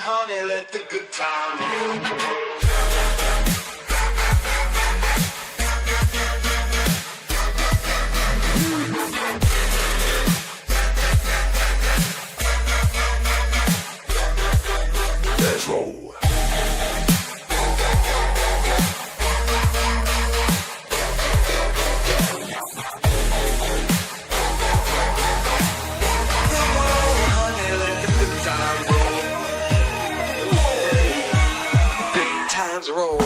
honey, let the good time roll. Let's roll. Roll.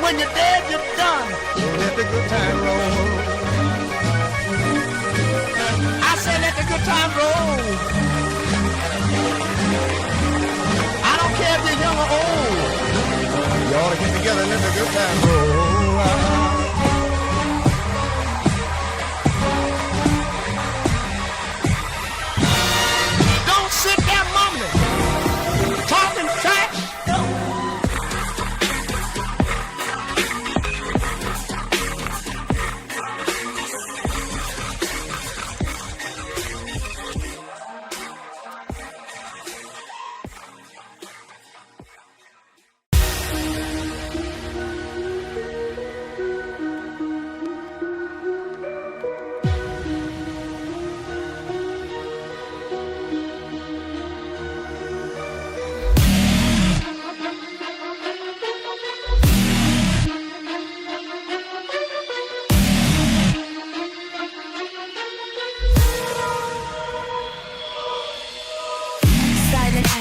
When you're dead, you're done. So let the good time roll. I say let the good time roll. I don't care if you're young or old. You ought to get together and let the good time roll. Don't sit there mumbling, talking trash.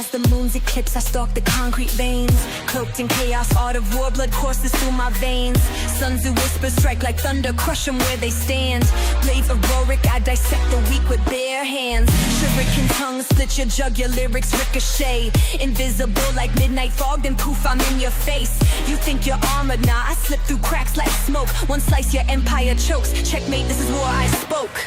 The moon's eclipse, I stalk the concrete veins. Cloaked in chaos, art of war, blood courses through my veins. Suns who whisper, strike like thunder, crush them where they stand. Blades auroric, I dissect the weak with bare hands. Shuriken tongues, split your jug, your lyrics ricochet. Invisible like midnight fog, then poof, I'm in your face. You think you're armored, nah, I slip through cracks like smoke. One slice, your empire chokes. Checkmate, this is war I spoke.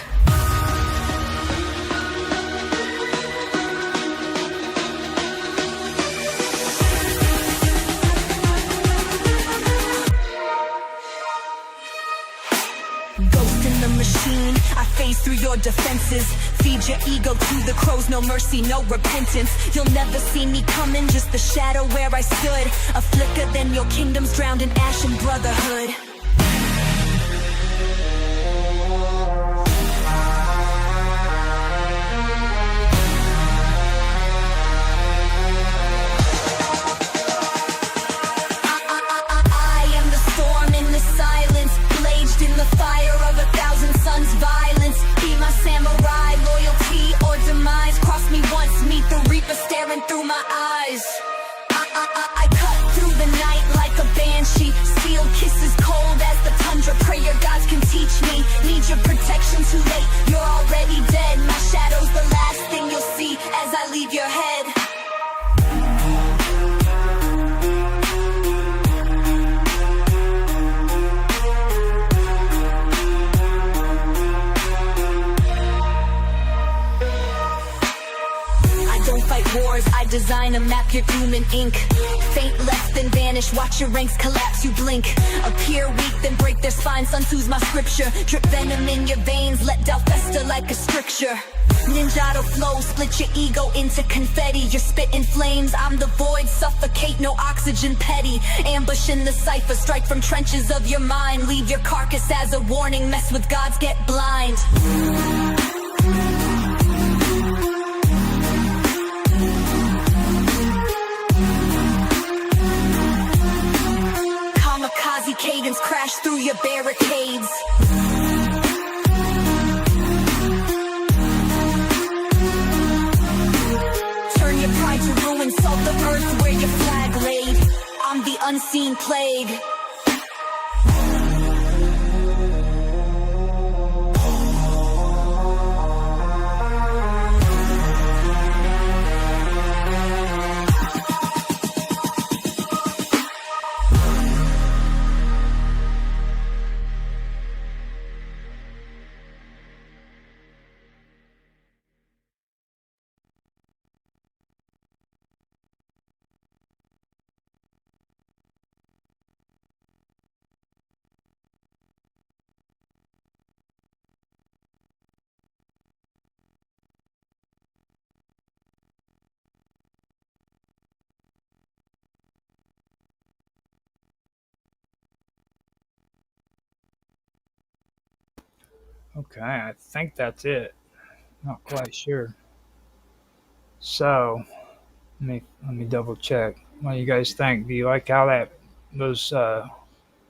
Machine, I phase through your defenses. Feed your ego to the crows, no mercy, no repentance. You'll never see me coming, just the shadow where I stood. A flicker, then your kingdom's drowned in ash and brotherhood. I am the storm in the silence, blazed in the fire of 1,000 suns. Violence, be my samurai, loyalty or demise. Cross me once, meet the reaper staring through my eyes. I cut through the night like a banshee. Steel kisses cold as the tundra. Pray your gods can teach me. Need your protection, too late, you're already dead. My shadow's the last thing you'll see as I leave your head. Wars, I design a map, your human ink. Faint left, then vanish, watch your ranks collapse, you blink. Appear weak, then break their spine, Sun Tzu's my scripture. Drip venom in your veins, let doubt fester like a stricture. Ninjato flow, split your ego into confetti. Your spit in flames, I'm the void, suffocate, no oxygen petty. Ambush in the cipher, strike from trenches of your mind. Leave your carcass as a warning, mess with gods, get blind. Cadence crash through your barricades. green plague. Okay, I think that's it. Not quite sure. So let me double check. What do you guys think? Do you like how those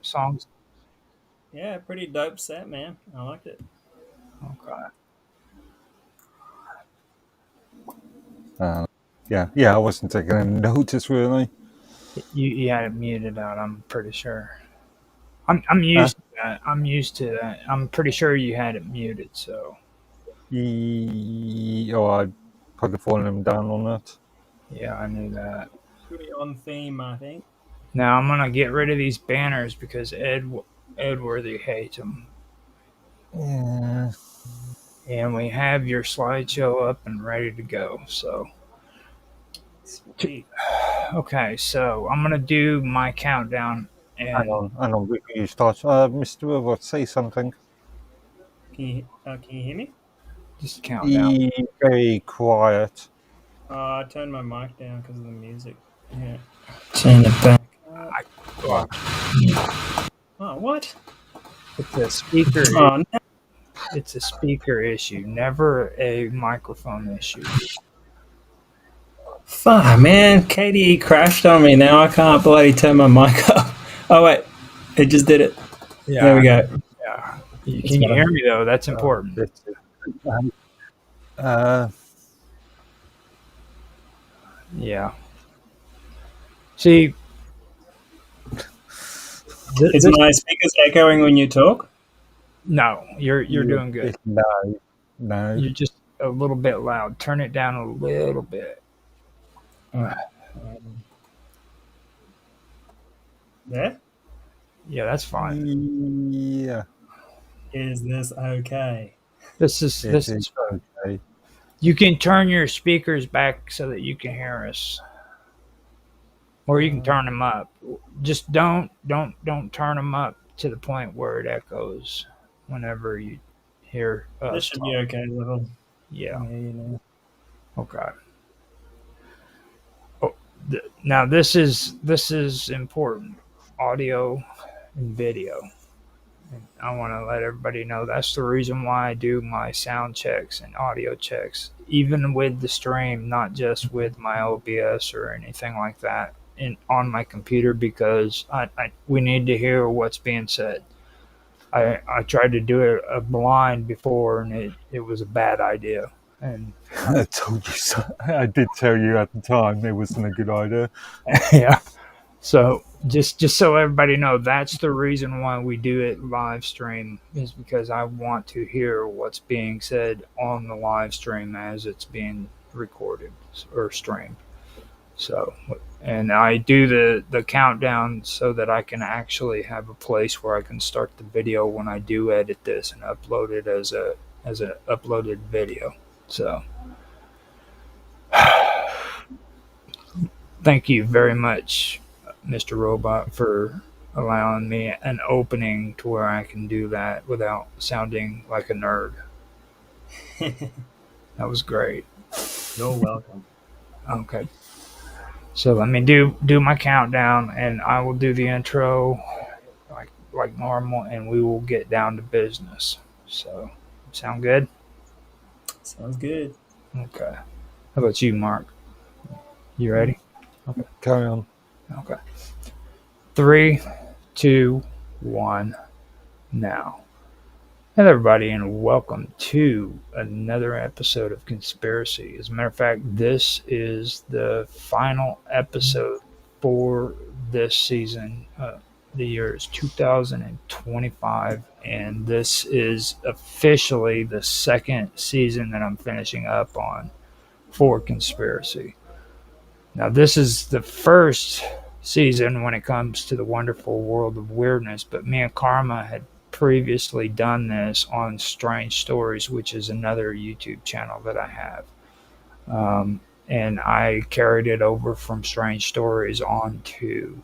songs? Yeah, pretty dope set, man. I liked it. Okay. Yeah, I wasn't taking any notice really. You had it muted out. I'm pretty sure. I'm used to that. I'm used to that. I'm pretty sure you had it muted. So I put the volume down on it. yeah, I knew that. Pretty on theme, I think. Now I'm gonna get rid of these banners because Edworthy hates them. Yeah. And we have your slideshow up and ready to go. So Sweet. okay, so I'm gonna do my countdown. And Hang on, before you start. Mr. Wilbert, say something. Can you hear me? just count down. Be very quiet. I turned my mic down because of the music. Yeah. Turn it back up. Oh, what? It's a speaker. Oh, no. It's a speaker issue, never a microphone issue. Fuck, man. KDE crashed on me. Now I can't bloody turn my mic up. Oh, wait. It just did it. Yeah, There we go. Yeah. Can you hear me though? That's important. Yeah. See, Is my speakers echoing when you talk? no, you're doing good. No. You're just a little bit loud. Turn it down a little bit. There? Yeah, that's fine. Yeah. Is this okay? This is Okay. You can turn your speakers back so that you can hear us, or you can turn them up. Just don't turn them up to the point where it echoes whenever you hear us. This should be okay level. Yeah. You know. Okay. Oh, now this is important. Audio and video. And I want to let everybody know that's the reason why I do my sound checks and audio checks, even with the stream, not just with my OBS or anything like that on my computer, because we need to hear what's being said. I tried to do it blind before, and it was a bad idea. And I told you so. I did tell you at the time it wasn't a good idea. yeah. So just so everybody know, that's the reason why we do it live stream, is because I want to hear what's being said on the live stream as it's being recorded or streamed. So, and I do the countdown so that I can actually have a place where I can start the video when I do edit this and upload it as a uploaded video. So thank you very much, Mr. Robot, for allowing me an opening to where I can do that without sounding like a nerd. That was great. You're welcome. Okay. So let me do my countdown, and I will do the intro like normal, and we will get down to business. So, sound good? Sounds good. Okay. How about you, Mark? You ready? Okay. Carry on. Okay. 3, 2, 1, now. Hello, everybody, and welcome to another episode of Conspiracy. As a matter of fact, this is the final episode for this season. The year is 2025, and this is officially the second season that I'm finishing up on for Conspiracy. Now, this is the first season when it comes to the wonderful world of weirdness, but me and Karma had previously done this on Strange Stories, which is another YouTube channel that I have. And I carried it over from Strange Stories onto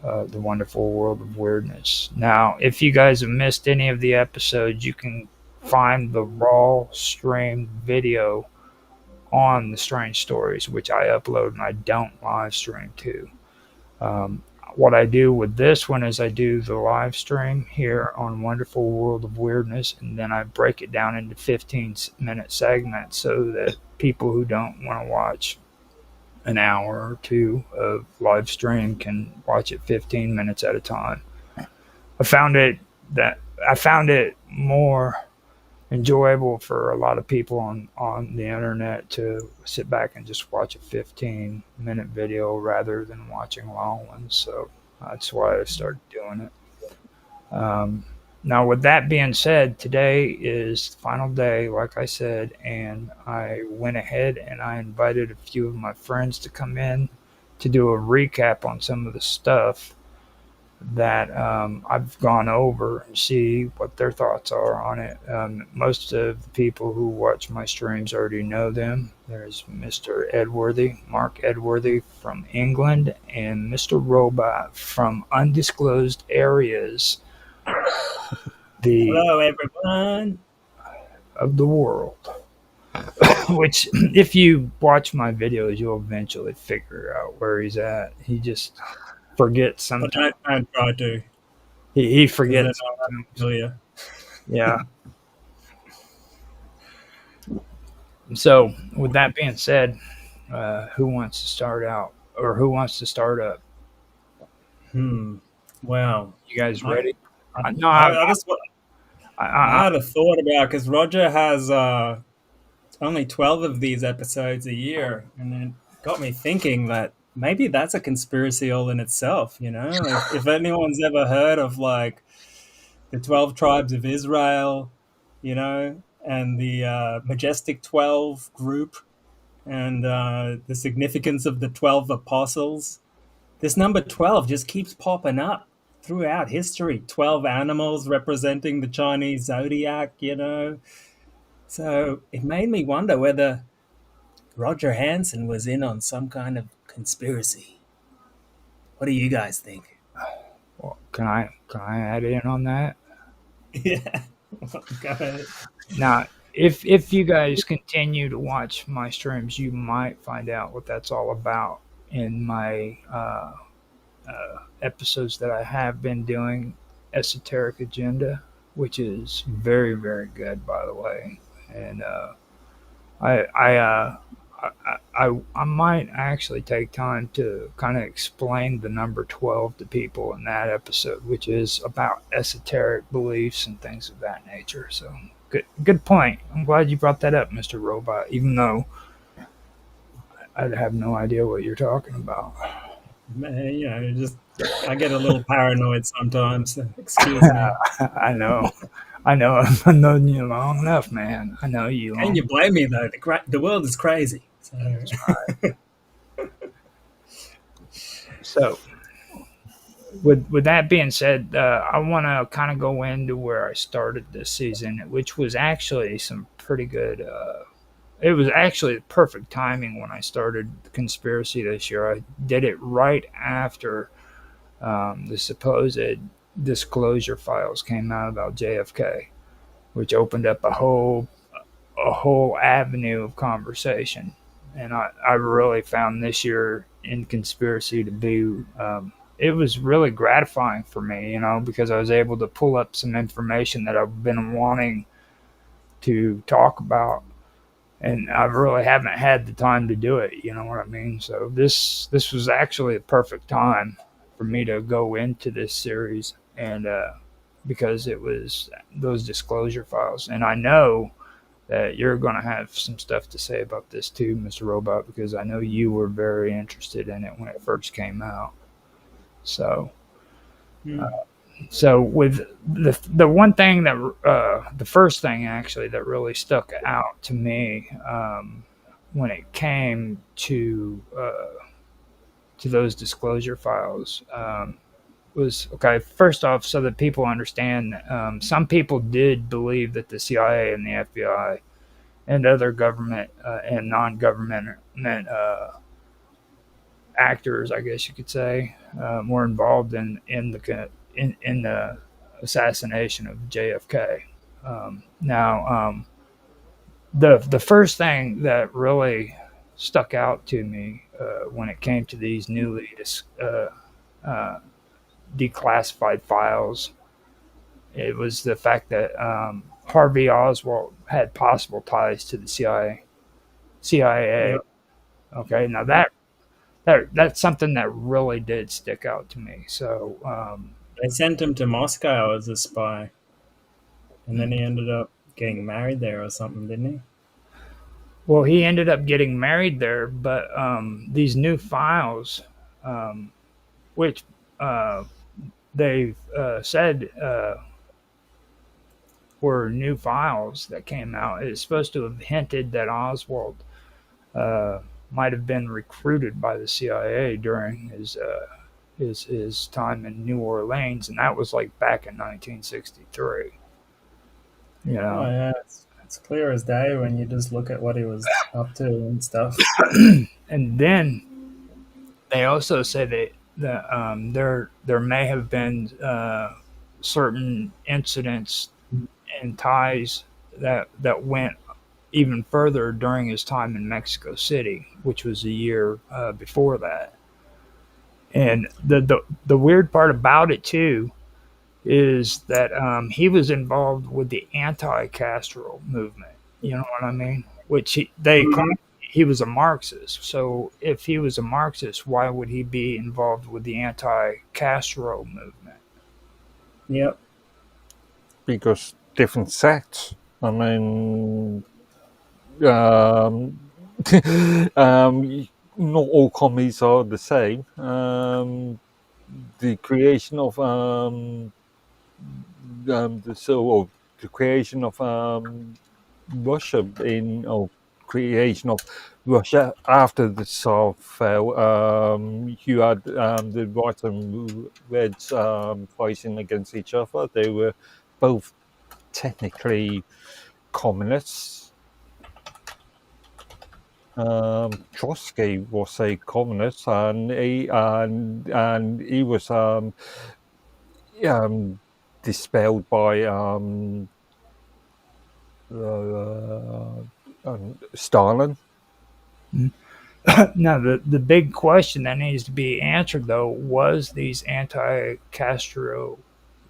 the wonderful world of weirdness. Now, if you guys have missed any of the episodes, you can find the raw stream video on the Strange Stories, which I upload and I don't live stream to. What I do with this one is I do the live stream here on Wonderful World of Weirdness, and then I break it down into 15-minute segments so that people who don't want to watch an hour or two of live stream can watch it 15 minutes at a time. I found it more enjoyable for a lot of people on the internet to sit back and just watch a 15-minute video rather than watching long ones. So that's why I started doing it. Now, with that being said, today is the final day, like I said, and I went ahead and I invited a few of my friends to come in to do a recap on some of the stuff that I've gone over and see what their thoughts are on it. Most of the people who watch my streams already know them. There's Mr. Edworthy, Mark Edworthy from England, and Mr. Robot from undisclosed areas. Hello, everyone. Of the world. Which, if you watch my videos, you'll eventually figure out where he's at. He just forgets sometimes. I try to. He forgets. Yeah. So, with that being said, who wants to start out, or who wants to start up? Wow. You guys ready? I had a thought about, because Roger has only 12 of these episodes a year, and it got me thinking that maybe that's a conspiracy all in itself, you know? If anyone's ever heard of, like, the 12 tribes of Israel, you know, and the Majestic 12 group, and the significance of the 12 apostles, this number 12 just keeps popping up throughout history. 12 animals representing the Chinese zodiac, you know. So it made me wonder whether Roger Hansen was in on some kind of conspiracy. What do you guys think? Well, can I add in on that? Yeah. Go ahead. Now, if you guys continue to watch my streams, you might find out what that's all about in my episodes that I have been doing. Esoteric Agenda, which is very, very good, by the way. And I might actually take time to kind of explain the number 12 to people in that episode, which is about esoteric beliefs and things of that nature. So good point. I'm glad you brought that up, Mr. Robot, even though I have no idea what you're talking about. Man, you know, I get a little paranoid sometimes. So excuse me. I know. I've known you long enough, man. I know you. Can you blame me, though? The world is crazy. So. That's right. So, with that being said, I want to kind of go into where I started this season, which was actually some pretty good. It was actually perfect timing when I started Conspiracy this year. I did it right after the supposed disclosure files came out about JFK, which opened up a whole avenue of conversation. And I really found this year in Conspiracy to be, it was really gratifying for me, you know, because I was able to pull up some information that I've been wanting to talk about. And I really haven't had the time to do it, you know what I mean? So this was actually a perfect time for me to go into this series, and because it was those disclosure files. And I know that you're going to have some stuff to say about this too, Mr. Robot, because I know you were very interested in it when it first came out. So, so with the one thing that the first thing actually that really stuck out to me when it came to those disclosure files was okay. First off, so that people understand, some people did believe that the CIA and the FBI and other government and non-government actors, I guess you could say, were involved in the assassination of JFK. The first thing that really stuck out to me when it came to these newly declassified files, it was the fact that Harvey Oswald had possible ties to the CIA. Yep. Okay, now that's something that really did stick out to me. So They sent him to Moscow as a spy, and then he ended up getting married there or something, didn't he? well, he ended up getting married there, but these new files, which they said were new files that came out, is supposed to have hinted that Oswald might have been recruited by the CIA during his time in New Orleans, and that was like back in 1963. You know, Oh yeah, it's clear as day when you just look at what he was up to and stuff. and then they also say that there may have been certain incidents and ties that went even further during his time in Mexico City, which was a year before that. And the weird part about it too is that he was involved with the anti-Castro movement. You know what I mean? Which he was a Marxist. So if he was a Marxist, why would he be involved with the anti-Castro movement? Yep. Because different sects. I mean, um, not all commies are the same. The creation of the creation of Russia creation of Russia after the Tsar fell. You had the right and reds fighting against each other. They were both technically communists. Trotsky was a communist, and he was dispelled by Stalin. Now, the big question that needs to be answered, though, was these anti-Castro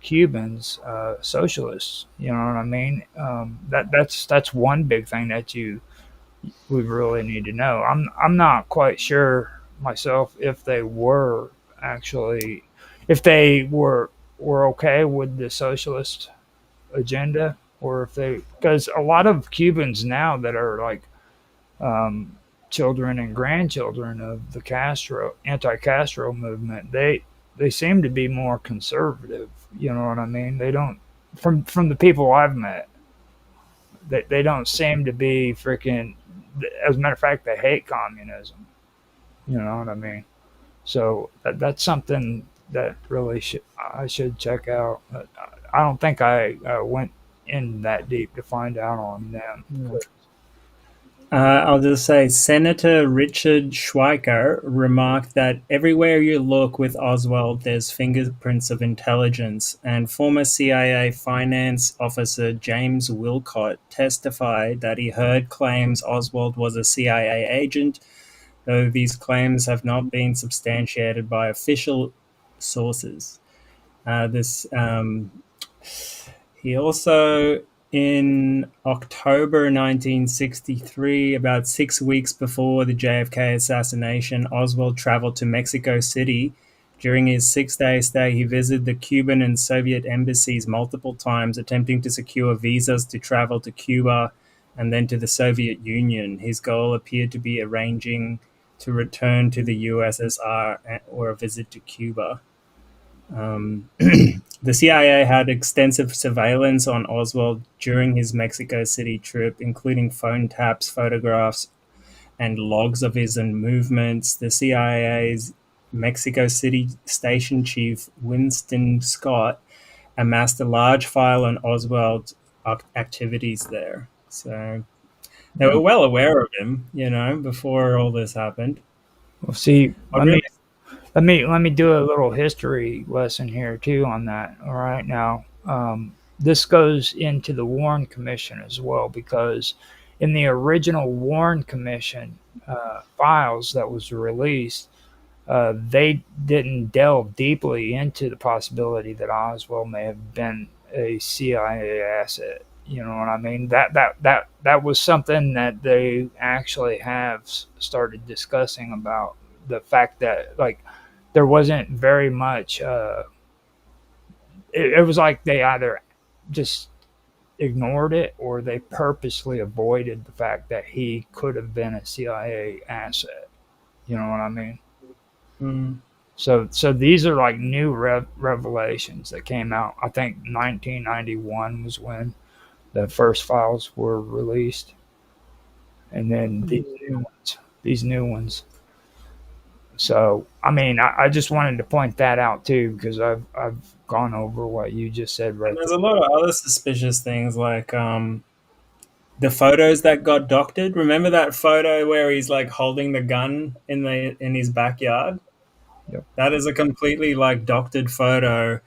Cubans socialists? You know what I mean? That's one big thing that we really need to know. I'm not quite sure myself if they were actually, if they were okay with the socialist agenda, or if they, because a lot of Cubans now that are like children and grandchildren of the anti-Castro movement, they seem to be more conservative. You know what I mean? They don't, from the people I've met, they don't seem to be freaking. As a matter of fact, they hate communism. You know what I mean? So that's something that really I should check out. I don't think I went in that deep to find out on them. I'll just say Senator Richard Schweiker remarked that everywhere you look with Oswald, there's fingerprints of intelligence, and former CIA finance officer James Wilcott testified that he heard claims Oswald was a CIA agent, though these claims have not been substantiated by official sources. He also, in October 1963, about 6 weeks before the JFK assassination, Oswald traveled to Mexico City. During his 6-day stay, he visited the Cuban and Soviet embassies multiple times, attempting to secure visas to travel to Cuba and then to the Soviet Union. His goal appeared to be arranging to return to the USSR or a visit to Cuba. The CIA had extensive surveillance on Oswald during his Mexico City trip, including phone taps, photographs, and logs of his movements. The CIA's Mexico City station chief, Winston Scott, amassed a large file on Oswald's activities there. So they were well aware of him, before all this happened. Well, see, I really let me do a little history lesson here too on that. All right, now this goes into the Warren Commission as well, because in the original Warren Commission files that was released, they didn't delve deeply into the possibility that Oswald may have been a CIA asset. You know what I mean? That was something that they actually have started discussing, about the fact that, like, there wasn't very much. It was like they either just ignored it, or they purposely avoided the fact that he could have been a CIA asset. You know what I mean? Mm. So these are like new revelations that came out. I think 1991 was when the first files were released, and then these new ones. So I mean, I just wanted to point that out too, because I've gone over what you just said right And there's there. a lot of other suspicious things, like the photos that got doctored. Remember that photo where he's like holding the gun in his backyard? Yep. That is a completely like doctored photo.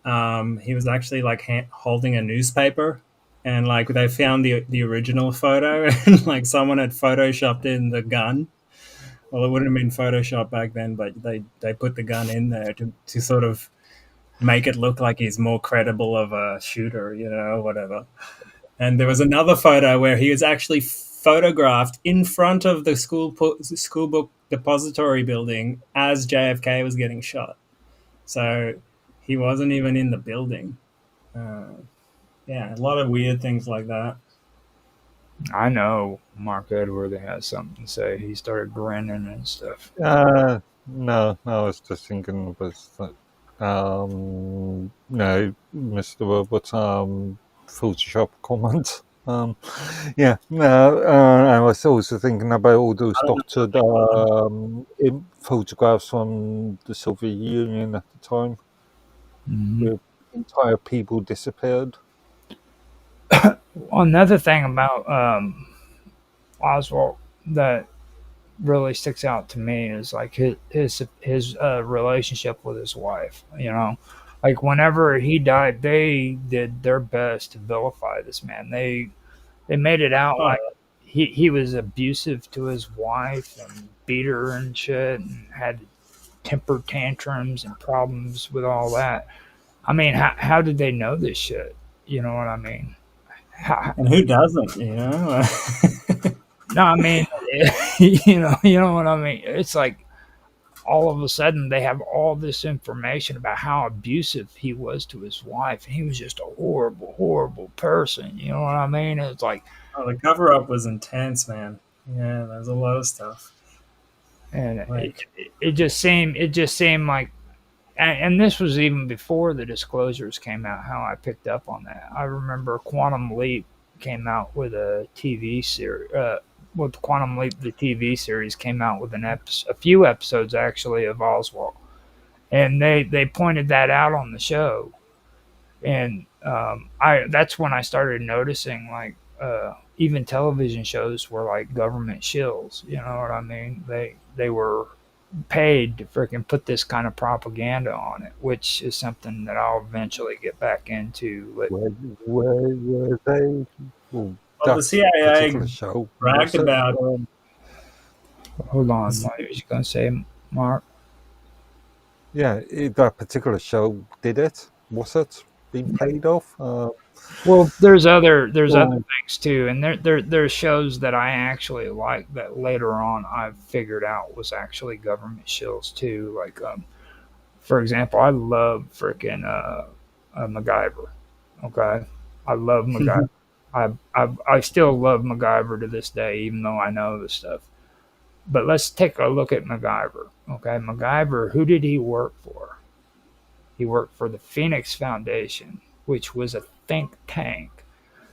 He was actually like holding a newspaper, and like they found the original photo, and like someone had photoshopped in the gun. Well, it wouldn't have been Photoshop back then, but they put the gun in there to sort of make it look like he's more credible of a shooter, whatever. And there was another photo where he was actually photographed in front of the school book depository building as JFK was getting shot. So he wasn't even in the building. Yeah, a lot of weird things like that. I know Mark Edward has something to say. He started grinning and stuff. No, I was just thinking about that. No, Mr. Roberts, Photoshop comment. Yeah, no, I was also thinking about all those doctored photographs from the Soviet Union at the time, where entire people disappeared. Another thing about Oswald that really sticks out to me is like his relationship with his wife. Like whenever he died, they did their best to vilify this man. They made it out like he was abusive to his wife and beat her and shit, and had temper tantrums and problems with all that. I mean, how did they know this shit? You know what I mean? And who doesn't, No, I mean, you know what I mean. It's like all of a sudden they have all this information about how abusive he was to his wife. He was just a horrible, horrible person. You know what I mean? It's like, the cover up was intense, man. Yeah, there's a lot of stuff. and it just seemed like, and this was even before the disclosures came out. How I picked up on that, I remember Quantum Leap came out with a TV series. With Quantum Leap, the TV series came out with a few episodes actually of Oswald, and they pointed that out on the show, and that's when I started noticing, like, even television shows were like government shills. You know what I mean? They were paid to freaking put this kind of propaganda on it, which is something that I'll eventually get back into. Were they? Well, the CIA show bragged about. Hold on, what was you gonna say, Mark? Yeah, that particular show did it. Was it being paid off? Well, there's other things too, and there's shows that I actually like that later on I've figured out was actually government shills too. Like, for example, I love freaking MacGyver. Okay, I love MacGyver. I still love MacGyver to this day, even though I know the stuff. But let's take a look at MacGyver. Okay, MacGyver, who did he work for? He worked for the Phoenix Foundation, which was a think tank.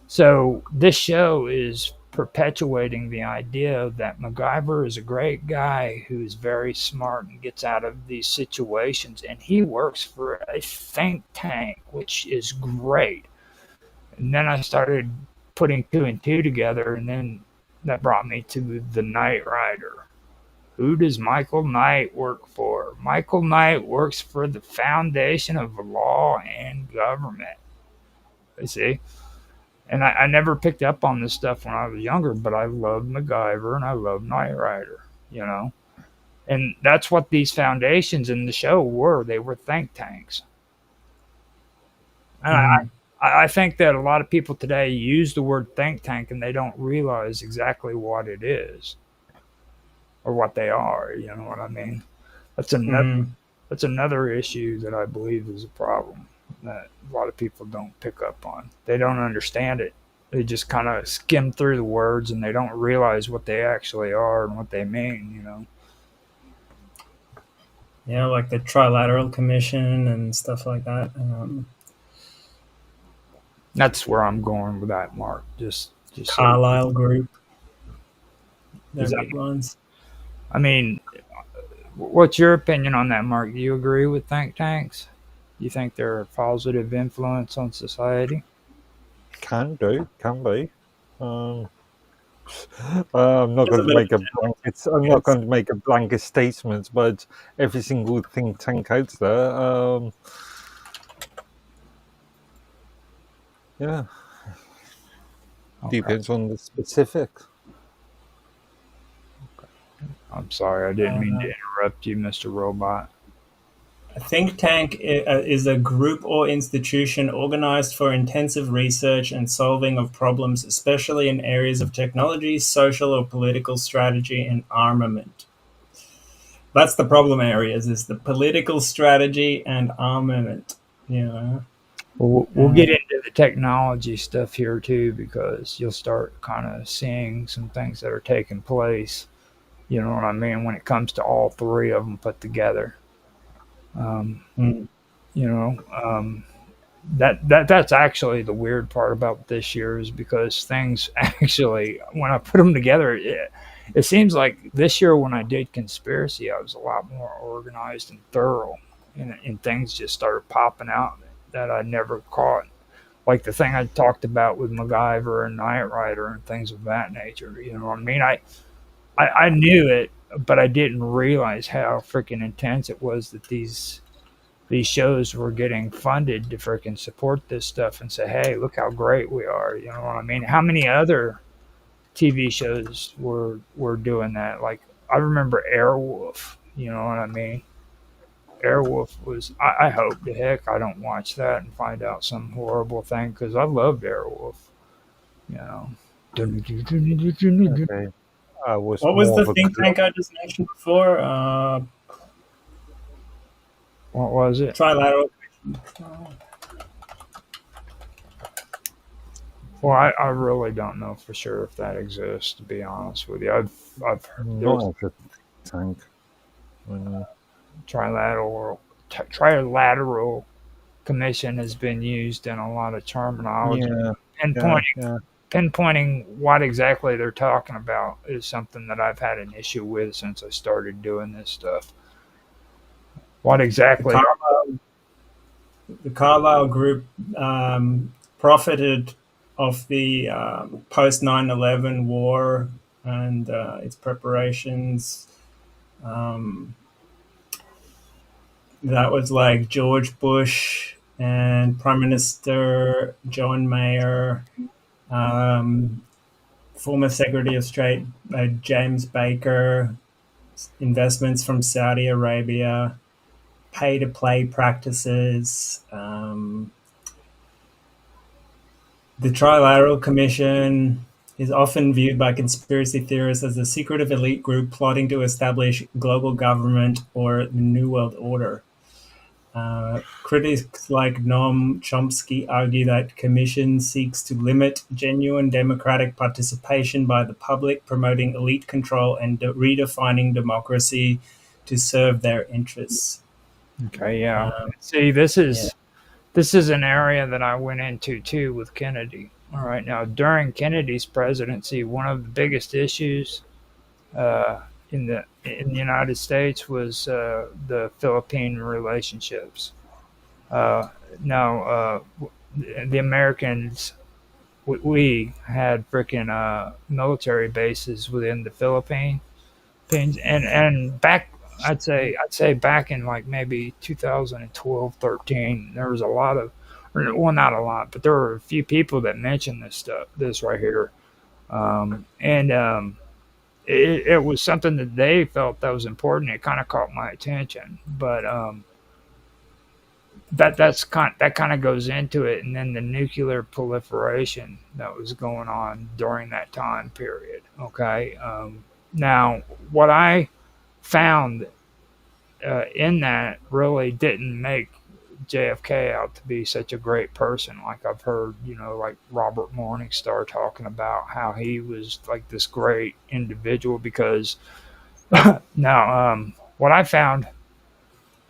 So this show is perpetuating the idea that MacGyver is a great guy who's very smart and gets out of these situations, and he works for a think tank, which is great. And then I started putting two and two together, and then that brought me to the Knight Rider. Who does Michael Knight work for? Michael Knight works for the Foundation of Law and Government. You see? And I never picked up on this stuff when I was younger, but I loved MacGyver and I loved Knight Rider, you know? And that's what these foundations in the show were. They were think tanks. And I think that a lot of people today use the word think tank and they don't realize exactly what it is or what they are. You know what I mean? That's another issue that I believe is a problem that a lot of people don't pick up on. They don't understand it. They just kind of skim through the words and they don't realize what they actually are and what they mean, you know? Yeah, like the Trilateral Commission and stuff like that. That's where I'm going with that, Mark. Just Carlyle Group. They're Is that- big ones. I mean, what's your opinion on that, Mark? Do you agree with think tanks? You think they're a positive influence on society? Can be. I'm not going to make a blanket. I'm not going to make a blanket statement, but every single think tank out there, yeah, Okay. depends on the specifics. I'm sorry, I didn't mean to interrupt you, Mr. Robot. A think tank is a group or institution organized for intensive research and solving of problems, especially in areas of technology, social or political strategy, and armament. That's the problem areas, is the political strategy and armament. You know? We'll get into the technology stuff here too, because you'll start kind of seeing some things that are taking place. You know what I mean? When it comes to all three of them put together. You know, that's actually the weird part about this year, is because things actually, when I put them together, it seems like this year when I did conspiracy, I was a lot more organized and thorough, and things just started popping out that I never caught. Like the thing I talked about with MacGyver and Knight Rider and things of that nature. You know what I mean? I knew it, but I didn't realize how freaking intense it was that these shows were getting funded to freaking support this stuff and say, hey, look how great we are. You know what I mean? How many other TV shows were doing that? Like, I remember Airwolf. You know what I mean? Airwolf was, I hope the heck I don't watch that and find out some horrible thing, because I loved Airwolf. You know. Okay. What was the think tank I just mentioned before? What was it? Trilateral. Well, I really don't know for sure if that exists, to be honest with you. I've heard Not a tank. trilateral commission has been used in a lot of terminology. Yeah. Pinpointing what exactly they're talking about is something that I've had an issue with since I started doing this stuff. What exactly? The Carlyle Group profited of the post 9/11 war and its preparations. That was like George Bush and Prime Minister John Mayer, former Secretary of State James Baker, investments from Saudi Arabia, pay-to-play practices. The Trilateral Commission is often viewed by conspiracy theorists as a secretive elite group plotting to establish global government or the New World Order. Critics like Noam Chomsky argue that commission seeks to limit genuine democratic participation by the public, promoting elite control and redefining democracy to serve their interests. Okay, yeah. Um, See, yeah. this is an area that I went into too with Kennedy. All right, now during Kennedy's presidency, one of the biggest issues uh, in the United States was the Philippine relationships. Uh, now, the Americans, we had freaking military bases within the Philippines, and back, I'd say back in like maybe 2012, 13, there was a lot of, well, not a lot, but there were a few people that mentioned this right here, and it was something that they felt that was important. It kind of caught my attention, but that kind of goes into it, and then the nuclear proliferation that was going on during that time period. Okay, now what I found in that really didn't make JFK out to be such a great person. Like I've heard, like Robert Morningstar talking about how he was like this great individual because now what I found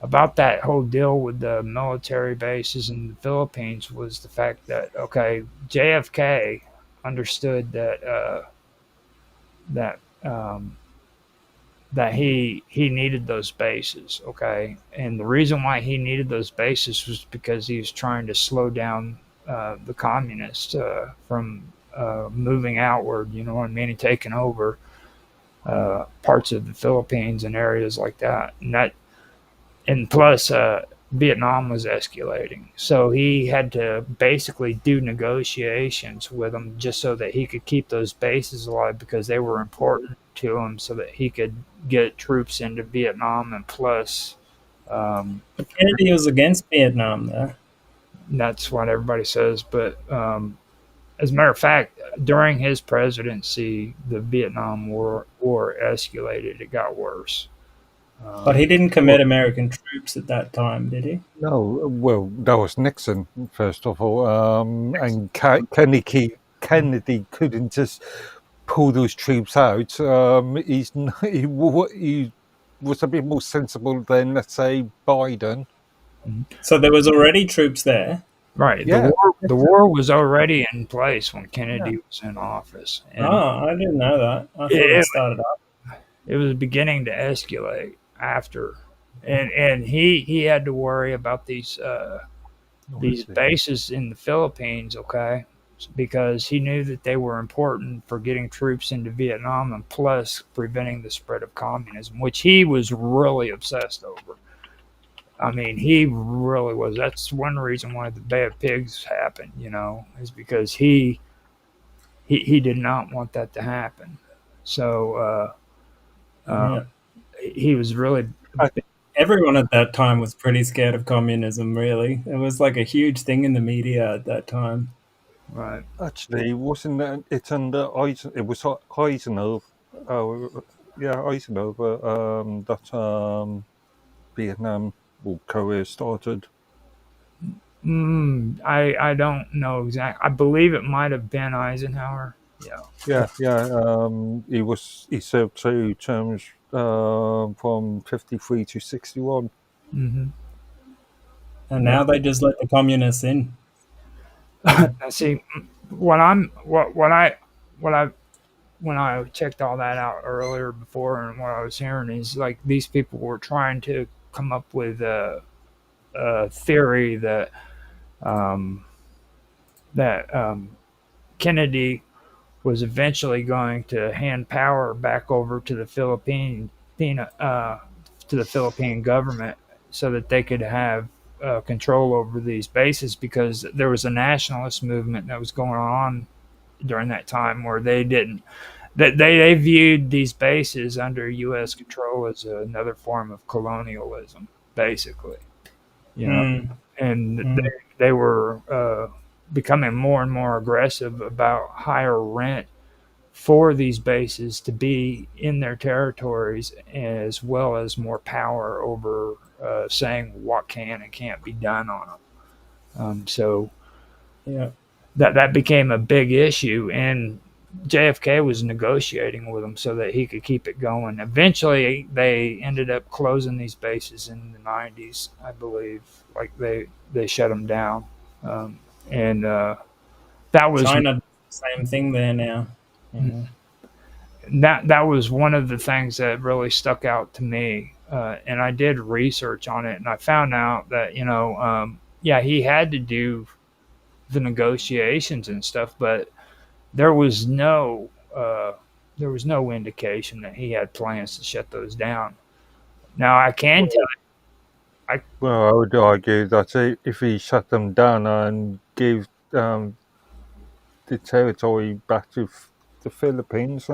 about that whole deal with the military bases in the Philippines was the fact that okay, JFK understood that that he needed those bases, okay, and the reason why he needed those bases was because he was trying to slow down the communists from moving outward. You know what I mean? And taking over parts of the Philippines and areas like that, and plus Vietnam was escalating, so he had to basically do negotiations with them just so that he could keep those bases alive because they were important to him, so that he could get troops into Vietnam, and plus, Kennedy was against Vietnam, though. that's what everybody says. But as a matter of fact, during his presidency, the Vietnam War escalated. It got worse. But he didn't commit American troops at that time, did he? No, well, that was Nixon, first of all. And Kennedy couldn't just pull those troops out. He was a bit more sensible than, let's say, Biden. So there was already troops there. Right. Yeah. The war was already in place when Kennedy was in office. And I didn't know that. I thought it started up. it was beginning to escalate after. And he had to worry about these bases in the Philippines, okay? Because he knew that they were important for getting troops into Vietnam and plus preventing the spread of communism, which he was really obsessed over. I mean, he really was. That's one reason why the Bay of Pigs happened, is because he did not want that to happen. So Yeah. he was really. Everyone at that time was pretty scared of communism, really. It was like a huge thing in the media at that time. Right. Actually, wasn't it under Eisenhower? It was Eisenhower. Eisenhower. That Vietnam or Korea started. I don't know exactly. I believe it might have been Eisenhower. Yeah. Yeah. He served 2 terms from 53 to 61. Mm-hmm. And now they just let the communists in. Now, see, when I checked all that out earlier before, and what I was hearing is like these people were trying to come up with a theory that Kennedy was eventually going to hand power back over to the Philippine government so that they could have control over these bases, because there was a nationalist movement that was going on during that time where they didn't that they viewed these bases under U.S. control as another form of colonialism, basically, and they were becoming more and more aggressive about higher rent for these bases to be in their territories, as well as more power over saying what can and can't be done on them. So Yeah. that became a big issue, and JFK was negotiating with him so that he could keep it going. Eventually, they ended up closing these bases in the 90s, I believe. Like they shut them down, and that was China, same thing there now. Yeah. that was one of the things that really stuck out to me. And I did research on it, and I found out that yeah, he had to do the negotiations and stuff, but there was no indication that he had plans to shut those down. Now I can tell you, Well, I would argue that if he shut them down and gave the territory back to the Philippines,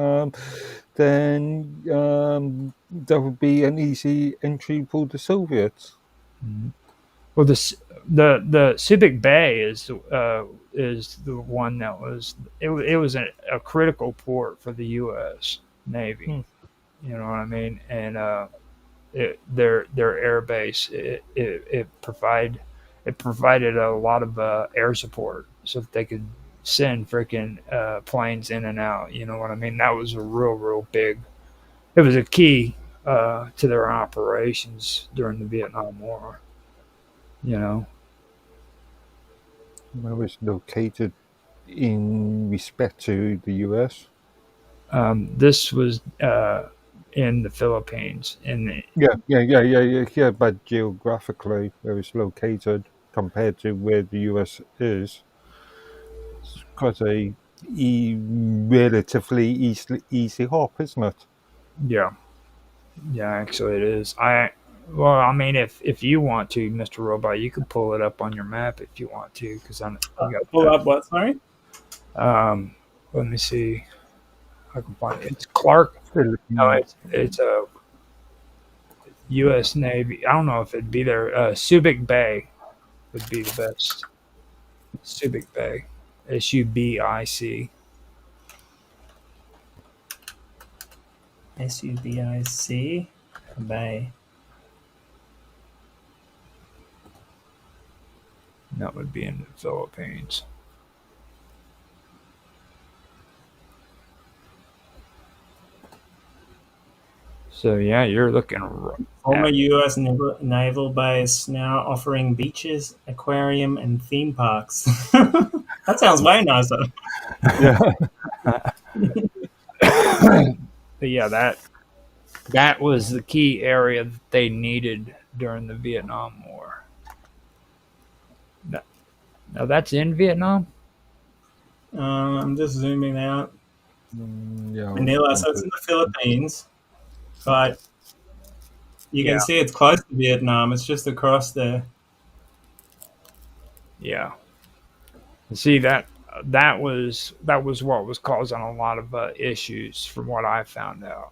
then that would be an easy entry for the Soviets. well, the Subic Bay is the one that was it was a critical port for the U.S. Navy. You know what I mean? And their air base it provided a lot of air support so that they could send freaking planes in and out. You know what I mean? That was a real big. It was a key to their operations during the Vietnam War. You know. Where was located in respect to the US? This was in the Philippines. Yeah. But geographically, where it's located compared to where the US is, it's quite a relatively easy hop, isn't it? Yeah, actually, it is. Well, I mean, if you want to, Mr. Robot, you can pull it up on your map if you want to, because I got Pull up what? Sorry. Let me see. I can find it. It's Clark. No, it's a U.S. Navy. I don't know if it'd be there. Subic Bay would be the best. Subic Bay, SUBIC. SUBIC Bay. That would be in the Philippines. So yeah, you're looking. Former U.S. naval base now offering beaches, aquarium, and theme parks. That sounds way nicer. But yeah, that was the key area that they needed during the Vietnam War. Now that's in Vietnam. I'm just zooming out. Yeah. Manila, so it's in the Philippines, but you can see it's close to Vietnam. It's just across there. Yeah. See that was what was causing a lot of issues, from what I found out.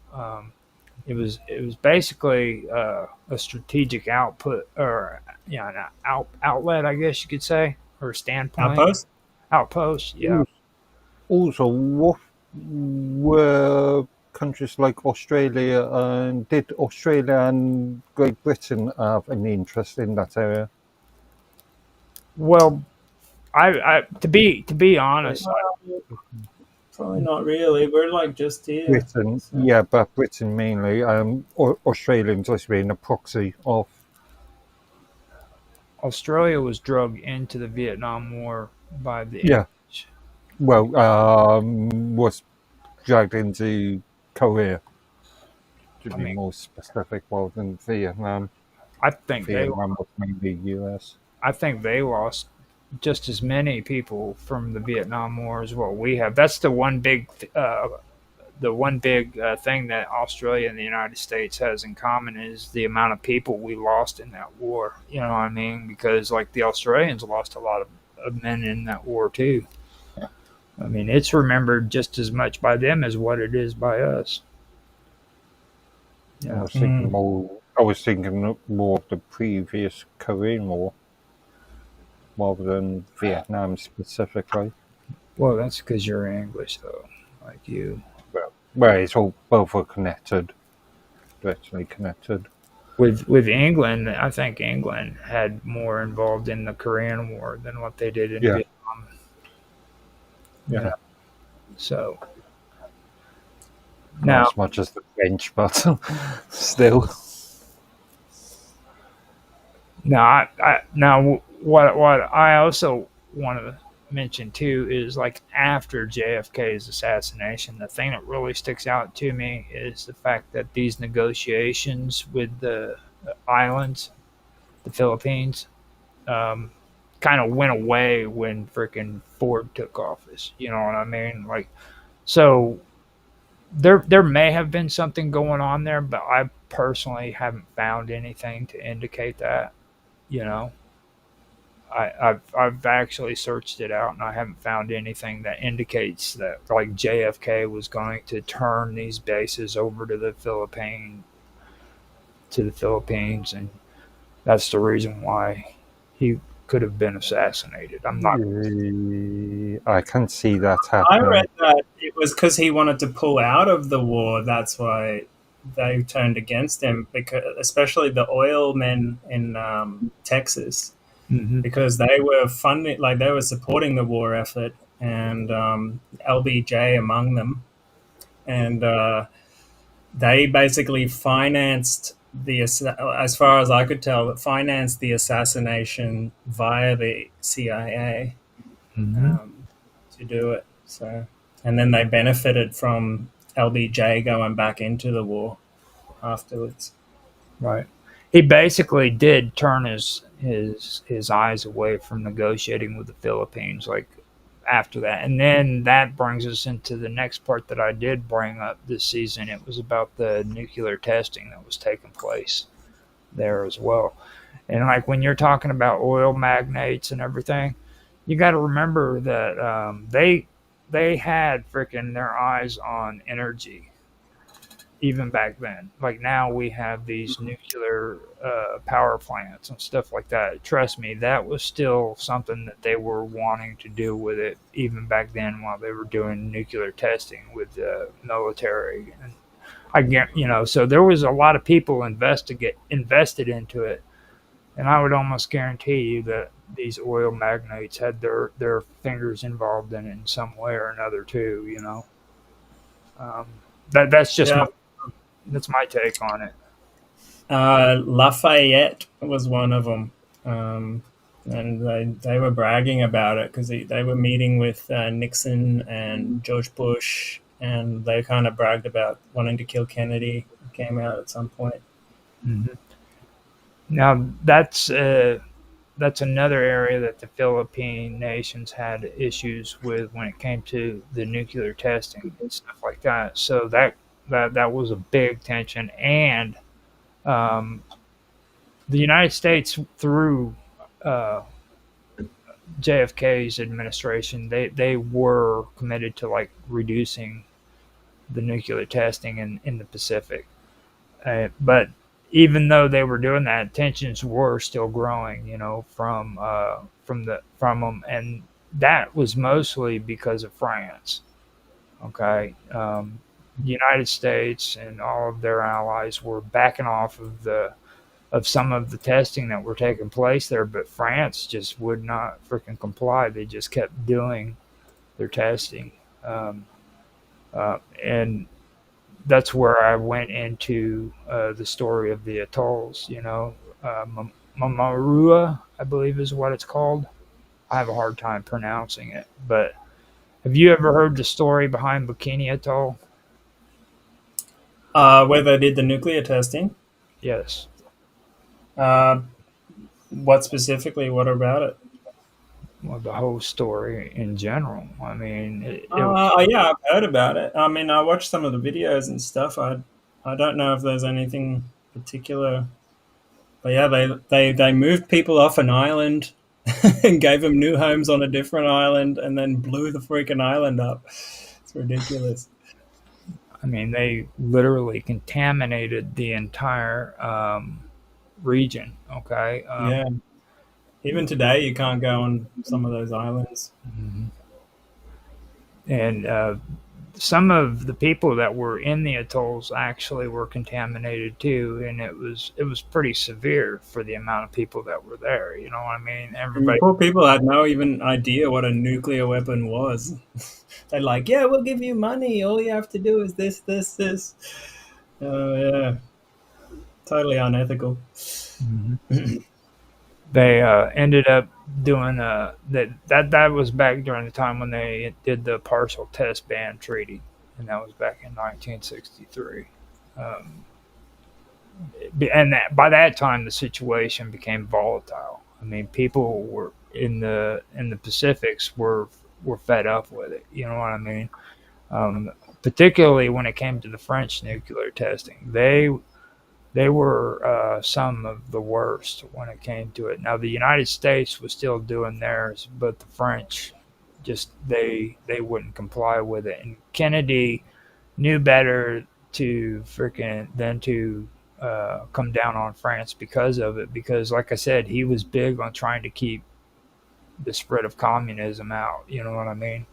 It was basically a strategic output, or an outlet, I guess you could say, or standpoint. Outpost. Yeah. Also, what were countries like Australia, and did Australia and Great Britain have any interest in that area? Well, I to be honest, Probably not really. We're like just here. Britain, yeah, but Britain mainly. Australian just being a proxy of. Australia was drugged into the Vietnam War by the English. Well, was dragged into Korea, to be more specific, rather than Vietnam. I think Vietnam was mainly US. I think they lost just as many people from the Vietnam War as what we have. That's the one big thing that Australia and the United States has in common, is the amount of people we lost in that war. You know what I mean? Because like the Australians lost a lot of men in that war too. I mean, it's remembered just as much by them as what it is by us. Yeah. I was thinking more of the previous Korean War, rather than Vietnam specifically. Well, that's because you're English, though, like you. Well, it's all both are connected, directly connected. with England, I think England had more involved in the Korean War than what they did in Yeah. Vietnam. You Yeah. know? So Not now, as much as the French, but still. now what I also want to mention too is like after JFK's assassination, the thing that really sticks out to me is the fact that these negotiations with the islands, the Philippines, kind of went away when freaking Ford took office. You know what I mean? Like, so there may have been something going on there, but I personally haven't found anything to indicate that. You know, I've actually searched it out and I haven't found anything that indicates that like JFK was going to turn these bases over to the Philippines, and that's the reason why he could have been assassinated. I'm not. I can see that I happening. read that it was because he wanted to pull out of the war. That's why they turned against him, because especially the oil men in Texas, Mhm. because they were funding, like they were supporting the war effort, and LBJ among them, and they basically financed as far as I could tell, financed the assassination via the CIA Mhm. to do it. So, and then they benefited from LBJ going back into the war afterwards. Right. He basically did turn his eyes away from negotiating with the Philippines, like after that. And then that brings us into the next part that I did bring up this season. It was about the nuclear testing that was taking place there as well. And like when you're talking about oil magnates and everything, you got to remember that they had freaking their eyes on energy even back then. Like now we have these nuclear power plants and stuff like that. Trust me, that was still something that they were wanting to do with it even back then while they were doing nuclear testing with the military. And I get, so there was a lot of people invested into it, and I would almost guarantee you that these oil magnates had their fingers involved in it in some way or another too. That's just Yeah. that's my take on it. Lafayette was one of them. And they were bragging about it because they were meeting with Nixon and George Bush, and they kind of bragged about wanting to kill Kennedy. It came out at some point. Mm-hmm. Now that's another area that the Philippine nations had issues with when it came to the nuclear testing and stuff like that. So that was a big tension, and the United States through JFK's administration, they were committed to like reducing the nuclear testing in the Pacific. But even though they were doing that, tensions were still growing, from them, and that was mostly because of France. Okay, the United States and all of their allies were backing off of some of the testing that were taking place there, but France just would not freaking comply. They just kept doing their testing, and that's where I went into the story of the atolls. Mamarua, I believe, is what it's called. I have a hard time pronouncing it, but have you ever heard the story behind Bikini Atoll? Where they did the nuclear testing. Yes. What specifically? What about it? Well, the whole story in general. I mean, Yeah, I've heard about it. I mean, I watched some of the videos and stuff. I don't know if there's anything particular, but yeah, they moved people off an island and gave them new homes on a different island, and then blew the freaking island up. It's ridiculous. I mean, they literally contaminated the entire region. Okay. Yeah. Even today, you can't go on some of those islands. And some of the people that were in the atolls actually were contaminated too, and it was pretty severe for the amount of people that were there. You know what I mean? And the Everybody. poor people had no even idea what a nuclear weapon was. They're like, yeah, we'll give you money. All you have to do is this, this, this. Oh, yeah. Totally unethical. They ended up doing that was back during the time when they did the partial test ban treaty, and that was back in 1963. And by that time, the situation became volatile. I mean, people were in the Pacifics were fed up with it. You know what I mean? Particularly when it came to the French nuclear testing, they were some of the worst when it came to it. Now the United States was still doing theirs, but the French just they wouldn't comply with it. And Kennedy knew better than to come down on France because of it. Because, like I said, he was big on trying to keep the spread of communism out. You know what I mean?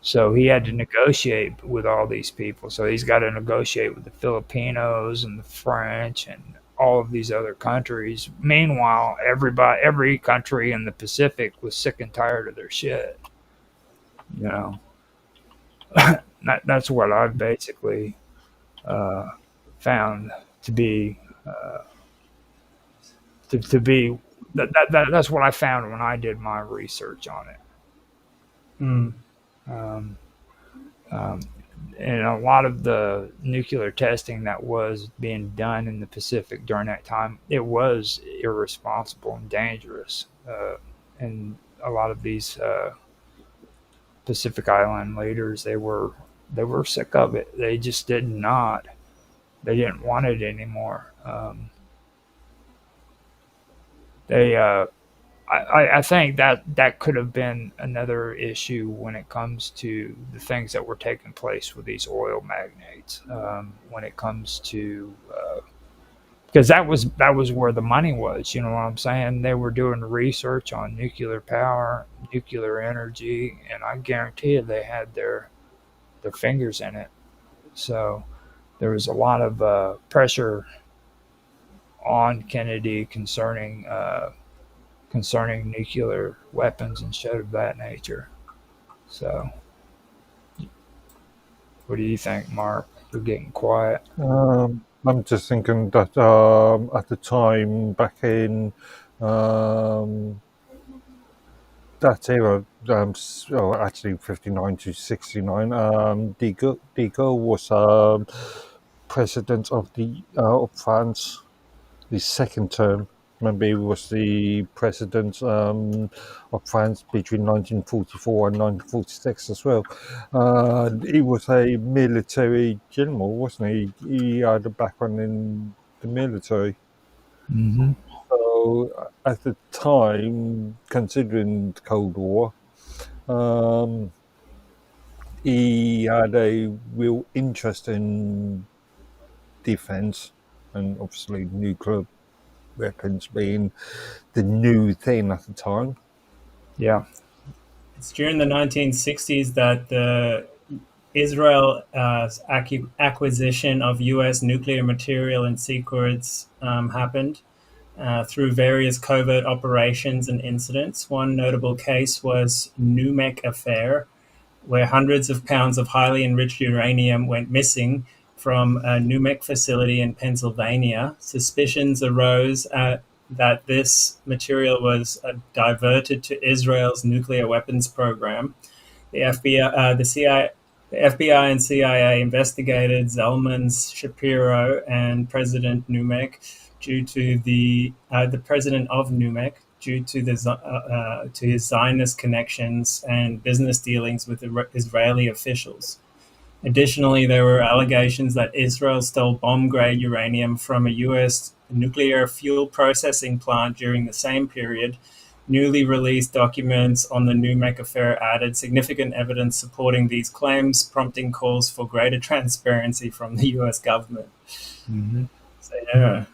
So he had to negotiate with all these people. So he's got to negotiate with the Filipinos and the French and all of these other countries. Meanwhile, every country in the Pacific was sick and tired of their shit. You know, that's what I've basically found to be that's what I found when I did my research on it. Hmm. And a lot of the nuclear testing that was being done in the Pacific during that time, it was irresponsible and dangerous. And a lot of these Pacific Island leaders, they were sick of it. They just they didn't want it anymore. I think that could have been another issue when it comes to the things that were taking place with these oil magnates. When it comes to because that was where the money was. You know what I'm saying? They were doing research on nuclear power, nuclear energy, and I guarantee you they had their fingers in it. So there was a lot of pressure on Kennedy concerning nuclear weapons and shit of that nature. So, what do you think, Mark? You're getting quiet. I'm just thinking that at the time, back in that era, actually 59 to 69, de Gaulle was president of France, the second term. Remember, he was the president of France between 1944 and 1946 as well. He was a military general, wasn't he? He had a background in the military. Mm-hmm. So at the time, considering the Cold War, he had a real interest in defense and obviously nuclear weapons being the new thing at the time. Yeah. It's during the 1960s that Israel's acquisition of U.S. nuclear material and secrets happened through various covert operations and incidents. One notable case was NUMEC affair, where hundreds of pounds of highly enriched uranium went missing from a NUMEC facility in Pennsylvania. Suspicions arose that this material was diverted to Israel's nuclear weapons program. The FBI and CIA investigated Zalman Shapiro and President NUMEC due to the president of NUMEC due to his Zionist connections and business dealings with Israeli officials. Additionally, there were allegations that Israel stole bomb-grade uranium from a U.S. nuclear fuel processing plant during the same period. Newly released documents on the NUMEC affair added significant evidence supporting these claims, prompting calls for greater transparency from the U.S. government. Mm-hmm. So, yeah.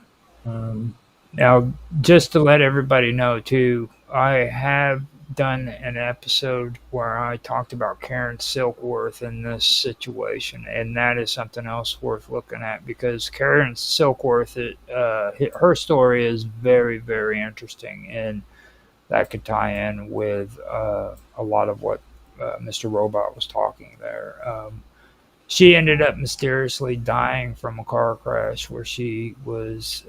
Now, just to let everybody know, too, I have done an episode where I talked about Karen Silkworth in this situation, and that is something else worth looking at because Karen Silkworth, her story is very, very interesting, and that could tie in with a lot of what Mr. Robot was talking there. She ended up mysteriously dying from a car crash where she was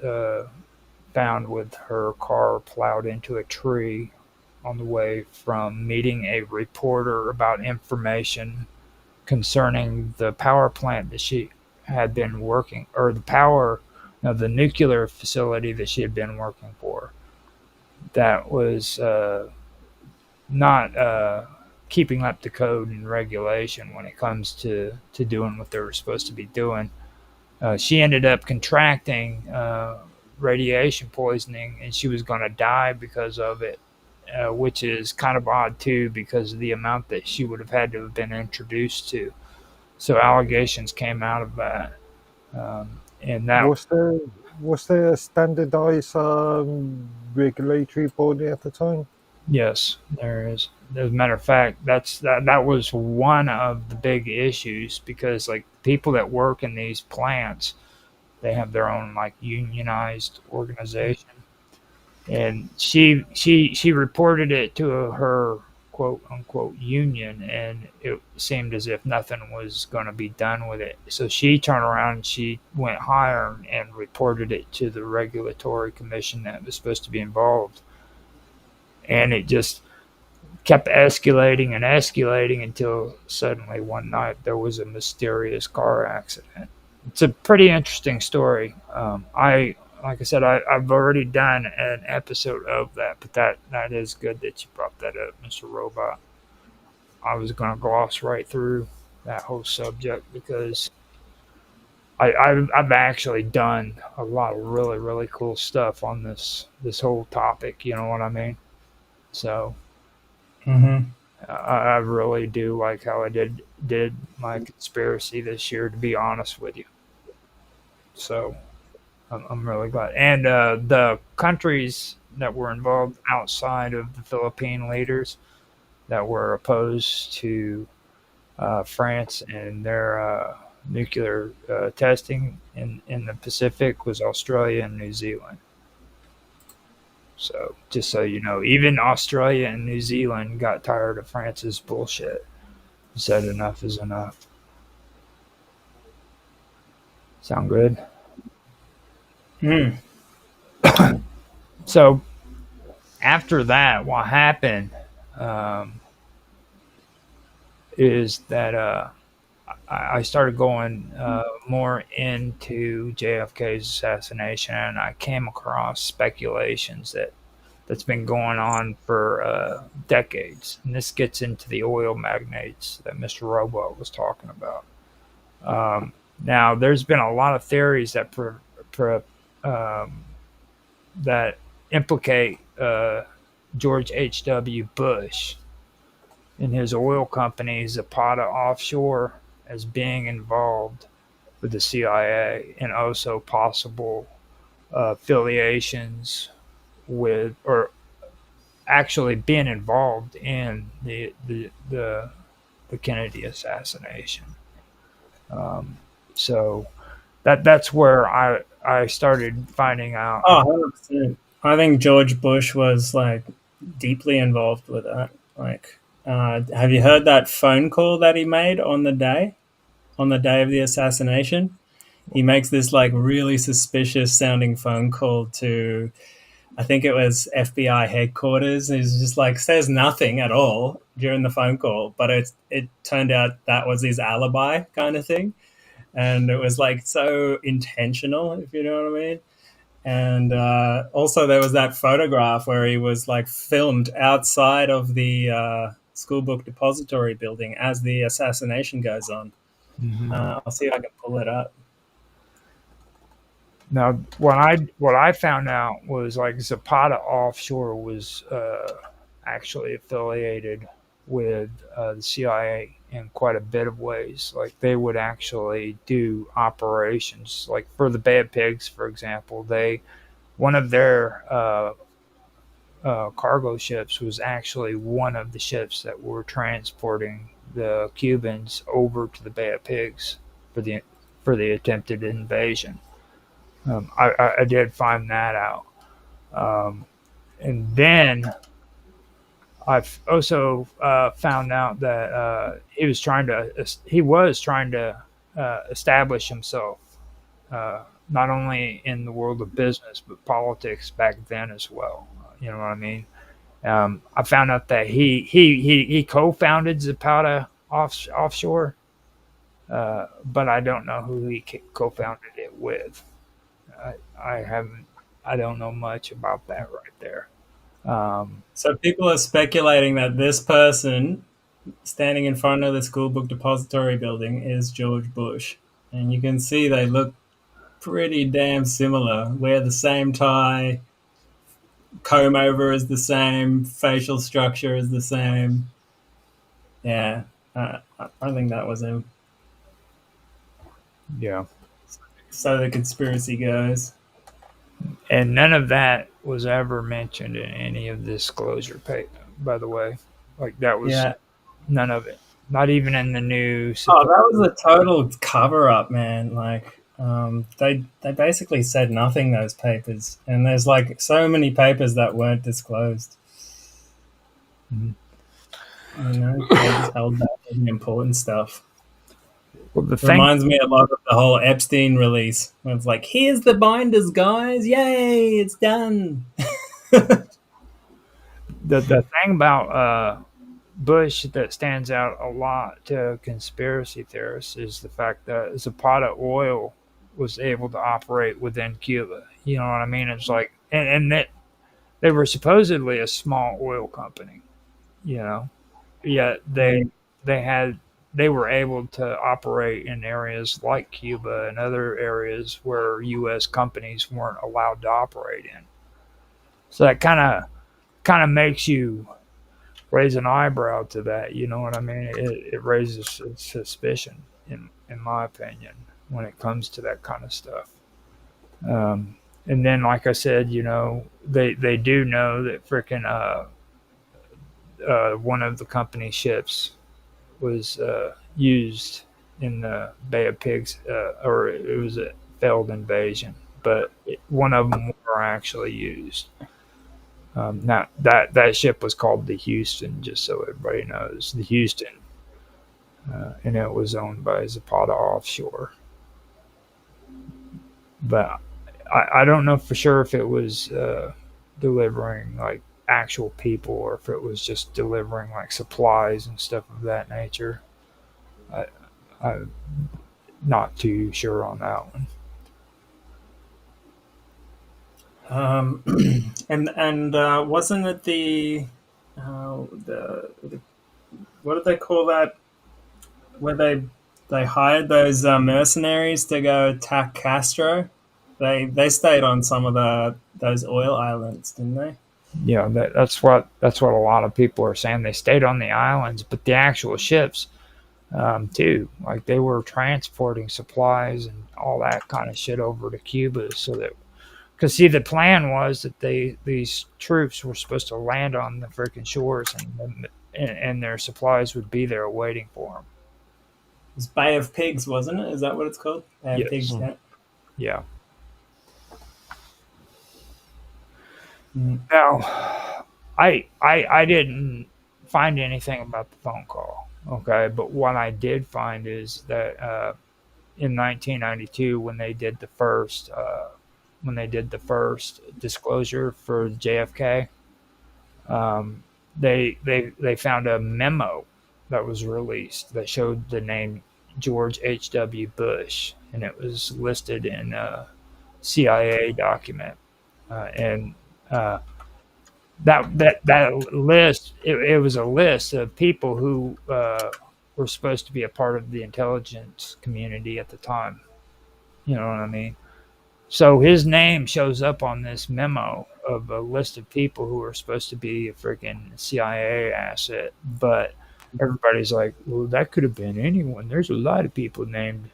found with her car plowed into a tree on the way from meeting a reporter about information concerning the power plant that she had been working, or the power, no, the nuclear facility that she had been working for. That was not keeping up to code and regulation when it comes to doing what they were supposed to be doing. She ended up contracting radiation poisoning, and she was going to die because of it, which is kind of odd too, because of the amount that she would have had to have been introduced to. So allegations came out of that, and that Was there a standardized regulatory body at the time? yes, there is. As a matter of fact, that was one of the big issues because like people that work in these plants, they have their own like unionized organization, and she reported it to her quote unquote union, and it seemed as if nothing was going to be done with it. So she turned around and she went higher and reported it to the regulatory commission that was supposed to be involved, and it just kept escalating and escalating until suddenly one night there was a mysterious car accident. It's a pretty interesting story. Like I said, I've already done an episode of that, but that is good that you brought that up, Mr. Robot. I was going to gloss right through that whole subject because I've actually done a lot of really, really cool stuff on this whole topic. You know what I mean? So I really do like how I did my conspiracy this year, to be honest with you. So I'm really glad. And the countries that were involved outside of the Philippine leaders that were opposed to France and their nuclear testing in the Pacific was Australia and New Zealand. So just so you know, even Australia and New Zealand got tired of France's bullshit and said enough is enough. Sound good? So after that, what happened is that I started going more into JFK's assassination, and I came across speculations that's been going on for decades. And this gets into the oil magnates that Mr. Robot was talking about. Now, there's been a lot of theories that implicate George H.W. Bush and his oil company Zapata Offshore as being involved with the CIA, and also possible affiliations with, or actually being involved in the Kennedy assassination. So that's where I started finding out. Oh, 100%. I think George Bush was like deeply involved with that. Like, have you heard that phone call that he made on the day of the assassination? He makes this like really suspicious sounding phone call to, I think it was FBI headquarters. He's just like says nothing at all during the phone call, but it turned out that was his alibi kind of thing. And it was like so intentional, if you know what I mean. And also there was that photograph where he was like filmed outside of the school book depository building as the assassination goes on. I'll see if I can pull it up. Now, what I found out was like Zapata Offshore was actually affiliated with the CIA in quite a bit of ways. Like they would actually do operations, like for the Bad Pigs, for example. One of their cargo ships was actually one of the ships that were transporting the Cubans over to the Bay of Pigs for the attempted invasion. I did find that out, and then I've also found out that he was trying to establish himself, not only in the world of business but politics back then as well. You know what I mean? I found out that he co-founded Zapata offshore, but I don't know who he co-founded it with. I haven't. I don't know much about that right there. So people are speculating that this person standing in front of the school book depository building is George Bush. And you can see they look pretty damn similar. Wear the same tie, comb over is the same, facial structure is the same. Yeah, I think that was him. Yeah. So the conspiracy goes. And none of that was ever mentioned in any of this disclosure paper, by the way. Like, that was none of it. Not even in the news. Oh, that was a total cover up, man. Like, they basically said nothing, those papers. And there's like so many papers that weren't disclosed. You know, they just held back the important stuff. Well, Reminds me a lot of the whole Epstein release. Where it's like, here's the binders, guys. Yay, it's done. the thing about Bush that stands out a lot to conspiracy theorists is the fact that Zapata Oil was able to operate within Cuba. You know what I mean? It's like, and that they were supposedly a small oil company, you know, yet they were able to operate in areas like Cuba and other areas where U.S. companies weren't allowed to operate in. So that kind of makes you raise an eyebrow to that. You know what I mean? It raises suspicion, in my opinion, when it comes to that kind of stuff. And then, like I said, you know, they do know that freaking one of the company ships was used in the Bay of Pigs, or it was a failed invasion, but one of them were actually used. Now that ship was called the Houston, just so everybody knows, the Houston, and it was owned by Zapata Offshore. But I don't know for sure if it was delivering like actual people or if it was just delivering like supplies and stuff of that nature. I'm not too sure on that one. And wasn't it the what did they call that, where they hired those mercenaries to go attack Castro? They stayed on some of those oil islands, didn't they? Yeah, that's what a lot of people are saying. They stayed on the islands, but the actual ships too, like they were transporting supplies and all that kind of shit over to Cuba, so that, because see, the plan was that these troops were supposed to land on the freaking shores, and their supplies would be there waiting for them. It was Bay of Pigs, wasn't it? Is that what it's called? Bay of Pigs. Yeah. Now, I didn't find anything about the phone call, okay? But what I did find is that in 1992, when they did the first disclosure for JFK, they found a memo that was released that showed the name George H.W. Bush, and it was listed in a CIA document, and that list, it was a list of people who were supposed to be a part of the intelligence community at the time. You know what I mean? So his name shows up on this memo of a list of people who are supposed to be a freaking CIA asset, but everybody's like, well, that could have been anyone. There's a lot of people named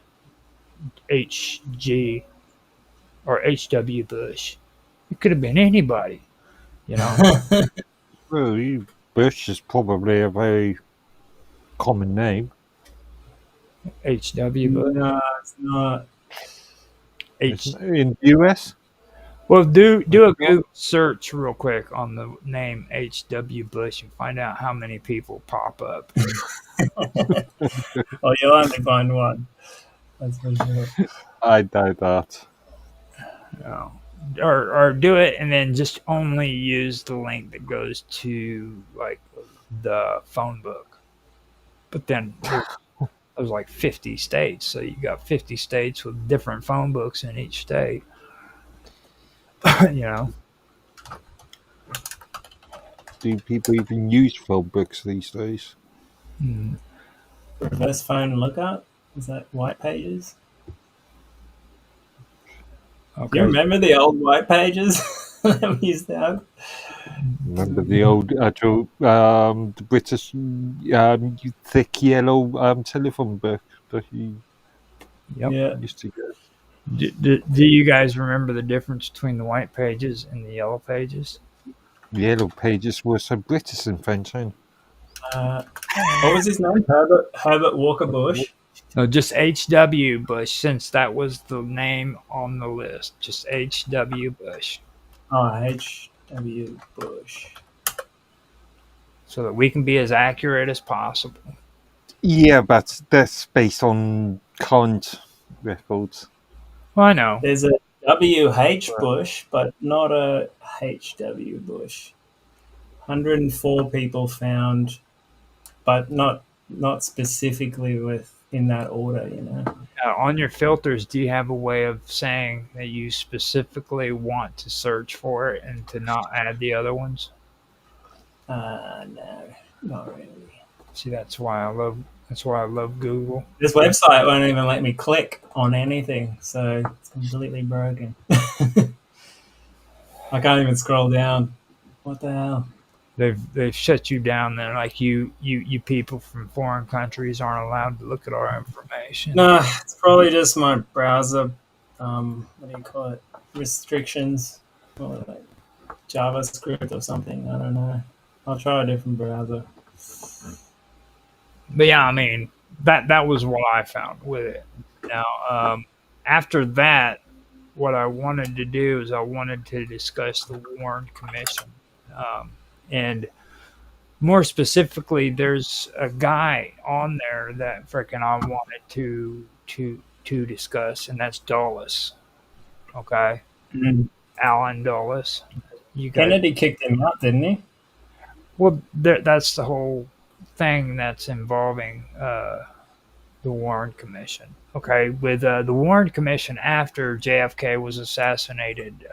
H.G. or H.W. Bush. It could have been anybody. You know, Well, Bush is probably a very common name. H.W. Bush. No, it's not. H. In the US? Well, do a Google search real quick on the name H.W. Bush and find out how many people pop up. Oh, you'll only find one. That's for sure. I doubt that. You know. Or do it and then just only use the link that goes to like the phone book. But then there's like 50 states, so you got 50 states with different phone books in each state. You know. Do people even use phone books these days? Mm. Reverse phone lookup? Is that white pages? Do Okay. you remember the old white pages that we used to have? Remember the old actual the British thick yellow telephone book that you Yep. Yeah. used to get? Do you guys remember the difference between the white pages and the yellow pages? Yellow pages was a British invention. What was his name? Herbert Walker Bush. No, just H.W. Bush, since that was the name on the list. Just H.W. Bush. Oh, H.W. Bush. So that we can be as accurate as possible. Yeah, but that's based on current records. Well, I know. There's a W.H. Bush, but not a H.W. Bush. 104 people found, but not specifically in that order, you know. On your filters, do you have a way of saying that you specifically want to search for it and to not add the other ones? No, not really. See, that's why I love Google. This website won't even let me click on anything, so it's completely broken. I can't even scroll down. What the hell? They've shut you down. Then, like you people from foreign countries aren't allowed to look at our information. No, it's probably just my browser. What do you call it? Restrictions, or like JavaScript or something. I don't know. I'll try a different browser. But yeah, I mean that was what I found with it. Now, after that, what I wanted to do is I wanted to discuss the Warren Commission, and more specifically, there's a guy on there that freaking I wanted to discuss, and that's Dulles. Okay, Alan Dulles. You guys, Kennedy kicked him out, didn't he? well, that's the whole thing that's involving the Warren Commission. Okay, with the Warren Commission, after JFK was assassinated,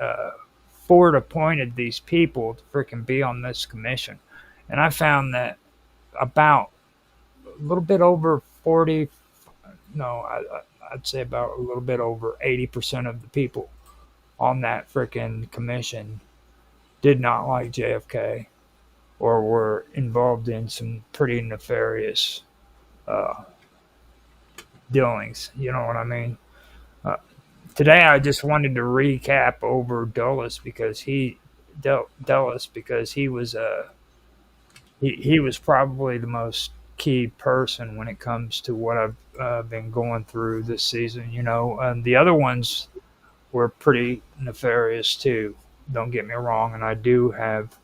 Ford appointed these people to freaking be on this commission, and I found that about a little bit over 40, no, I'd say about a little bit over 80% of the people on that freaking commission did not like JFK or were involved in some pretty nefarious dealings. You know what I mean? Today, I just wanted to recap over Dulles because he was he was probably the most key person when it comes to what I've been going through this season. You know, and the other ones were pretty nefarious too. Don't get me wrong, and I do have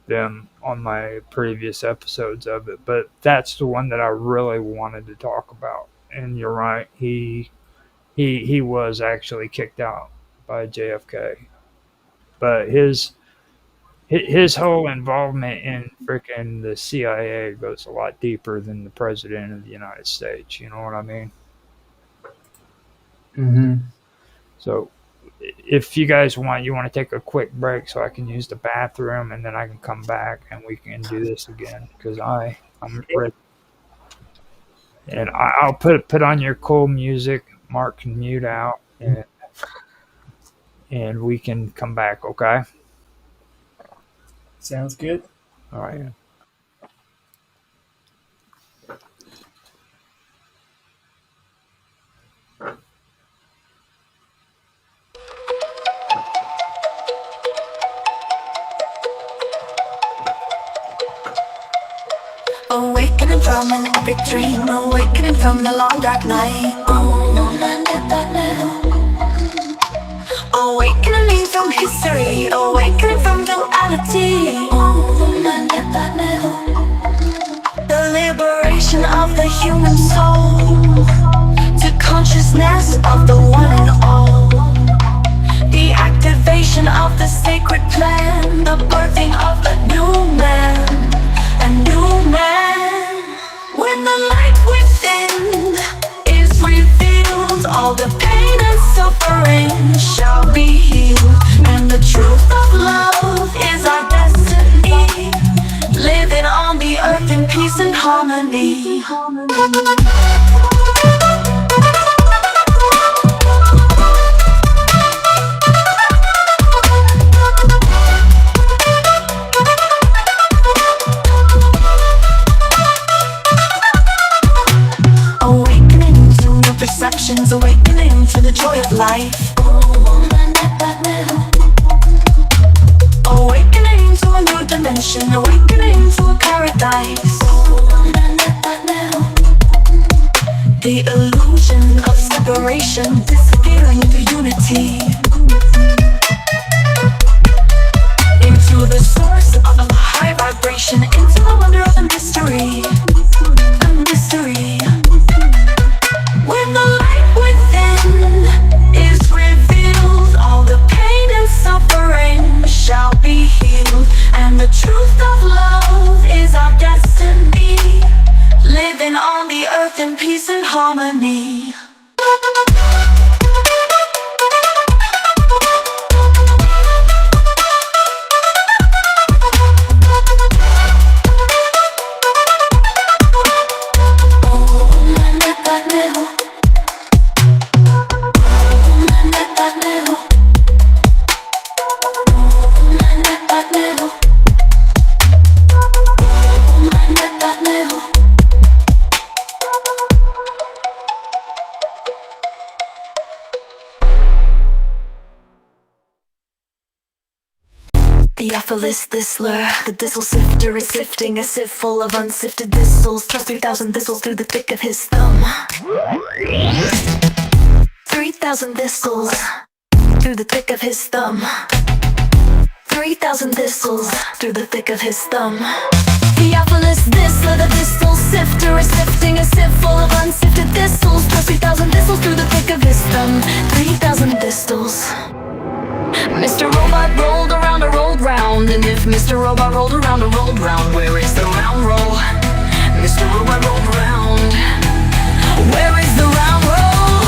them on my previous episodes of it, but that's the one that I really wanted to talk about. And you're right, he was actually kicked out by JFK, but his whole involvement in freaking the CIA goes a lot deeper than the president of the United States. You know what I mean? Mm-hmm. So if you guys want to take a quick break so I can use the bathroom, and then I can come back and we can do this again, because I'm ready. And I'll put on your cool music. Mark can mute out, and we can come back. Okay. Sounds good. All right. from an epic dream, awakening from the long dark night. Awakening from history, awakening from duality. The liberation of the human soul to consciousness of the one and all. The activation of the sacred plan, the birthing of a new man, a new man. When the light within is revealed, all the pain and suffering shall be healed, and the truth of love is our destiny, living on the earth in peace and harmony. Perceptions, awakening to the joy of life. Awakening to a new dimension, awakening to a paradise. The illusion of separation disappearing into unity, into the source of a high vibration, into the wonder of a mystery, a mystery. When the light within is revealed, all the pain and suffering shall be healed, and the truth of love is our destiny, living on the earth in peace and harmony. Theophilus Thistler, the thistle sifter is sifting a sieve full of unsifted thistles. Thrust 3,000 thistles through the thick of his thumb. 3,000 thistles through the thick of his thumb. 3,000 thistles through the thick of his thumb. Theophilus Thistler, the thistle sifter is sifting a sieve full of unsifted thistles. Thrust 3,000 thistles through the thick of his thumb. 3,000 thistles. Mr. Robot rolled around and rolled round, and if Mr. Robot rolled around and rolled round, where is the round roll? Mr. Robot rolled round. Where is the round roll?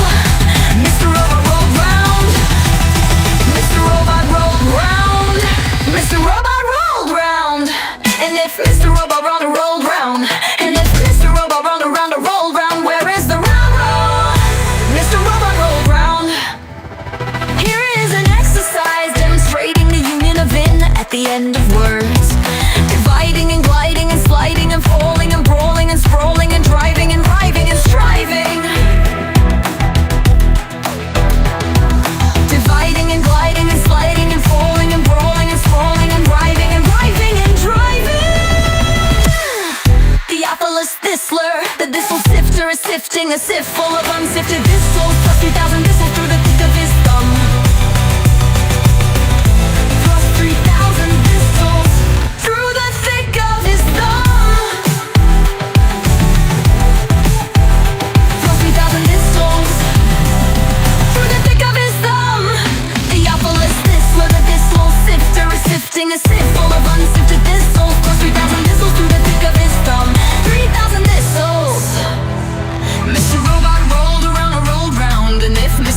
Mr. Robot rolled round. Mr. Robot rolled round. Mr. Robot rolled round. And if Mr. Robot rolled and rolled round, and if Mr. Robot rolled around and rolled round, where is the round roll? Mr. Robot rolled round. Here is an exercise demonstrating the union of in at the end of words, dividing and gliding and sliding and falling and brawling and sprawling and driving and riving and striving, dividing and gliding and sliding and falling and brawling and sprawling and driving and riving and driving. Theophilus Thistler, the thistle sifter is sifting a sieve full of unsifted thistles. Plus 3,000 thistles through the thick of his thumb. 3,000 thistles through the thick of his thumb. 3,000 thistles through the thick of his thumb. Theophilus Thistler, the thistle sifter is sifting a sieve full of unsifted thistles. Plus 3,000 thistles through the thick of his thumb. 3,000 thistles. Mr. Robot rolled around and rolled round, and if Mr.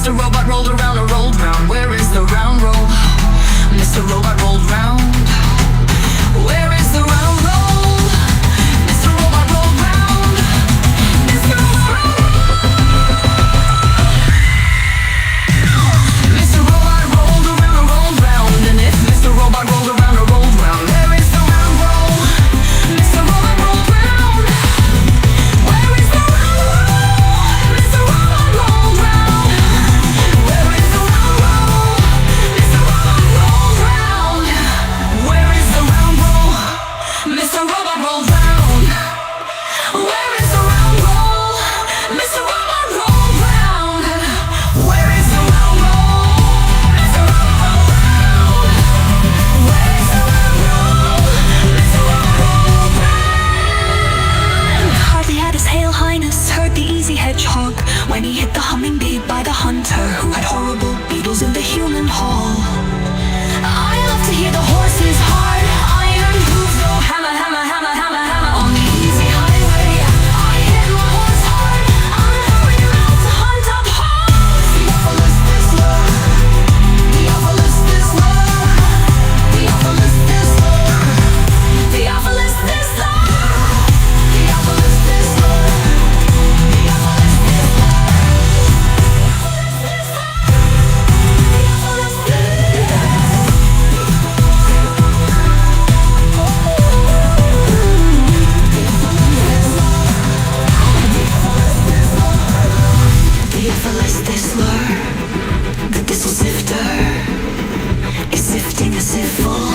realize this lure, that this will sift her, is sifting a sieve full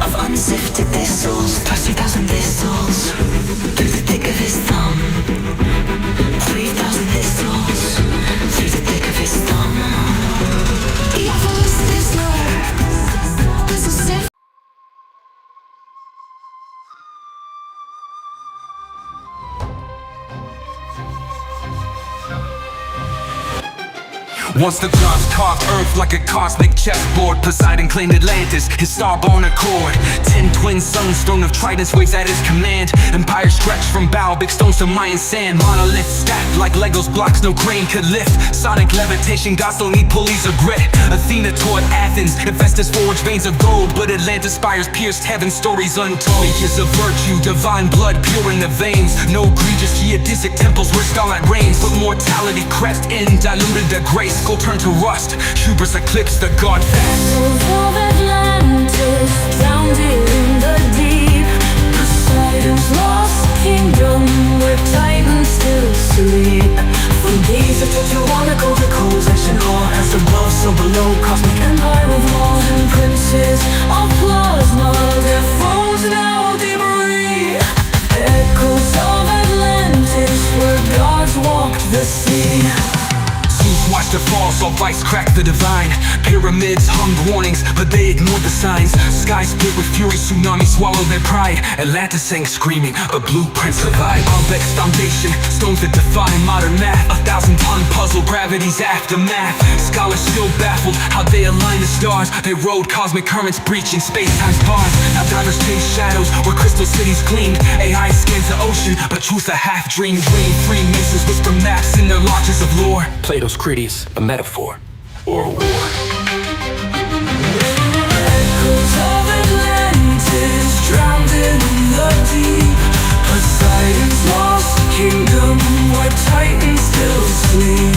of unsifted thistles, past 3,000 thistles, through the thick of his thumb. 3,000 thistles, through the thick of his thumb. He offers this lure, this will sift. Once the gods carved earth like a cosmic chessboard, Poseidon claimed Atlantis, his star-born accord. 10 twin suns, throne of tridents waves at his command. Empire stretched from bow, big stones to Mayan sand. Monoliths stacked like Legos blocks no crane could lift. Sonic levitation, gods don't need pulleys or grit. Athena taught Athens, Hephaestus forged veins of gold, but Atlantis spires pierced heaven, stories untold. Ages of virtue, divine blood pure in the veins. No egregious geodesic temples where starlight reigns, but mortality crept in, diluted the grace. Gold turned to rust, hubris eclipsed the god fast. Souls of Atlantis, drowned in the deep. Poseidon's lost kingdom, where titans still sleep. From Giza to Tiwanaku, the coalition all as above, so below. Cosmic empire of laws and princes of plasma, their thrones now debris. Echoes of Atlantis, where gods walked the sea. Watched the fall, saw vice crack the divine. Pyramids hummed warnings, but they ignored the signs. Sky split with fury, tsunami swallowed their pride. Atlantis sang screaming, but blueprints survived. Baalbek's foundation, stones that defy modern math. 1,000-ton puzzle, gravity's aftermath. Scholars still baffled how they align the stars. They rode cosmic currents, breaching space-time's bars. Now divers chase shadows where crystal cities gleamed. AI scans the ocean, but truth a half-dream. Dream Freemasons whisper maps in their lodges of lore. Plato's Critias, a metaphor or a war. Echoes of Atlantis, drowned in the deep. Poseidon's lost kingdom, where titans still sleep.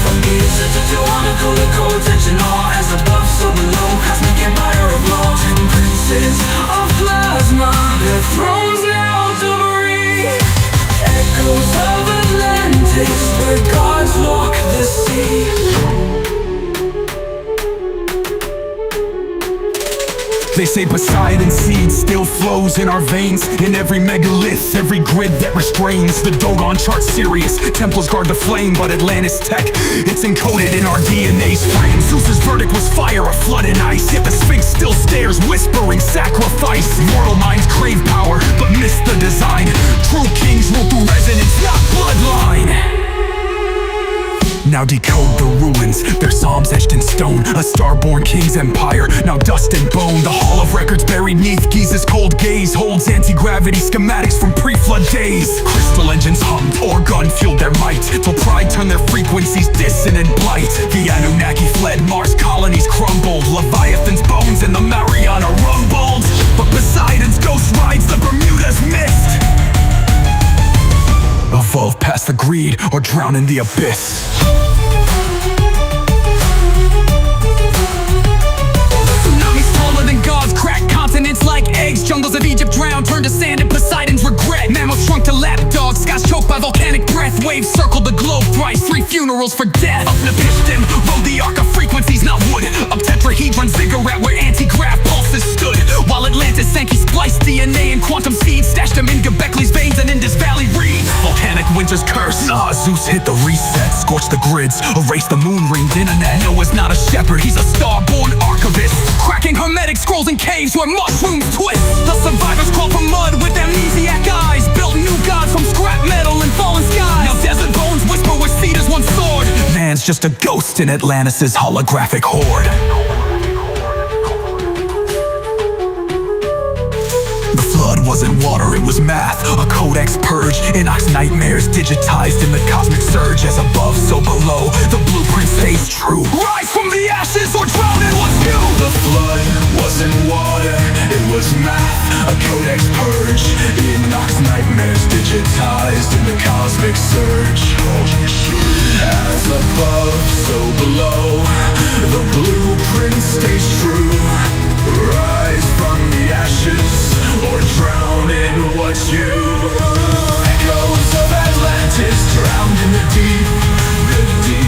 From Giza to Tiwanaku, the co-attention all as above, so below. Cosmic empire of law, 10 princes of plasma, their thrones now debris. Echoes of Atlantis, where gods walk the sea. They say Poseidon's seed still flows in our veins. In every megalith, every grid that restrains. The Dogon chart Sirius, temples guard the flame. But Atlantis tech, it's encoded in our DNA's frame. Zeus's verdict was fire, a flood in ice. Yet the Sphinx still stares, whispering sacrifice. Mortal minds crave power, but miss the design. True kings rule through resonance, not bloodline. Now decode the ruins, their psalms etched in stone. A star-born king's empire, now dust and bone. The hall of records buried neath Giza's cold gaze holds anti-gravity schematics from pre-flood days. Crystal engines hummed, organ fueled their might, till pride turned their frequencies dissonant blight. The Anunnaki fled, Mars colonies crumbled. Leviathan's bones and the Mariana rumbled. But Poseidon's ghost rides the Bermuda's mist. Evolve past the greed or drown in the abyss. Tsunamis taller than gods, crack continents like eggs. Jungles of Egypt drowned, turned to sand in Poseidon's regret. Mammals shrunk to lapdogs, skies choked by volcanic breath. Waves circled the globe thrice, 3 funerals for death. Up Nepistim, rode the arc of frequencies, not wood. Up tetrahedron ziggurat where anti-grav pulses stood. While Atlantis sank, he spliced DNA and quantum seeds, stashed them in Göbekley's veins and Indus Valley reeds. Volcanic winter's curse, Zeus hit the reset, scorched the grids, erased the moon-ringed internet. Noah's not a shepherd, he's a star-born archivist, cracking hermetic scrolls in caves where mushrooms twist. The survivors crawled from mud with amnesiac eyes, built new gods from scrap metal and fallen skies. Now desert bones whisper where cedars once soared. Man's just a ghost in Atlantis' holographic horde. Blood wasn't water, it was math. A codex purge, Enoch's nightmares digitized in the cosmic surge. As above, so below, the blueprint stays true. Rise from the ashes or drown in what's new. The flood wasn't water, it was math. A codex purge, Enoch's nightmares digitized in the cosmic surge. As above, so below, the blueprint stays true. Rise from the ashes or drown in what's you. Echoes of Atlantis drowned in the deep, the deep.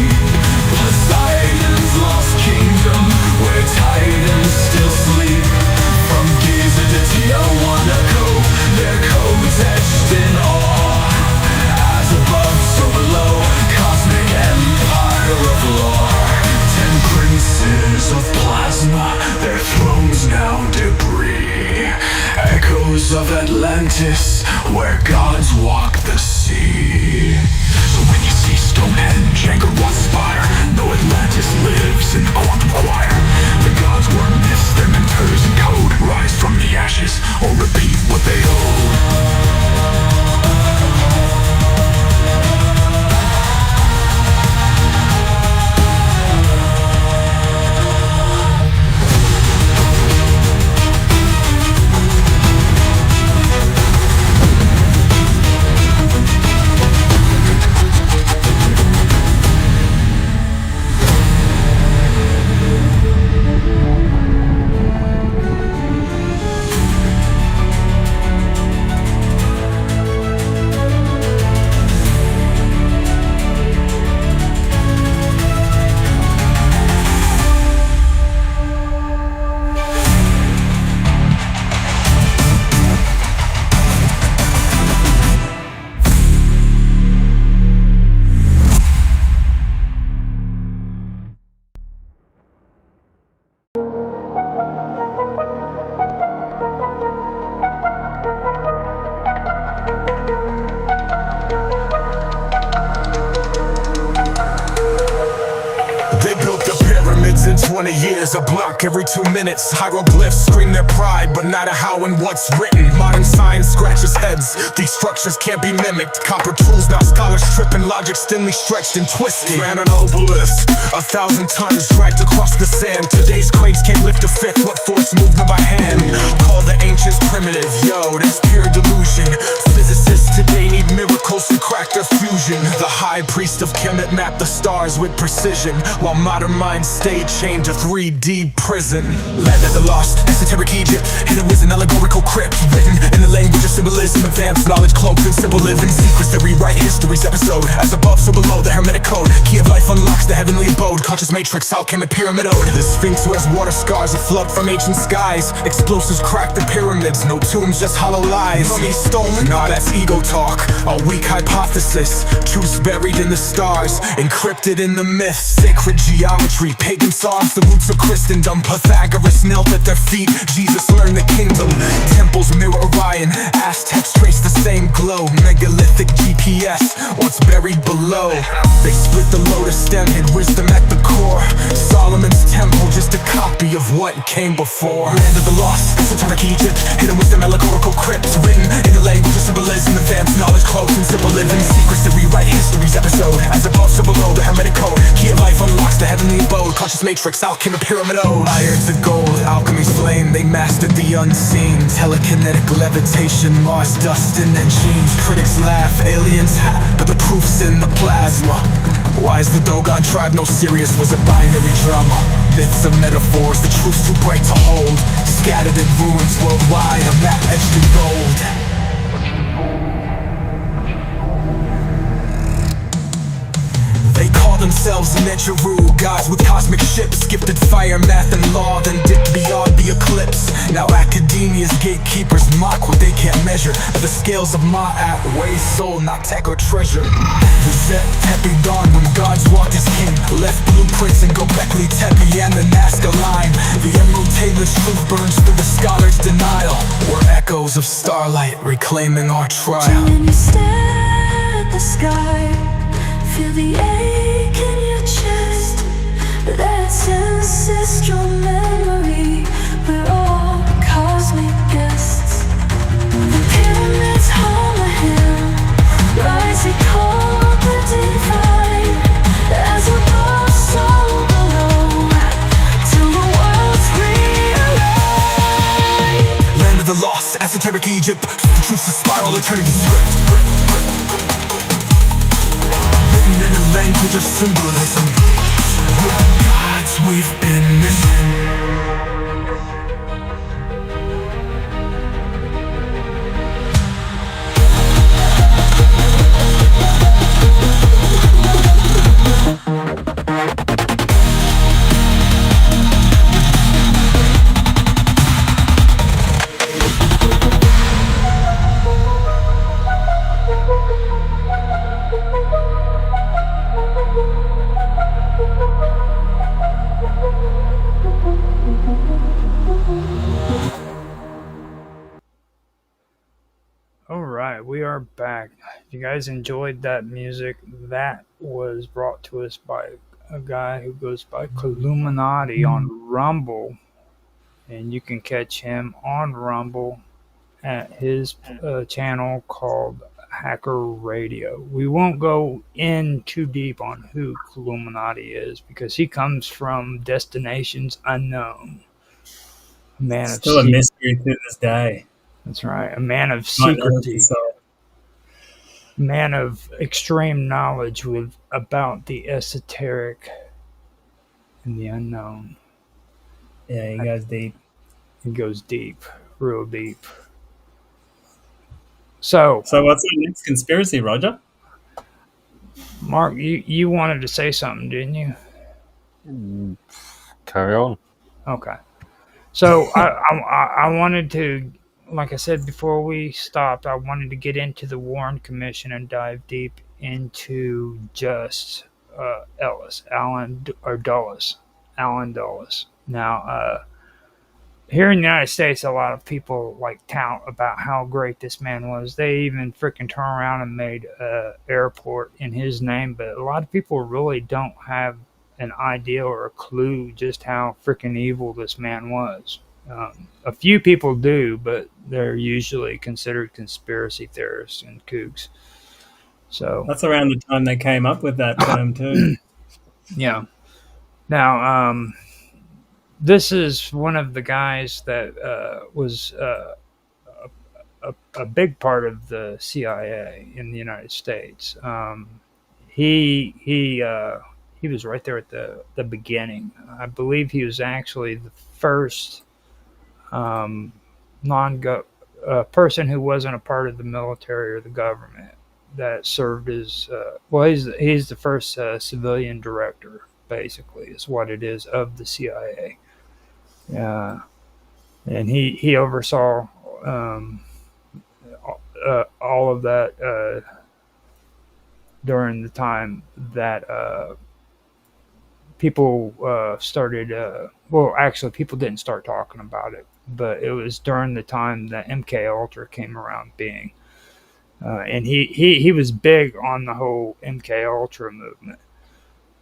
shores of Atlantis, where gods walk the sea. So when you see Stonehenge, Angkor Wat spire, know Atlantis lives in the quantum choir. The gods were myths, their mentors in code. Rise from the ashes, or repeat what they owe. They built the pyramids in 20 years, a block every 2 minutes. Hieroglyphs scream their pride, but not a how and what's written. Modern science scratches heads, these structures can't be mimicked. Copper tools, now scholars tripping, logic thinly stretched and twisted. Ran an obelisk, 1,000 tons dragged across the sand. Today's cranes can't lift a fifth, what force moved them by hand? Call the ancients primitive, yo, that's pure delusion. Physicists today need miracles to crack their fusion. The high priest of Kemet mapped the stars with precision, while modern minds stay chained to 3D prison. Land of the lost, esoteric Egypt, hidden with an allegorical crypt. Written in the language of symbolism, advanced knowledge cloaked in simple living. Secrets that rewrite history's episode. As above, so below, the hermetic code. Key of life unlocks the heavenly abode. Conscious matrix, alchemic pyramid ode. The sphinx wears water scars, a flood from ancient skies. Explosives crack the pyramids, no tombs, just hollow lies. Mummies stolen? Nah, that's ego talk, a weak hypothesis. Truths buried in the stars, encrypted in the myths. Sacred geometry, pagan songs, the roots of Christendom. Pythagoras knelt at their feet, Jesus learned the kingdom. Temples mirror Orion, Aztecs trace the same glow. Megalithic GPS, what's buried below. They split the lotus stem, hid wisdom at the core. Solomon's temple, just a copy of what came before. Land of the lost, esoteric Egypt, hidden wisdom, allegorical crypts. Written in the language of symbolism, advanced knowledge cloaked in simple living. Secrets that rewrite history's episode. As above, so below, the hermetic code. Key of life unlocks the heavenly abode. Conscious matrix, alchemy pyramid ode. Iron to gold, alchemy's flame, they mastered the unseen. Telekinetic levitation, Mars dust and then genes. Critics laugh, aliens but the proof's in the plasma. Why is the Dogon tribe no serious? Was a binary drama. Myths of metaphors, the truth's too bright to hold. Scattered in ruins worldwide, a map etched in gold. They call themselves Negeru, gods with cosmic ships. Gifted fire, math and law, then dipped beyond the eclipse. Now academia's gatekeepers mock what they can't measure. The scales of Ma'at weigh soul, not tech or treasure. The Zet Tepi dawn when gods walked as king. Left blueprints in Gobekli Tepe and the Nazca line. The Emerald Taylor's truth burns through the scholar's denial. We're echoes of starlight reclaiming our trial. When you stare at the sky, feel the ache in your chest. That's ancestral memory. We're all cosmic guests. The pyramids home a hymn, rising cold the divine. As above, so below, till the world's realigned. Land of the lost, esoteric Egypt, the truth's a spiral, eternity's script. Written in a language of symbolism, we're the gods we've been missing. are back. If you guys enjoyed that music, that was brought to us by a guy who goes by Illuminati on Rumble, and you can catch him on Rumble at his channel called Hacker Radio. We won't go in too deep on who Illuminati is because he comes from destinations unknown. A man of Still a mystery to this day. That's right. A man of Not known secrecy. to solve. Man of extreme knowledge about the esoteric and the unknown. Yeah, he goes deep. He goes deep, real deep. So what's the next conspiracy, Roger? Mark, you wanted to say something, didn't you? Carry on. Okay. So I wanted to, like I said before we stopped, I wanted to get into the Warren Commission and dive deep into just Alan Dulles. Now, here in the United States, a lot of people tout about how great this man was. They even freaking turn around and made an airport in his name, but a lot of people really don't have an idea or a clue just how freaking evil this man was. A few people do, but they're usually considered conspiracy theorists and kooks. So that's around the time they came up with that term too. Yeah. Now, this is one of the guys that was a big part of the CIA in the United States. He was right there at the beginning. I believe he was actually the first person who wasn't a part of the military or the government that served as he's the first civilian director, basically, is what it is, of the CIA. And he oversaw all of that during the time that people started. Actually, people didn't start talking about it, but it was during the time that MK Ultra came around being, and he was big on the whole MK Ultra movement.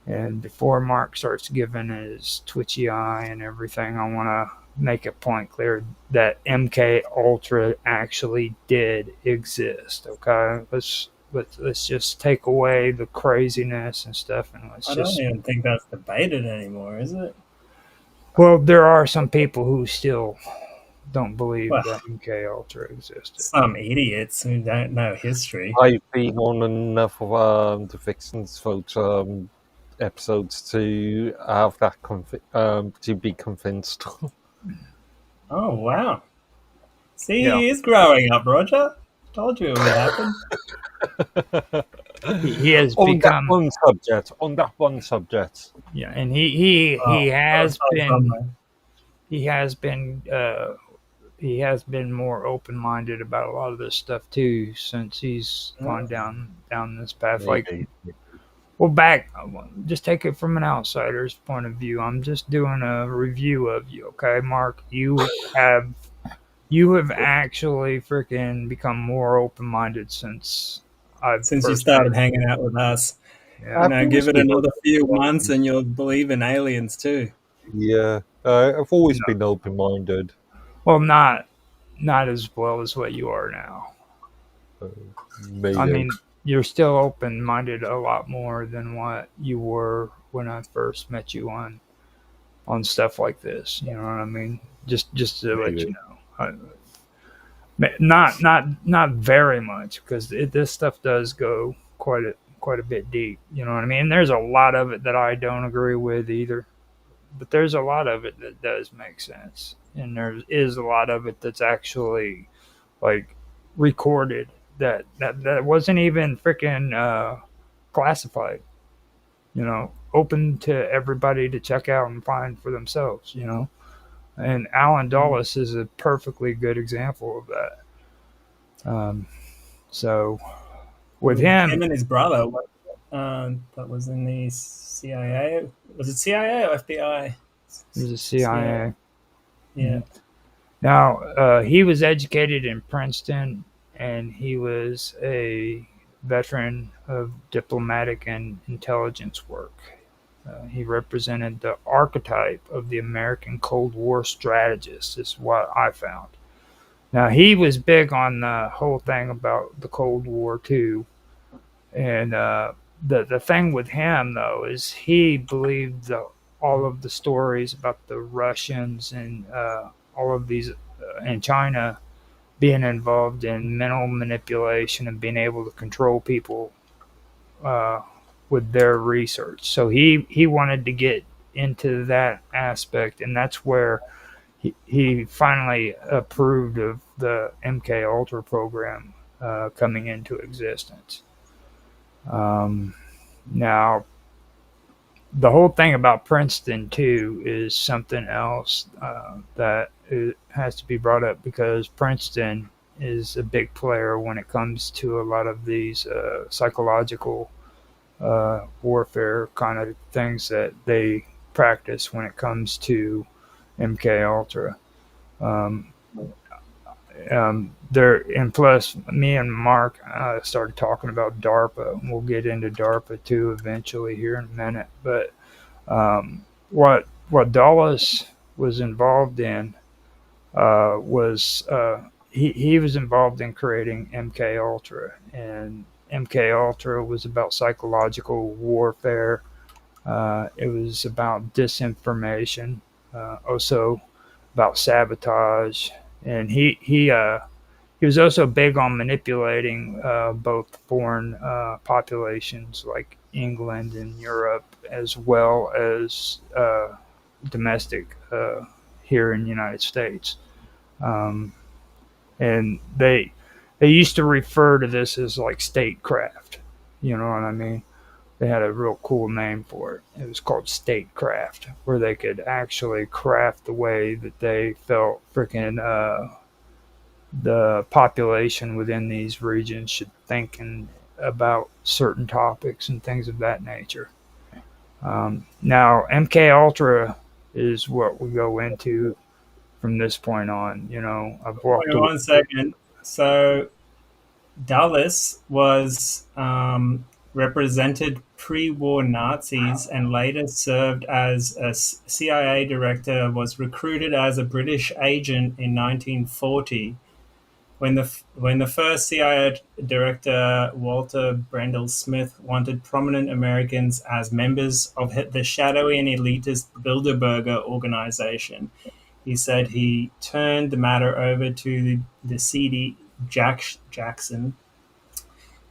And before Mark starts giving his twitchy eye and everything, I want to make a point clear that MK Ultra actually did exist. Okay, let's just take away the craziness and stuff, and I don't even think that's debated anymore, is it? Well, there are some people who still don't believe that MK Ultra existed. Some idiots who don't know history. I've been on enough of the Vixen's Vote episodes to have that to be convinced. Oh wow! See, he is growing up, Roger. Told you it would happen. He has on become that one subject. Yeah, and he has been more open-minded about a lot of this stuff too since he's gone down this path. Just take it from an outsider's point of view. I'm just doing a review of you, okay, Mark? You have actually freaking become more open-minded since you started hanging out with us. Yeah. Give it another few months and you'll believe in aliens too. Yeah, I've always been open-minded. Well, not as well as what you are now. Maybe. I mean, you're still open-minded a lot more than what you were when I first met you on stuff like this. You know what I mean? Just to let you know. Not very much, because this stuff does go quite a bit deep. You know what I mean? There's a lot of it that I don't agree with either, but there's a lot of it that does make sense, and there is a lot of it that's actually recorded that wasn't even freaking classified. You know, open to everybody to check out and find for themselves. You know. And Alan Dulles is a perfectly good example of that. So, with him and his brother, that was in the CIA. Was it CIA or FBI? It was a CIA. Yeah. Now, he was educated in Princeton, and he was a veteran of diplomatic and intelligence work. He represented the archetype of the American Cold War strategist, is what I found. Now, he was big on the whole thing about the Cold War, too. And the thing with him, though, is he believed all of the stories about the Russians and all of these and China being involved in mental manipulation and being able to control people with their research. So he wanted to get into that aspect, and that's where he finally approved of the MK Ultra program coming into existence. Now, the whole thing about Princeton too is something else that it has to be brought up, because Princeton is a big player when it comes to a lot of these psychological warfare kind of things that they practice when it comes to MK Ultra. And plus, me and Mark started talking about DARPA, and we'll get into DARPA too eventually here in a minute. But what Dulles was involved in was he was involved in creating MK Ultra, and MK Ultra was about psychological warfare. It was about disinformation, also about sabotage, and he was also big on manipulating both foreign populations like England and Europe, as well as domestic here in the United States. And they used to refer to this as like statecraft. You know what I mean? They had a real cool name for it. It was called statecraft, where they could actually craft the way that they felt freaking the population within these regions should think about certain topics and things of that nature. Now, MK Ultra is what we go into from this point on. You know, I've walked Wait 1 second. So Dulles was represented pre-war Nazis and later served as a CIA director, was recruited as a British agent in 1940. When the first CIA director, Walter Brendel Smith, wanted prominent Americans as members of the shadowy and elitist Bilderberger organization, he said he turned the matter over to the seedy Jackson,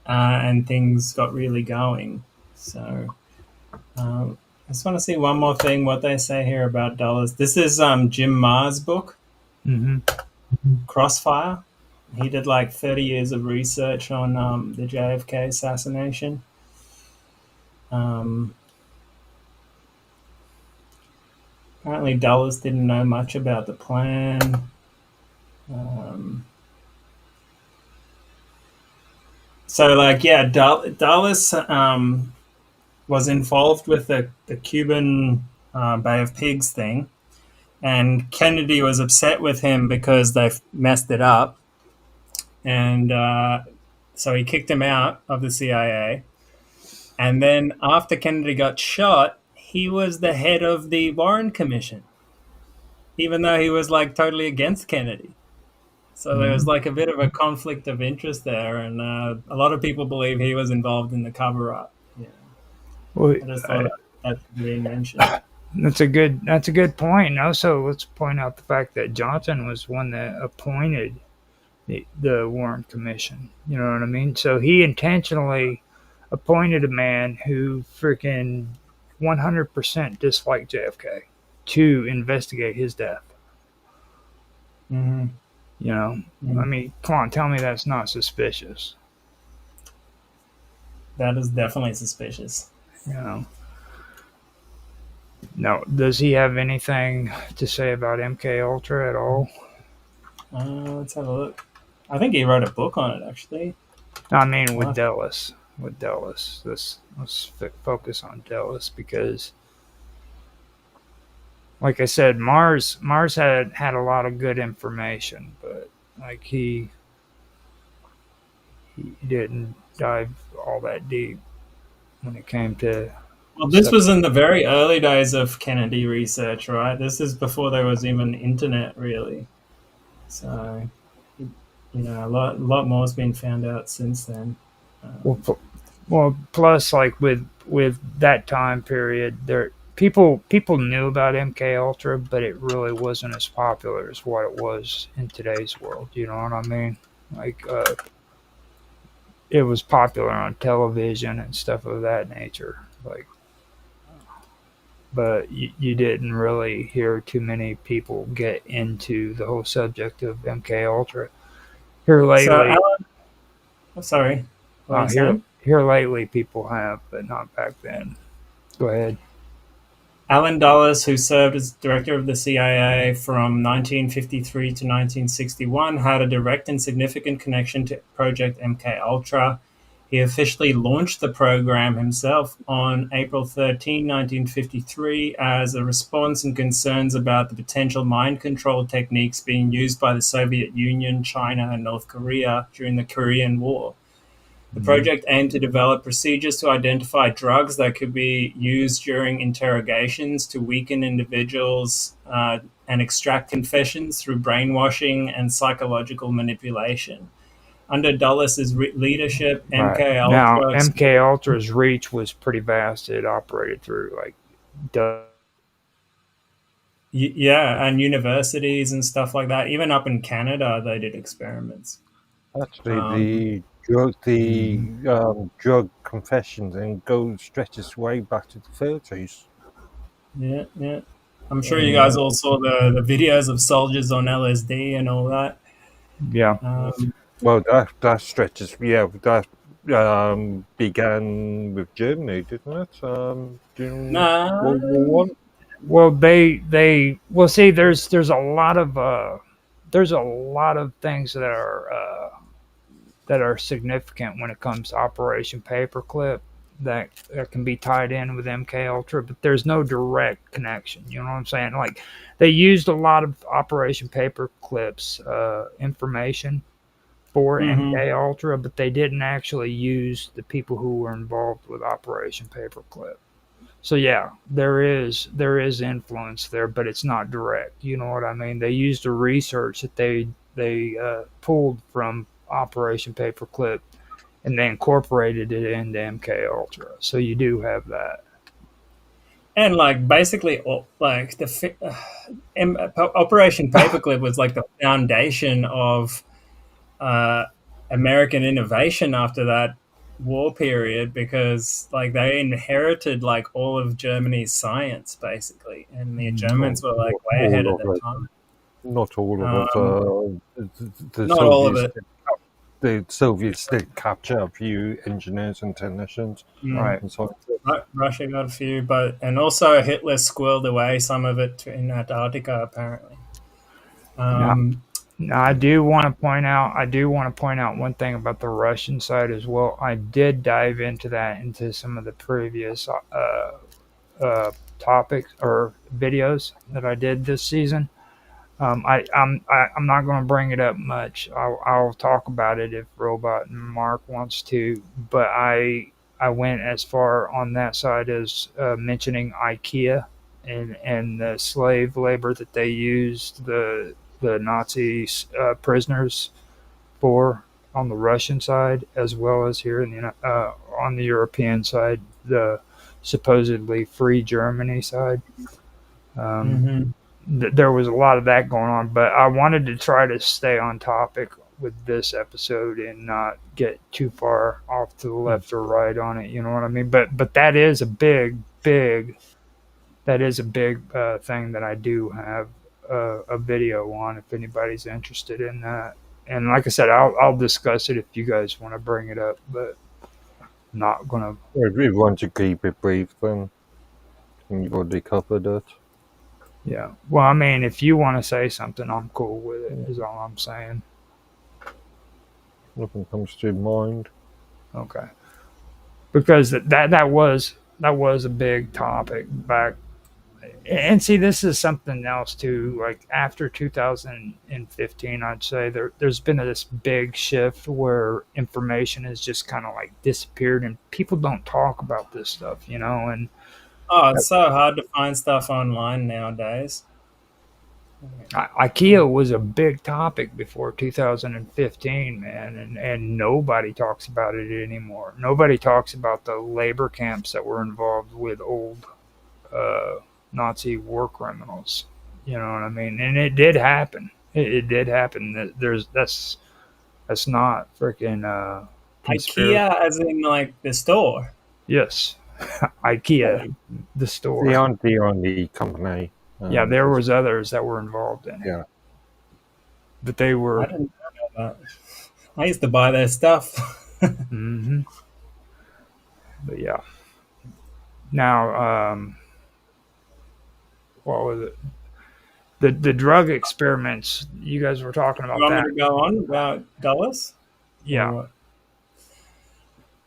and things got really going. So I just want to see one more thing, what they say here about Dulles. This is Jim Ma's book, Crossfire. He did like 30 years of research on the JFK assassination. Apparently Dulles didn't know much about the plan. So, like, yeah, Dulles was involved with the Cuban Bay of Pigs thing, and Kennedy was upset with him because they messed it up. And so he kicked him out of the CIA. And then after Kennedy got shot, he was the head of the Warren Commission, even though he was like totally against Kennedy. So there was like a bit of a conflict of interest there. And a lot of people believe he was involved in the cover-up. Yeah. Well, I just thought that should be mentioned. That's a good point. And also, let's point out the fact that Johnson was one that appointed the Warren Commission. You know what I mean? So he intentionally appointed a man who freaking 100% disliked JFK to investigate his death. Mm-hmm. You know, I mean, come on, tell me that's not suspicious. That is definitely suspicious. You know. No, does he have anything to say about MK Ultra at all? Let's have a look. I think he wrote a book on it, actually. I mean, with Dulles. Let's focus on Dulles, because, like I said, Mars had a lot of good information, but like he he didn't dive all that deep when it came to Well, this stuff. was in the very early days of Kennedy research, right? This is before there was even internet, really. So, a lot more has been found out since then. Well, well, plus like with that time period, there people knew about MK Ultra, but it really wasn't as popular as what it was in today's world. You know what I mean? Like it was popular on television and stuff of that nature. Like, but you didn't really hear too many people get into the whole subject of MK Ultra. Here So, lately, Alan, oh, sorry, what were you here saying? here lately, people have, but not back then. Go ahead. Alan Dulles, who served as director of the CIA from 1953 to 1961, had a direct and significant connection to Project MK Ultra. He officially launched the program himself on April 13, 1953, as a response and concerns about the potential mind control techniques being used by the Soviet Union, China, and North Korea during the Korean War. The project aimed to develop procedures to identify drugs that could be used during interrogations to weaken individuals and extract confessions through brainwashing and psychological manipulation. Under Dulles' leadership, Right. MK Now, Ultra. MK Ultra's reach was pretty vast. It operated through like Yeah, and universities and stuff like that. Even up in Canada, they did experiments. Actually, Um, drug confessions and stretches way back to the 30s. yeah, yeah. I'm sure you guys all saw the videos of soldiers on LSD and all that. yeah. Well, that stretches, yeah, that began with Germany, didn't it? During Nah, World War One. Well, they well see. There's a lot of things that are significant when it comes to Operation Paperclip that can be tied in with MK Ultra, but there's no direct connection. You know what I'm saying? Like they used a lot of Operation Paperclip's information for hmm MK Ultra, but they didn't actually use the people who were involved with Operation Paperclip. So yeah, there is influence there, but it's not direct. You know what I mean? They used the research that they pulled from Operation Paperclip and they incorporated it into MK Ultra. So you do have that. And like basically, like Operation Paperclip was like the foundation of uh, American innovation after that war period because like they inherited like all of Germany's science basically, and the Germans Well, were like not way ahead all of of their it. time. Not all of it. Um, The not all of Soviets, it. the Soviets did capture a few engineers and technicians Mm. Right. and so on. Russia got a few, and also Hitler squirreled away some of it in Antarctica apparently. Now, Um, now I do want to point out one thing about the Russian side as well. I did dive into some of the previous topics or videos that I did this season. I'm not going to bring it up much. I'll talk about it if Robot and Mark wants to, but I went as far on that side as mentioning IKEA and the slave labor that they used the Nazi prisoners for on the Russian side, as well as here in on the European side, the supposedly free Germany side. Um, mhm. there was a lot of that going on, but I wanted to try to stay on topic with this episode and not get too far off to the left or right on it. You know what I mean? But that is a big thing that I do have a video on if anybody's interested in that. And like I said, I'll discuss it if you guys want to bring it up, but I'm not gonna. If you want to keep it brief, then you've already covered it. Yeah. Well, I mean, if you want to say something, I'm cool with it. Is all I'm saying. Nothing comes to mind. Okay. Because that was a big topic back And see, this is something else too. Like after 2015, I'd say there's been this big shift where information has just kind of like disappeared, and people don't talk about this stuff, you know. And Oh, it's so hard to find stuff online nowadays. IKEA was a big topic before 2015, man, and nobody talks about it anymore. Nobody talks about the labor camps that were involved with old uh, Nazi war criminals. You know what I mean? And it did happen. It did happen. That's not freaking conspiracy. IKEA, as in like the store. Yes, IKEA, the store. The only company. Yeah, there was others that were involved in it, Yeah. but they I were. didn't know that. I used to buy their stuff. Hmm. But yeah. Now, what was it? The drug experiments. You guys were talking You about want me that. to go on about Dulles? Yeah.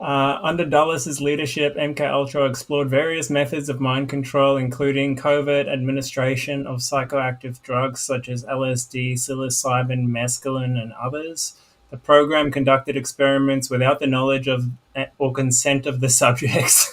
Under Dulles' leadership, MKUltra explored various methods of mind control, including covert administration of psychoactive drugs such as LSD, psilocybin, mescaline, and others. The program conducted experiments without the knowledge of or consent of the subjects,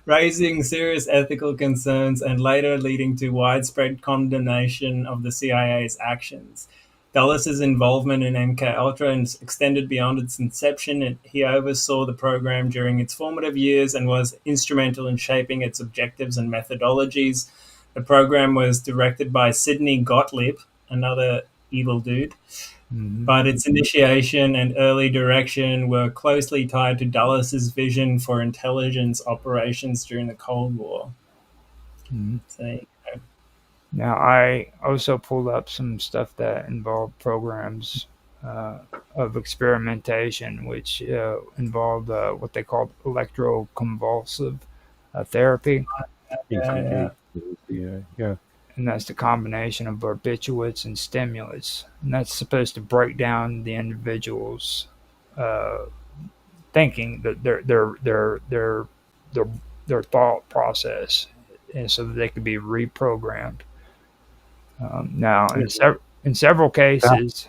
raising serious ethical concerns and later leading to widespread condemnation of the CIA's actions. Dulles' involvement in MKUltra extended beyond its inception, and he oversaw the program during its formative years and was instrumental in shaping its objectives and methodologies. The program was directed by Sidney Gottlieb, another evil dude, but its initiation and early direction were closely tied to Dulles' vision for intelligence operations during the Cold War. So, Now, I also pulled up some stuff that involved programs of experimentation, which involved what they called electroconvulsive therapy. yeah. Yeah. And that's the combination of barbiturates and stimulants. And that's supposed to break down the individual's thinking, that their thought process, and so that they could be reprogrammed. Now, in several cases,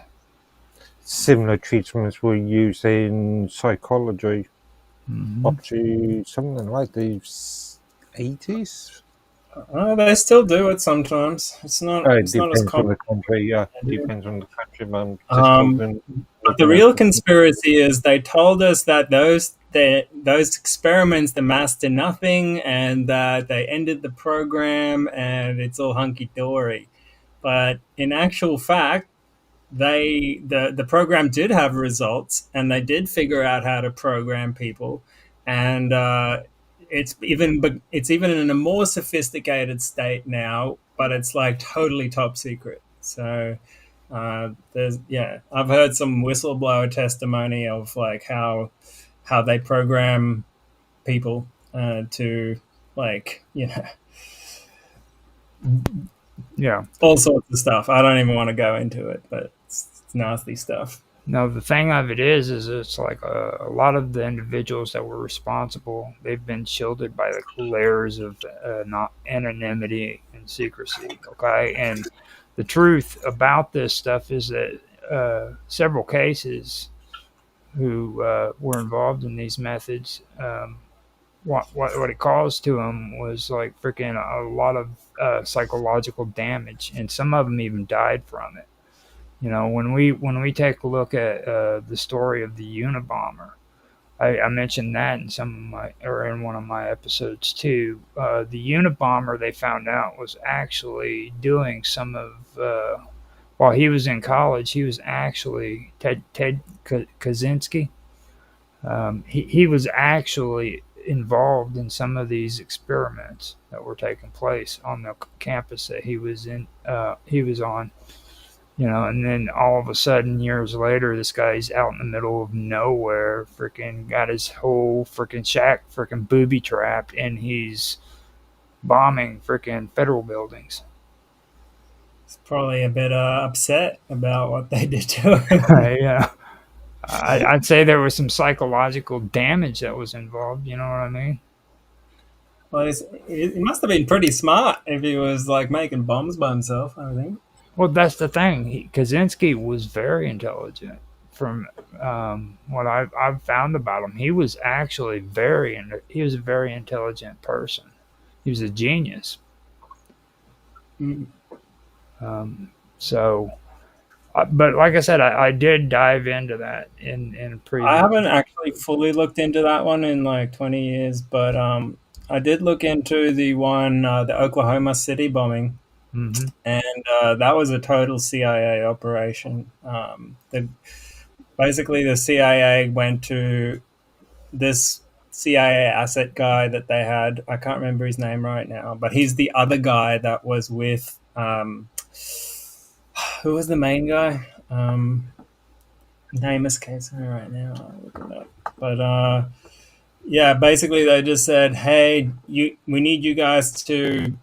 Similar treatments were used in psychology mhm, up to something like the 80s. They still do it sometimes. It's not. It It's not as depends on common. the country. Yeah, depends on the country, man. Just Um, talking- But the real conspiracy is they told us that those experiments amassed to nothing, and that they ended the program, and it's all hunky dory. But in actual fact, the program did have results, and they did figure out how to program people, and it's even in a more sophisticated state now, but it's like totally top secret. So I've heard some whistleblower testimony of like how they program people to, like, yeah. all sorts of stuff. I don't even want to go into it, but it's nasty stuff. Now, the thing of it is it's like a lot of the individuals that were responsible, they've been shielded by the layers of not anonymity and secrecy. Okay, and the truth about this stuff is that several cases who were involved in these methods, what it caused to them was like freaking a lot of psychological damage, and some of them even died from it. You know, when we take a look at the story of the Unabomber, I mentioned that in one of my episodes too. The Unabomber, they found out, was actually doing some of while he was in college. He was actually Ted Kaczynski. He was actually involved in some of these experiments that were taking place on the campus that he was in. He was on. You know, and then all of a sudden, years later, this guy's out in the middle of nowhere, freaking got his whole freaking shack freaking booby trapped, and he's bombing freaking federal buildings. It's probably a bit upset about what they did to him. Yeah, I'd say there was some psychological damage that was involved. You know what I mean? Well, he must have been pretty smart if he was like making bombs by himself, I think. Well, that's the thing. Kaczynski was very intelligent. From what I've found about him, he was actually he was a very intelligent person. He was a genius. Mm. So, but like I said, I did dive into that in a I previous. haven't actually fully looked into that one in like 20 years, but I did look into the one, the Oklahoma City bombing, Hmm. and that was a total CIA operation. Basically, the CIA went to this CIA asset guy that they had. I can't remember his name right now, but he's the other guy that was with. Who was the main guy? Name escapes me right now. I'll look it up. But yeah, basically they just said, "Hey, we need you guys to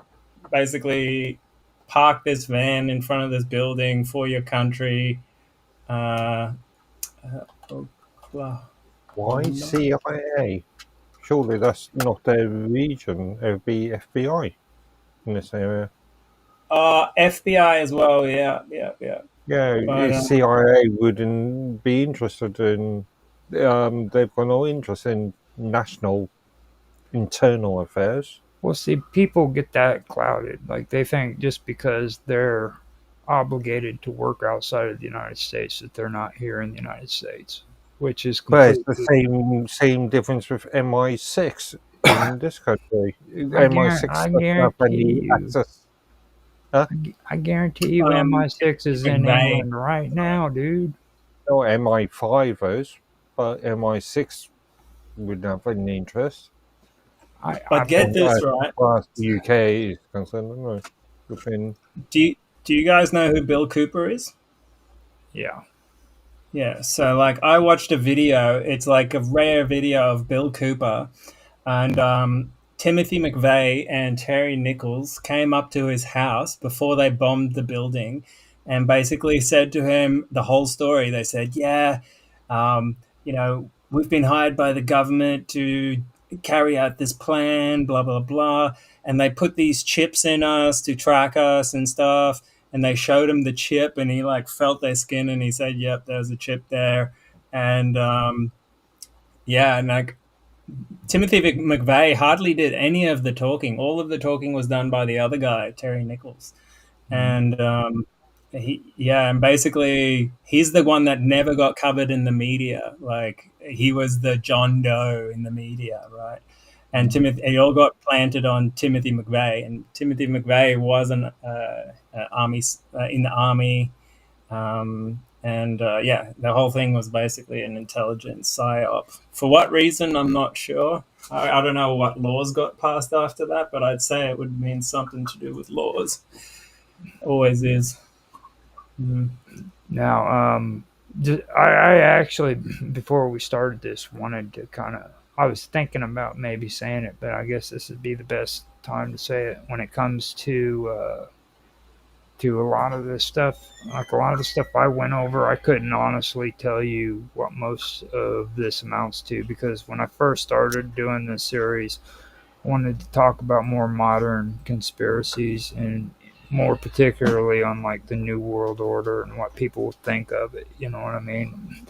basically park this van in front of this building for your country." Uh, Oklahoma. Why CIA? Surely that's not their region. It would be FBI in this area. FBI as well. Yeah, yeah, yeah. Yeah, But CIA wouldn't be interested in. They've got no interest in national internal affairs. Well, see, people get that clouded. Like they think just because they're obligated to work outside of the United States that they're not here in the United States, which is But it's the completely. same difference with MI6 in this country. MI6 I doesn't have guarantee any you. access. Huh? I guarantee you, MI6 Timothy is in McVeigh. England right now, dude. No, MI5 is, but MI6 wouldn't have any interest. I But get And this as right. far as the UK is concerned, no, within Do you guys know who Bill Cooper is? Yeah. Yeah. So like I watched a video. It's like a rare video of Bill Cooper, and Timothy McVeigh and Terry Nichols came up to his house before they bombed the building, and basically said to him the whole story. They said, "Yeah, um, we've been hired by the government to carry out this plan, blah blah blah, and they put these chips in us to track us and stuff." And they showed him the chip, and he like felt their skin, and he said, "Yep, there's a chip there." And yeah, and like Timothy McVeigh hardly did any of the talking. All of the talking was done by the other guy, Terry Nichols. And and basically he's the one that never got covered in the media. Like he was the John Doe in the media, right? And it all got planted on Timothy McVeigh, and Timothy McVeigh was an army in the army, and yeah, the whole thing was basically an intelligence psyop. For what reason, I'm not sure. I don't know what laws got passed after that, but I'd say it would mean something to do with laws. Always is. Mm. Now, I actually, before we started this, wanted to kind of. I was thinking about maybe saying it, but I guess this would be the best time to say it when it comes to a lot of this stuff. Like a lot of the stuff I went over, I couldn't honestly tell you what most of this amounts to because when I first started doing this series, I wanted to talk about more modern conspiracies and more particularly on like the New World Order and what people think of it. You know what I mean?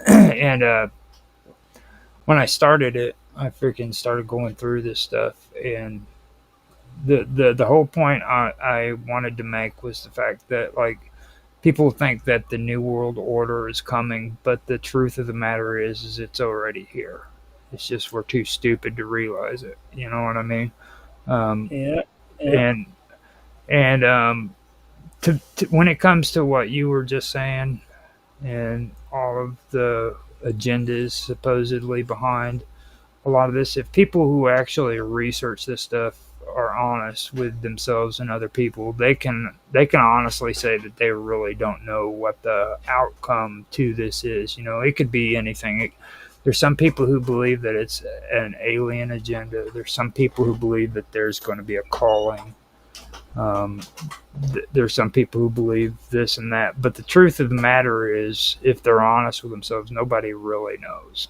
And when I started it, I freaking started going through this stuff and the whole point I wanted to make was the fact that like people think that the new world order is coming, but the truth of the matter is it's already here. It's just we're too stupid to realize it. You know what I mean? Um, Yeah, yeah. and to when it comes to what you were just saying and all of the agendas supposedly behind a lot of this, if people who actually research this stuff are honest with themselves and other people, they can honestly say that they really don't know what the outcome to this is. You know, it could be anything. There's some people who believe that it's an alien agenda. There's some people who believe that there's going to be a calling. Um, there's some people who believe this and that. But the truth of the matter is, if they're honest with themselves, nobody really knows.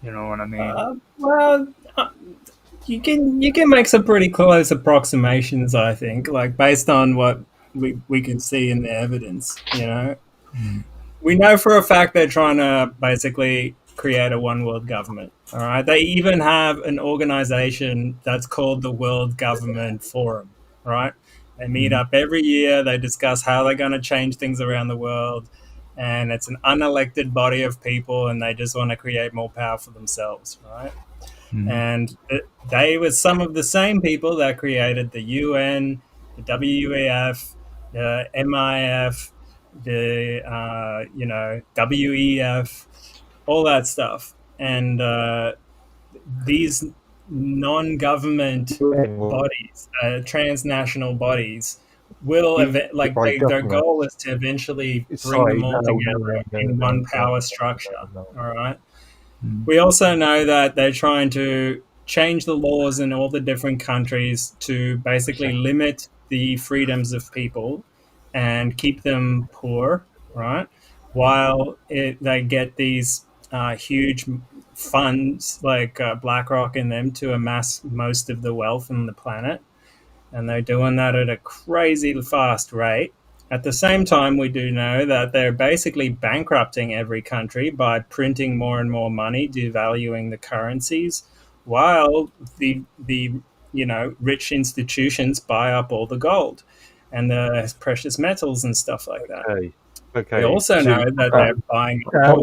You know what I mean? Well, you can make some pretty close approximations, I think, like based on what we can see in the evidence. We know for a fact they're trying to basically create a one world government. All right, they even have an organization that's called the World Government Forum. Right, they meet up every year. They discuss how they're going to change things around the world, and it's an unelected body of people, and they just want to create more power for themselves. Right. And they were some of the same people that created the UN, the WEF, the MIF, the WEF, all that stuff. And these non-government bodies, transnational bodies, will their goal is to eventually bring them all together in one power structure. All right. We also know that they're trying to change the laws in all the different countries to basically limit the freedoms of people and keep them poor, right? While they get these huge funds like BlackRock in them to amass most of the wealth on the planet. And they're doing that at a crazy fast rate. At the same time, we do know that they're basically bankrupting every country by printing more and more money, devaluing the currencies, while the rich institutions buy up all the gold and the precious metals and stuff like that. Okay. We also know that they're buying Whoa.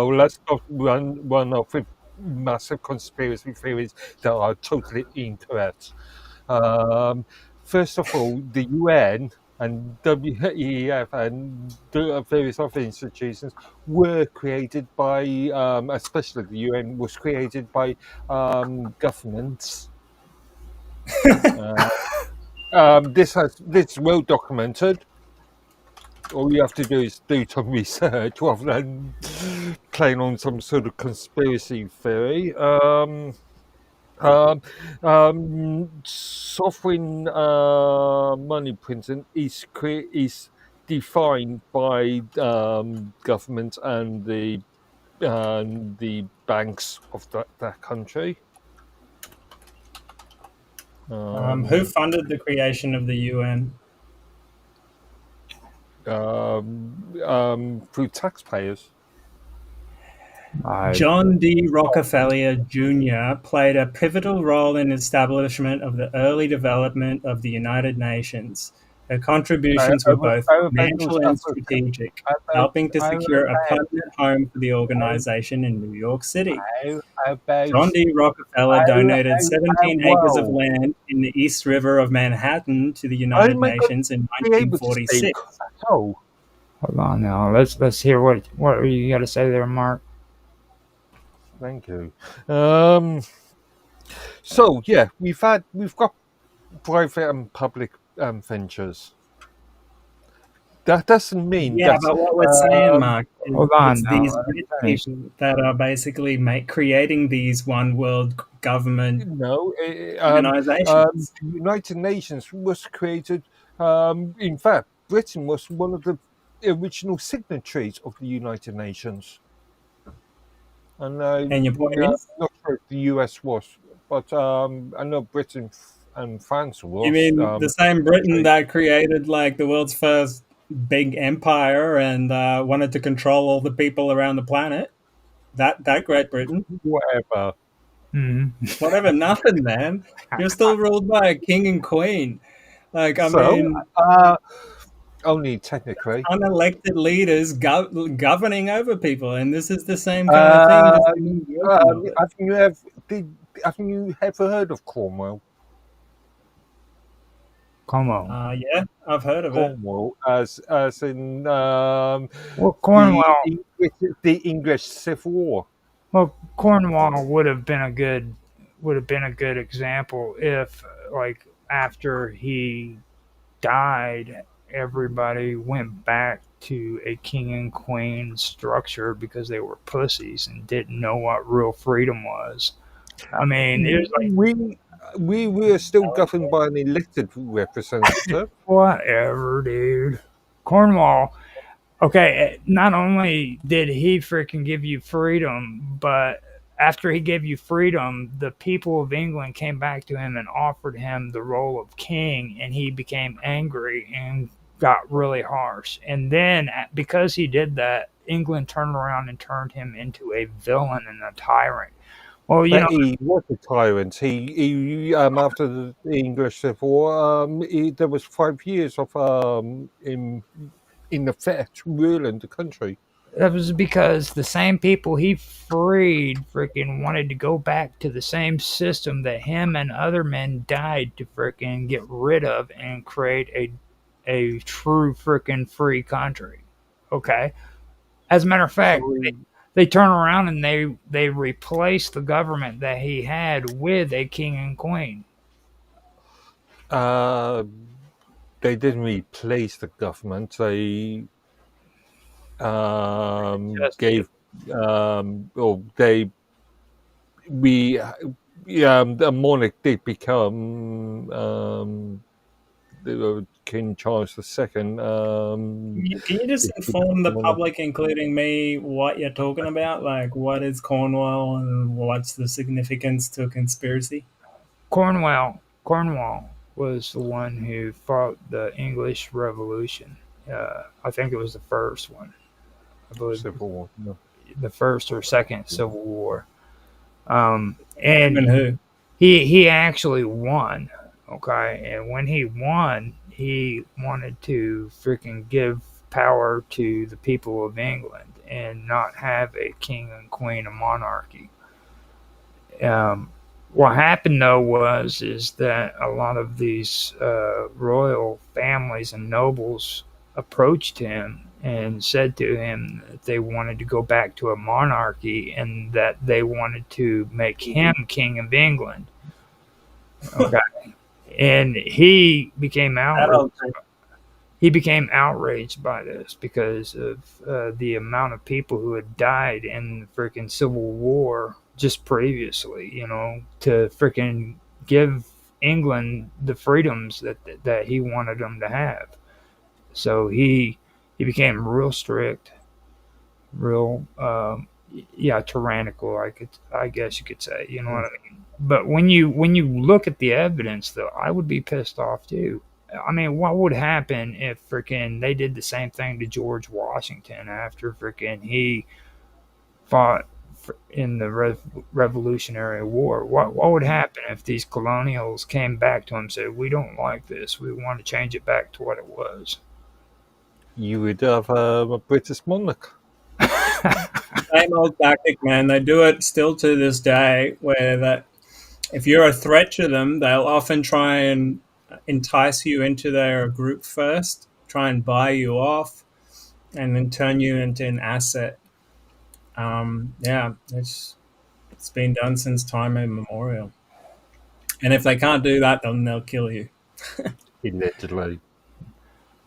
Let's not run off with massive conspiracy theories that are totally incorrect. First of all, the UN and WEF and various other institutions were created by, especially the UN, was created by governments. This is well documented. All you have to do is do some research rather than playing on some sort of conspiracy theory. Sovereign money printing is defined by government and the banks of that country. Who funded the creation of the UN? Through taxpayers. John D. Rockefeller Jr. played a pivotal role in the establishment of the early development of the United Nations. Her contributions were both financial and strategic, helping to secure a permanent home for the organization in New York City. John D. Rockefeller donated 17 acres of land in the East River of Manhattan to the United Nations in 1946. Hold on now. Let's hear what you got to say there, Mark. Thank you. So yeah, we've got private and public ventures. That doesn't mean but what we're saying, Mark, is hold on, it's these rich people that are basically creating these one world government organizations. The United Nations was created. In fact, Britain was one of the original signatories of the United Nations. And your point is? I'm not sure if the US was, but I know Britain and France was. You mean the same Britain that created like the world's first big empire and wanted to control all the people around the planet? That Great Britain? Whatever. Whatever, nothing, man. You're still ruled by a king and queen. Like, I mean... only technically. Unelected leaders governing over people, and this is the same kind of thing. Have you ever heard of Cornwall? Cornwall. Yeah, I've heard of Cornwall, as in Cornwall, the English Civil War. Well, Cornwall would have been a good example if, like, after he died, everybody went back to a king and queen structure because they were pussies and didn't know what real freedom was. I mean, it was like we were still governed by an elected representative. Whatever, dude. Cornwall. Okay, not only did he freaking give you freedom, but after he gave you freedom, the people of England came back to him and offered him the role of king, and he became angry and got really harsh. And then, because he did that, England turned around and turned him into a villain and a tyrant. Well, But he was a tyrant. He after the English Civil War, there was 5 years of in effect ruling the country. that was because the same people he freed freaking wanted to go back to the same system that him and other men died to freaking get rid of and create a true freaking free country. Okay? As a matter of fact, they turn around and they replace the government that he had with a king and queen. They didn't replace the government. They gave or they we the monarch did become King Charles II. Can you just inform the public, including me, what you're talking about? Like, what is Cornwall and what's the significance to a conspiracy? Cornwall was the one who fought the English Revolution. I think it was the first one. I believe Civil War. No. the first or second Civil War. And who? He actually won. Okay, and when he won, he wanted to freaking give power to the people of England and not have a king and queen, a monarchy. What happened though is that a lot of these royal families and nobles approached him and said to him that they wanted to go back to a monarchy and that they wanted to make him king of England. Okay. And he became outraged. He became outraged by this because of the amount of people who had died in the freaking Civil War just previously, to freaking give England the freedoms that he wanted them to have. So he became real strict, real tyrannical. I guess you could say. You know what I mean? But when you look at the evidence, though, I would be pissed off too. I mean, what would happen if freaking they did the same thing to George Washington after freaking he fought in the Revolutionary War? What would happen if these colonials came back to him and said, "We don't like this. We want to change it back to what it was"? You would have a British monarch. Same old tactic, man. They do it still to this day, where that if you're a threat to them, they'll often try and entice you into their group first, try and buy you off, and then turn you into an asset. It's been done since time immemorial. And if they can't do that, then they'll kill you. Allegedly.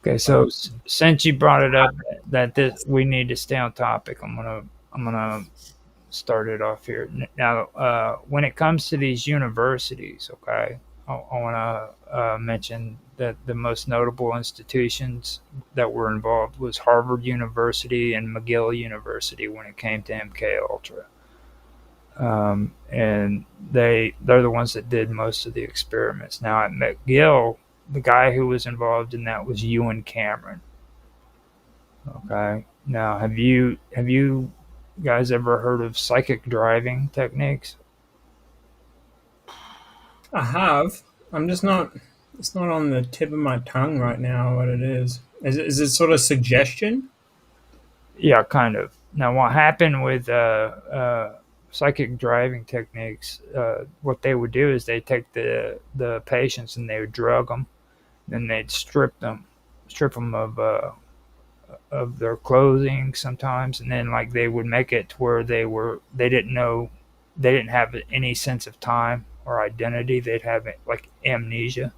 Okay, so since you brought it up that we need to stay on topic, I'm gonna start it off here. Now, when it comes to these universities, okay, I want to mention that the most notable institutions that were involved was Harvard University and McGill University when it came to MK Ultra. And they're the ones that did most of the experiments. Now at McGill, the guy who was involved in that was Ewan Cameron. Okay. Now, have you guys ever heard of psychic driving techniques? I have. I'm just not. It's not on the tip of my tongue right now what it is. Is it sort of suggestion? Yeah, kind of. Now, what happened with psychic driving techniques? What they would do is they take the patients and they would drug them, then they'd strip them of their clothing sometimes, and then like they would make it to where they didn't have any sense of time or identity. They'd have like amnesia.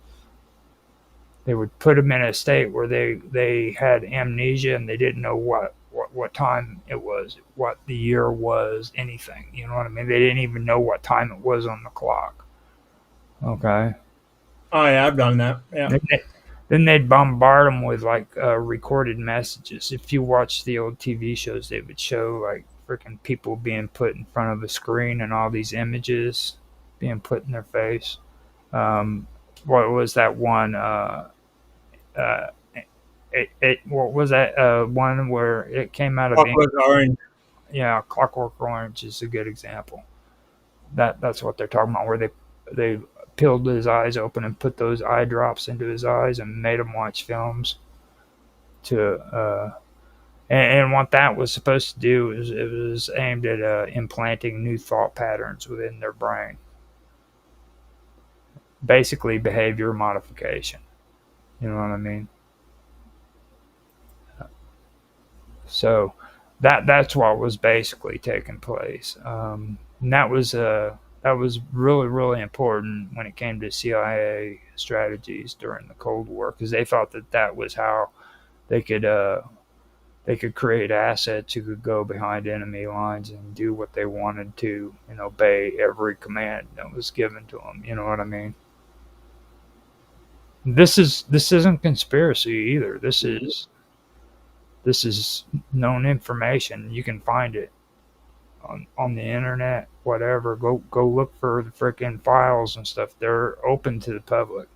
They would put them in a state where they had amnesia and they didn't know what time it was, what the year was, anything. You know what I mean? They didn't even know what time it was on the clock. Okay. Oh yeah, I've done that. Yeah. Then they'd bombard them with like recorded messages. If you watch the old TV shows, they would show like freaking people being put in front of a screen and all these images being put in their face. What was that one? Uh, what was that one where it came out of Clockwork Orange. Yeah, Clockwork Orange is a good example. That's what they're talking about, where they peeled his eyes open and put those eye drops into his eyes and made him watch films to and what that was supposed to do is it was aimed at implanting new thought patterns within their brain, basically behavior modification. You know what I mean? So that's what was basically taking place, and that was really really important when it came to CIA strategies during the Cold War, because they thought that was how they could create assets who could go behind enemy lines and do what they wanted to and obey every command that was given to them. You know what I mean? This isn't conspiracy either. This is known information. You can find it on the internet, whatever. Go look for the freaking files and stuff. They're open to the public.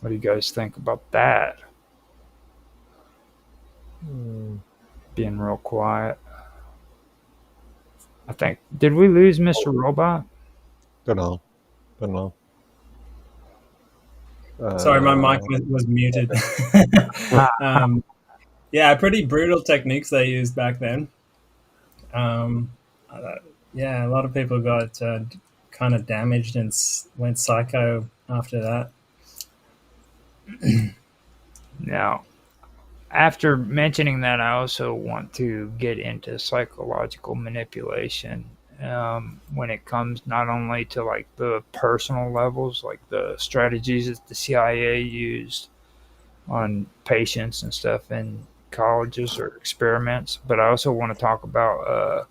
What do you guys think about that? Being real quiet. I think, did we lose Mr. Robot? Don't know. Sorry, my mic was muted. Yeah, pretty brutal techniques they used back then. Yeah, a lot of people got kind of damaged and went psycho after that. Now, after mentioning that, I also want to get into psychological manipulation when it comes not only to like the personal levels, like the strategies that the CIA used on patients and stuff in colleges or experiments, but I also want to talk about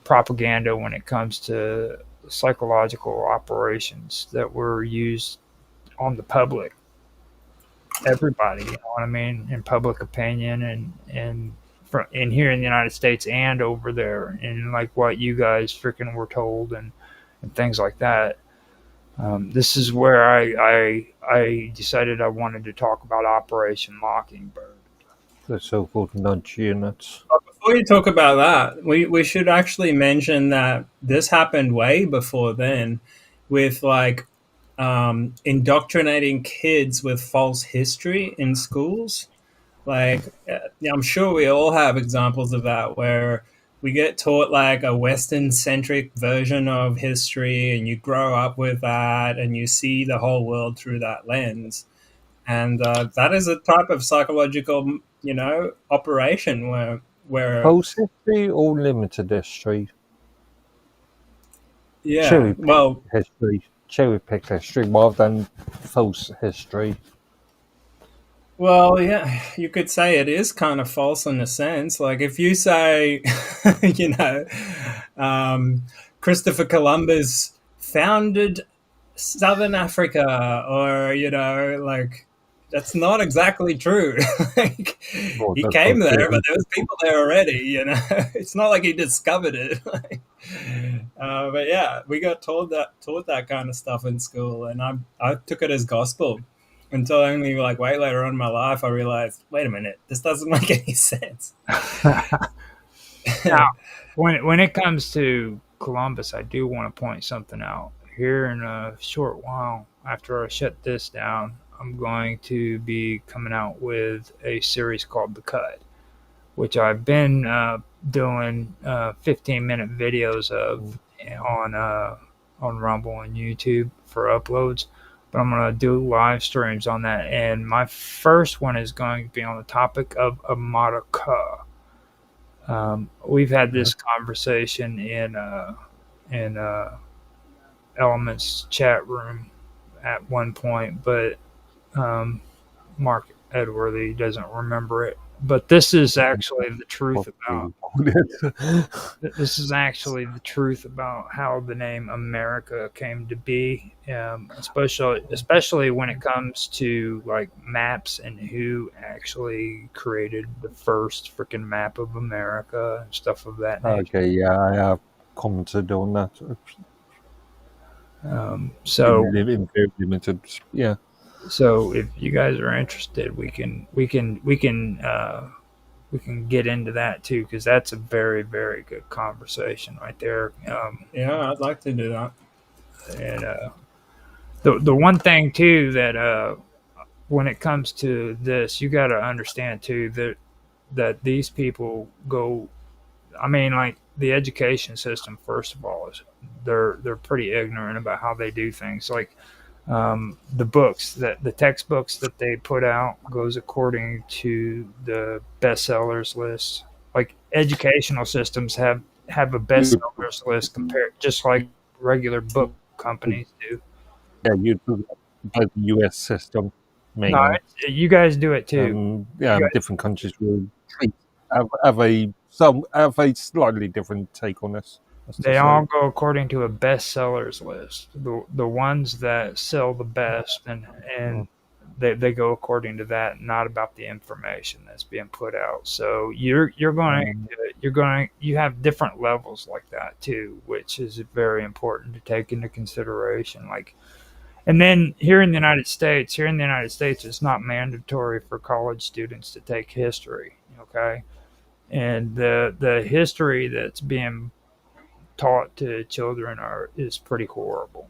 propaganda when it comes to psychological operations that were used on the public. Everybody, you know what I mean, in public opinion and in here in the United States and over there, and like what you guys freaking were told and things like that. This is where I decided I wanted to talk about Operation Mockingbird. The so-called nudge units. Before you talk about that, we should actually mention that this happened way before then, with like indoctrinating kids with false history in schools. Like, I'm sure we all have examples of that, where we get taught like a Western-centric version of history, and you grow up with that, and you see the whole world through that lens. And that is a type of psychological, operation where False history or limited history? yeah, Cherry pick history rather than false history. well, yeah, you could say it is kind of false in a sense. Like if you say, Christopher Columbus founded Southern Africa, or like that's not exactly true. Like Well, he that's came not there, true. but there was people there already. It's not like he discovered it. But yeah, we got taught that kind of stuff in school, and I took it as gospel until only like way later on in my life I realized, wait a minute, this doesn't make any sense. Now, when it comes to Columbus, I do want to point something out. Here in a short while, after I shut this down, I'm going to be coming out with a series called The Cut, which I've been doing 15-minute videos of on Rumble and YouTube for uploads. But I'm going to do live streams on that. And my first one is going to be on the topic of America. We've had this conversation in Elements chat room at one point, but Mark Edworthy doesn't remember it. but this is actually the truth about Possibly. this is actually the truth about how the name America came to be, especially when it comes to like maps and who actually created the first freaking map of America and stuff of that nature. Okay, yeah, I have commented on that. So In very limited, yeah. so if you guys are interested, we can get into that too, because that's a very, very good conversation right there. Yeah, I'd like to do that. And the one thing too that when it comes to this, you got to understand too that these people go. I mean, like the education system, first of all, is they're pretty ignorant about how they do things. Like the books that the textbooks that they put out goes according to the bestsellers list. Like educational systems have a bestsellers list compared just like regular book companies do. Yeah, you do the US system No, mainly. you guys do it too. Yeah, You guys- different countries will have a slightly different take on this. That's They just all like- go according to a bestsellers list. The ones that sell the best and they go according to that, not about the information that's being put out. So you have different levels like that too, which is very important to take into consideration. Like, and then here in the United States, it's not mandatory for college students to take history. Okay, and the history that's being taught to children is pretty horrible.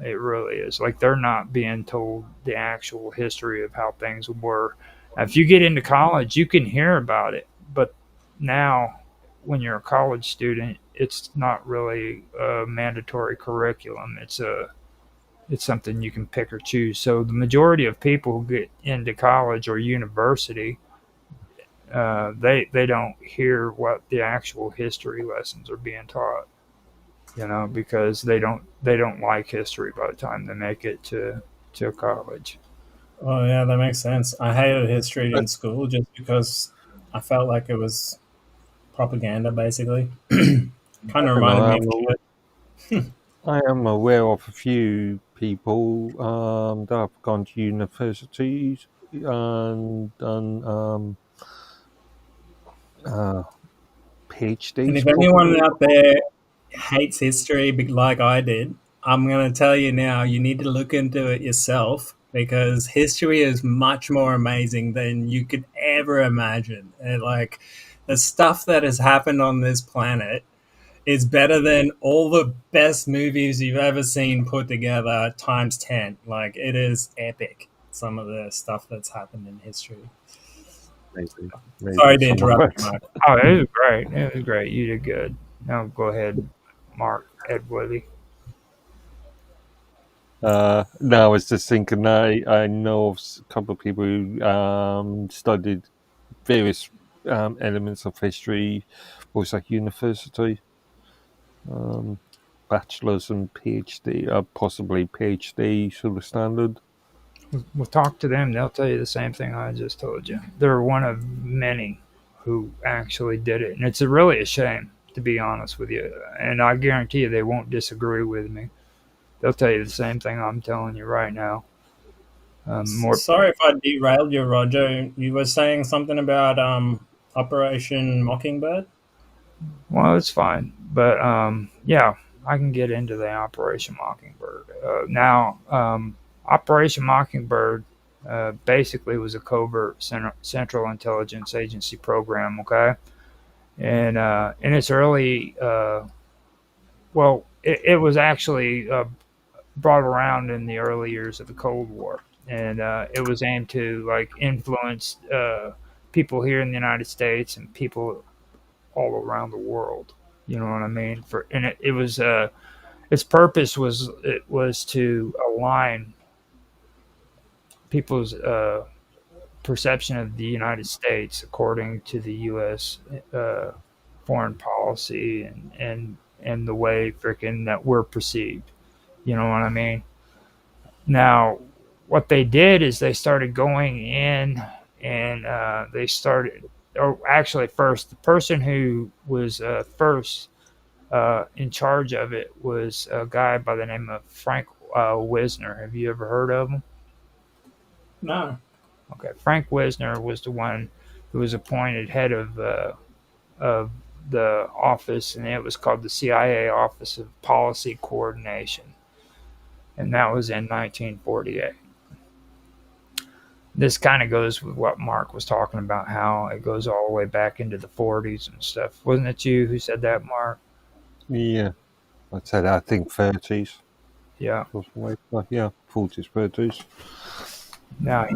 It really is. Like they're not being told the actual history of how things were. Now, if you get into college, you can hear about it, but now when you're a college student, it's not really a mandatory curriculum. It's something you can pick or choose. So the majority of people who get into college or university, they don't hear what the actual history lessons are being taught. Because they don't like history by the time they make it to college. Oh yeah, that makes sense. I hated history in school just because I felt like it was propaganda, basically. Kind of reminded me of it. I am aware of a few people that have gone to universities and done PhDs. And if anyone out there hates history like I did, I'm going to tell you now, you need to look into it yourself because history is much more amazing than you could ever imagine. And like the stuff that has happened on this planet is better than all the best movies you've ever seen put together times 10. Like it is epic, some of the stuff that's happened in history. Maybe Sorry to some of interrupt it. you, Mark. Oh, it was great. It was great. You did good. Now go ahead, Mark Edwilly. No, I was just thinking. I know of a couple of people who studied various elements of history, both at university, bachelor's and PhD, possibly PhD sort of standard. We'll talk to them. They'll tell you the same thing I just told you. They're one of many who actually did it, and it's really a shame, to be honest with you. And I guarantee you, they won't disagree with me. They'll tell you the same thing I'm telling you right now. Sorry if I derailed you, Roger. You were saying something about Operation Mockingbird? Well, it's fine, but yeah, I can get into the Operation Mockingbird. Now, Operation Mockingbird basically was a covert Central Intelligence Agency program, okay? And in its early, it was actually brought around in the early years of the Cold War, and it was aimed to like influence people here in the United States and people all around the world. You know what I mean? It was its purpose was to align people's perception of the United States according to the U.S. Foreign policy and the way freaking that we're perceived. You know what I mean? Now, what they did is they started going in and they started. Or actually, first the person who was first in charge of it was a guy by the name of Frank Wisner. Have you ever heard of him? No. Okay, Frank Wisner was the one who was appointed head of the office, and it was called the CIA Office of Policy Coordination, and that was in 1948. This kind of goes with what Mark was talking about, how it goes all the way back into the 40s and stuff. Wasn't it you who said that, Mark? Yeah, I'd say that, I think 30s. Yeah. Yeah, 40s, 30s. Now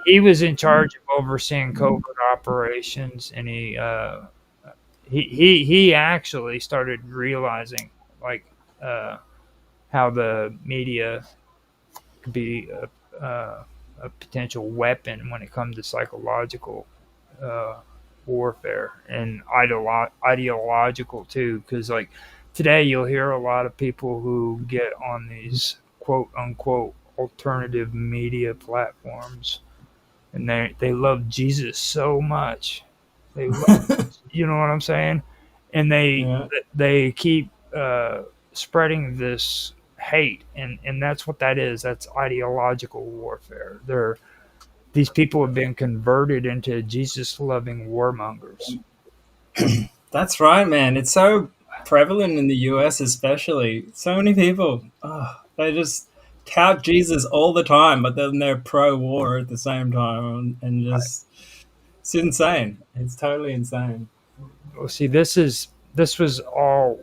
he was in charge of overseeing covert operations, and he actually started realizing like how the media could be a potential weapon when it comes to psychological warfare and ideological too. Because like today, you'll hear a lot of people who get on these quote unquote alternative media platforms, and they love Jesus so much. They love, you know what I'm saying? And Yeah. they keep spreading this hate, and that's what that is. That's ideological warfare. These people have been converted into Jesus loving warmongers. That's right, man. It's so prevalent in the US, especially. So many people, they just tout Jesus all the time, but then they're pro-war at the same time, and just it's insane. It's totally insane. Well, see, this was all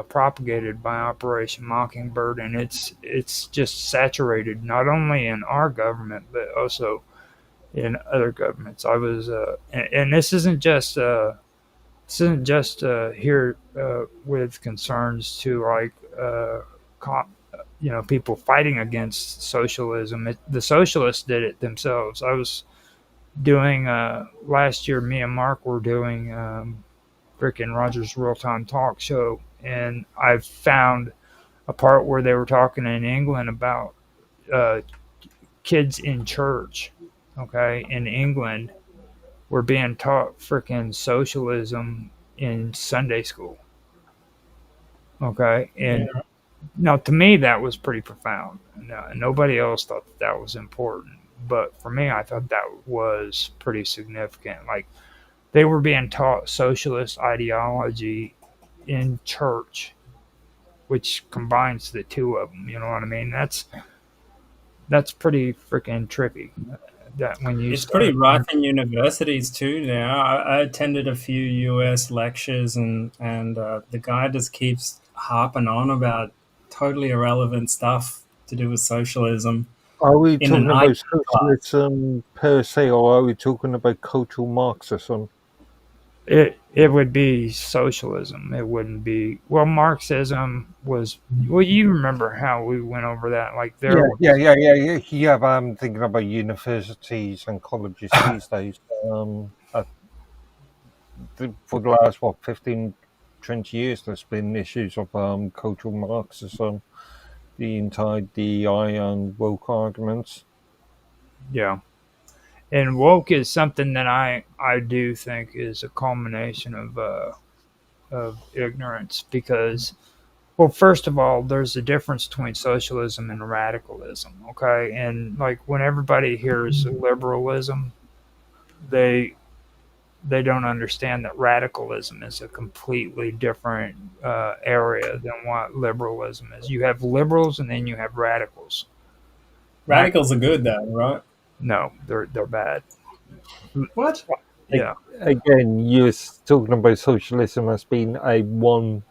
propagated by Operation Mockingbird, and it's just saturated not only in our government but also in other governments. I was, and this isn't just here with concerns to like people fighting against socialism. The socialists did it themselves. I was doing last year. Me and Mark were doing frickin' Roger's Real Time Talk Show, and I found a part where they were talking in England about kids in church. Okay, in England, were being taught frickin' socialism in Sunday school. Okay, and now to me that was pretty profound. No, nobody else thought that was important, but for me, I thought that was pretty significant. Like they were being taught socialist ideology in church, which combines the two of them. You know what I mean? That's pretty freaking trippy. That when you It's pretty rife in universities too now. I attended a few US lectures, and the guy just keeps harping on about totally irrelevant stuff to do with socialism. Are we In an talking about IT class. socialism per se, or are we talking about cultural Marxism? it would be socialism. It wouldn't be Marxism was you remember how we went over that like there Yeah. But I'm thinking about universities and colleges these days. For the last 15, 20 years, there's been issues of cultural Marxism, the entire DEI and woke arguments. yeah. And woke is something that I do think is a culmination of ignorance because, well, first of all, there's a difference between socialism and radicalism, okay? And like when everybody hears liberalism, they don't understand that radicalism is a completely different area than what liberalism is. You have liberals and then you have radicals. Radicals are good though, right? No, they're bad. What? Yeah. Again, you're talking about socialism as being a one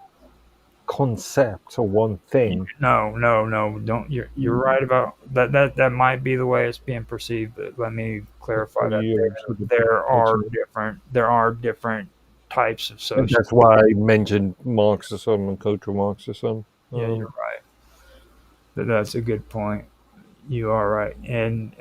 concept or one thing. No. Don't you're right about that. That might be the way it's being perceived, but let me clarify that there are different types of And social. that's why I mentioned Marxism and cultural Marxism. Yeah, you're right. That's a good point. You are right, and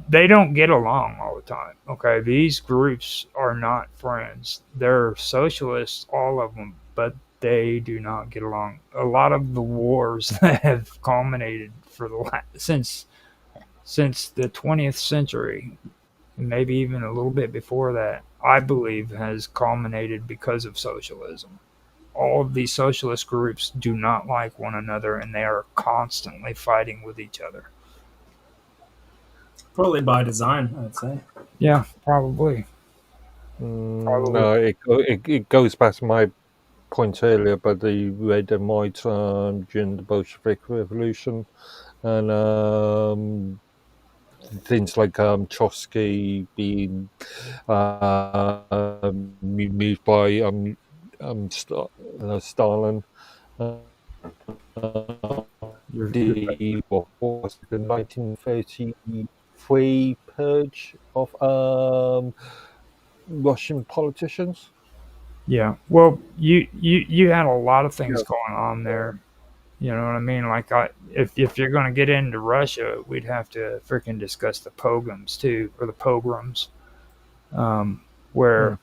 they don't get along all the time. Okay, these groups are not friends. They're socialists, all of them, but they do not get along. A lot of the wars that have culminated for the since the 20th century and maybe even a little bit before that, I believe has culminated because of socialism. All of these socialist groups do not like one another, and they are constantly fighting with each other. Probably by design, I'd say. Yeah, probably. Probably. No, it goes back to my point earlier about the red and white during the Bolshevik Revolution, and things like Trotsky being moved by Stalin. What was it, the 1933 purge of Russian politicians? Yeah. Well, you had a lot of things going on there. You know what I mean? Like, if you're going to get into Russia, we'd have to freaking discuss the pogroms too, or the pogroms, where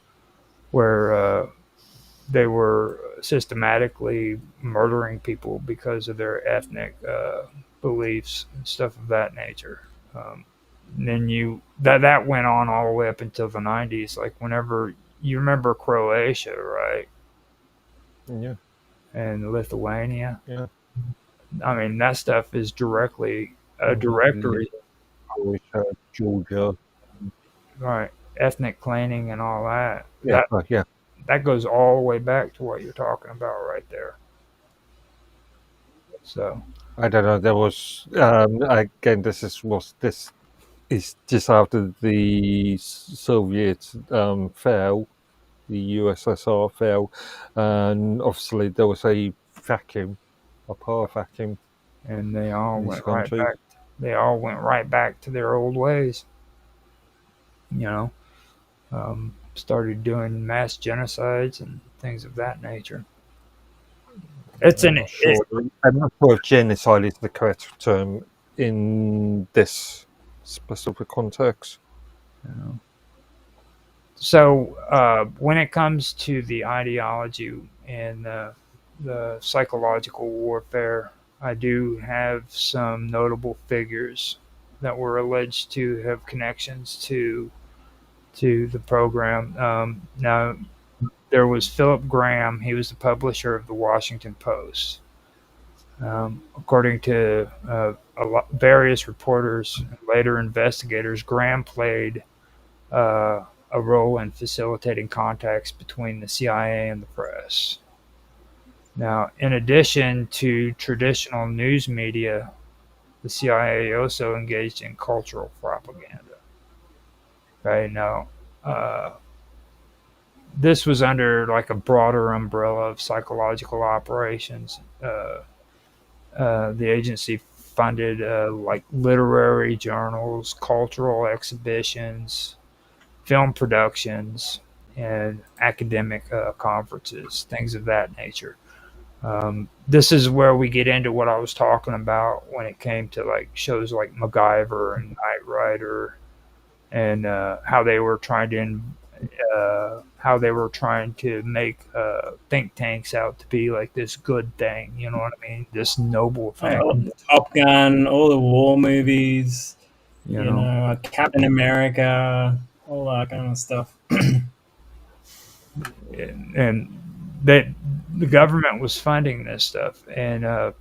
they were systematically murdering people because of their ethnic beliefs and stuff of that nature. And then that went on all the way up until the 90s. Like, whenever you remember Croatia, right? Yeah. And Lithuania. Yeah. I mean, that stuff is directly a directory, Georgia. right? Ethnic cleansing and all that. Yeah, yeah. That goes all the way back to what you're talking about right there. So I don't know. There was again. This is just after the Soviet fell, the USSR fell, and obviously there was a vacuum, a power vacuum, and they all in this went right country. back. They all went right back to their old ways. You know, started doing mass genocides and things of that nature. I'm not sure if genocide is the correct term in this specific context. You know. So when it comes to the ideology and the psychological warfare, I do have some notable figures that were alleged to have connections to the program. Now, there was Philip Graham. He was the publisher of the Washington Post. According to various reporters and later investigators, Graham played a role in facilitating contacts between the CIA and the press. Now, in addition to traditional news media, the CIA also engaged in cultural propaganda. Okay, now, this was under like a broader umbrella of psychological operations. The agency funded like literary journals, cultural exhibitions, film productions, and academic conferences, things of that nature. This is where we get into what I was talking about when it came to like shows like MacGyver and Knight Rider, and how they were trying to make think tanks out to be like this good thing. You know what I mean? This noble thing. Top Gun, all the war movies, You know? Captain America, all that kind of stuff. And that the government was funding this stuff, and to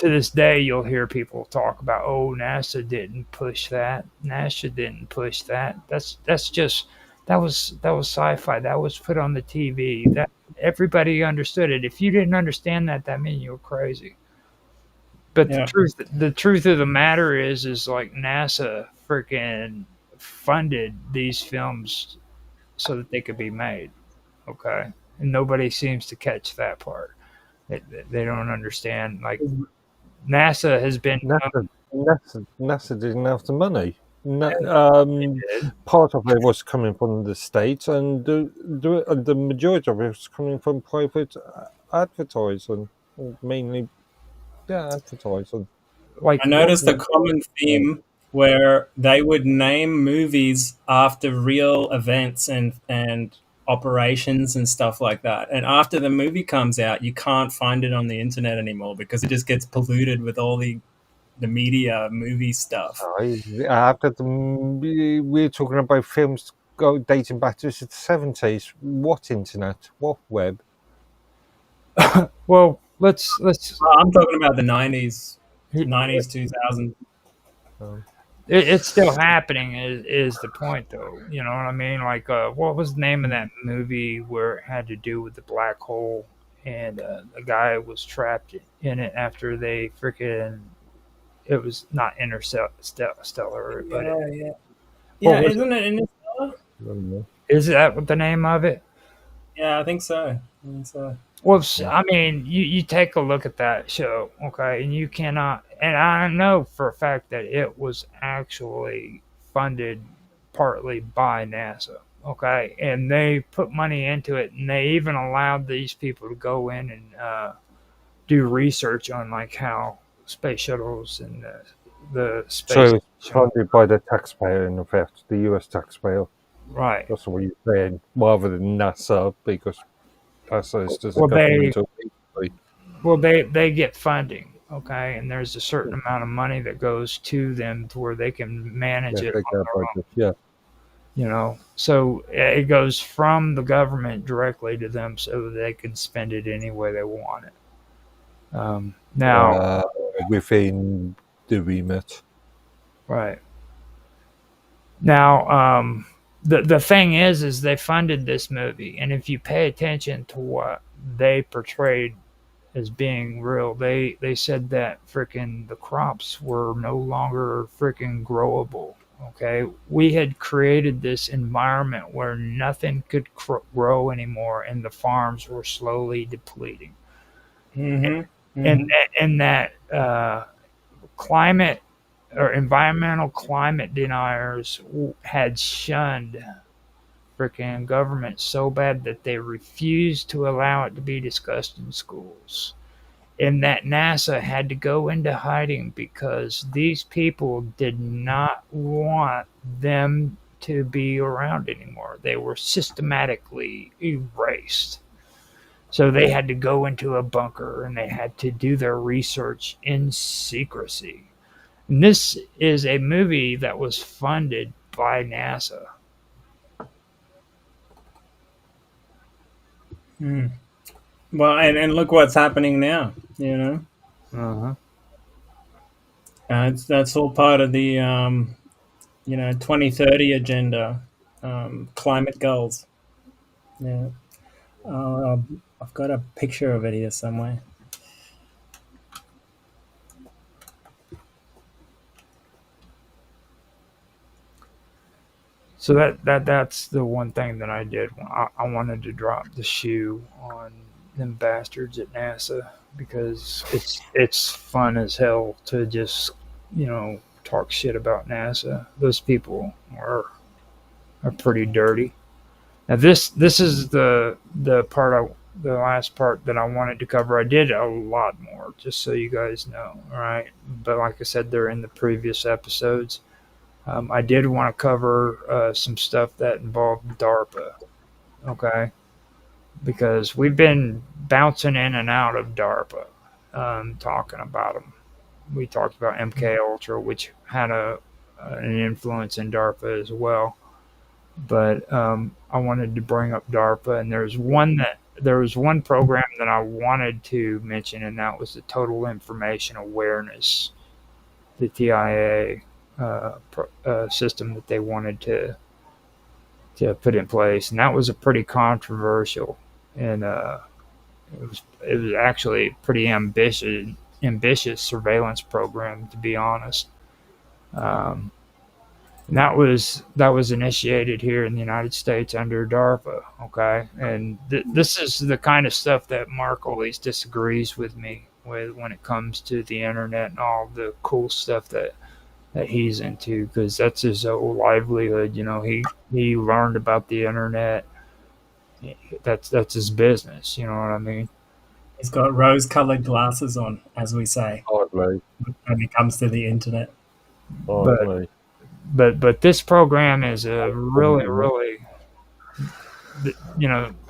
this day you'll hear people talk about, oh, NASA didn't push that, NASA didn't push that. That was sci-fi, that was put on the TV, that everybody understood it. If you didn't understand that meant you were crazy. But Yeah. the truth of the matter is like NASA freaking funded these films so that they could be made. Okay, and nobody seems to catch that part. They don't understand. Like, NASA has been NASA didn't have the money. Part of it was coming from the States, and the majority of it was coming from private advertising, mainly. Yeah, advertising. like I noticed a common theme where they would name movies after real events and operations and stuff like that. And after the movie comes out, you can't find it on the internet anymore because it just gets polluted with all the the media movie stuff. After we're talking about films dating back to the 70s. What internet? What web? Well, let's Well, I'm talking about the 90s, 2000. it's still happening is the point, though. You know what I mean? Like, what was the name of that movie where it had to do with the black hole, and the guy was trapped in it after they freaking. It was not interstellar, but Yeah. What Yeah, was isn't it Interstellar? is that what the name of it? Yeah, I think so. Well, I mean, you take a look at that show, okay, and you cannot, and I know for a fact that it was actually funded partly by NASA, okay, and they put money into it, and they even allowed these people to go in and do research on like how space shuttles and the space So it's station- funded by the taxpayer, in effect, the US taxpayer. right. That's what you're saying, rather than NASA, because NASA is just a Well, governmental agency. Well, they get funding, okay, and there's a certain amount of money that goes to them to where they can manage Yeah, it they on get a their own, budget. Yeah. you know. So it goes from the government directly to them, so they can spend it any way they want it. Now, Within the remit. right now, the thing is they funded this movie, and if you pay attention to what they portrayed as being real, they said that freaking the crops were no longer freaking growable. Okay, we had created this environment where nothing could grow anymore, and the farms were slowly depleting. And that climate or environmental climate deniers had shunned freaking government so bad that they refused to allow it to be discussed in schools. And that NASA had to go into hiding because these people did not want them to be around anymore. They were systematically erased. So they had to go into a bunker and they had to do their research in secrecy. And this is a movie that was funded by NASA. Well, and look what's happening now. You know, that's all part of the 2030 agenda, climate goals. Yeah, I've got a picture of it here somewhere. So that's the one thing that I did. I wanted to drop the shoe on them bastards at NASA because it's fun as hell to just talk shit about NASA. Those people are pretty dirty. Now this is the last part that I wanted to cover. I did a lot more, just so you guys know. All right, but like I said, they're in the previous episodes. I did want to cover some stuff that involved DARPA, okay? Because we've been bouncing in and out of DARPA, talking about them. We talked about MK Ultra, which had an influence in DARPA as well. But I wanted to bring up DARPA, and there was one program that I wanted to mention, and that was the Total Information Awareness, the TIA. System that they wanted to put in place, and that was a pretty controversial, and it was actually a pretty ambitious surveillance program, to be honest. And that was initiated here in the United States under DARPA. Okay, and this is the kind of stuff that Mark always disagrees with me with when it comes to the internet and all the cool stuff that he's into, because that's his whole livelihood. He learned about the internet. That's his business. You know what I mean? He's got rose-colored glasses on, as we say, Hardly. when it comes to the internet. Hardly. But this program is a really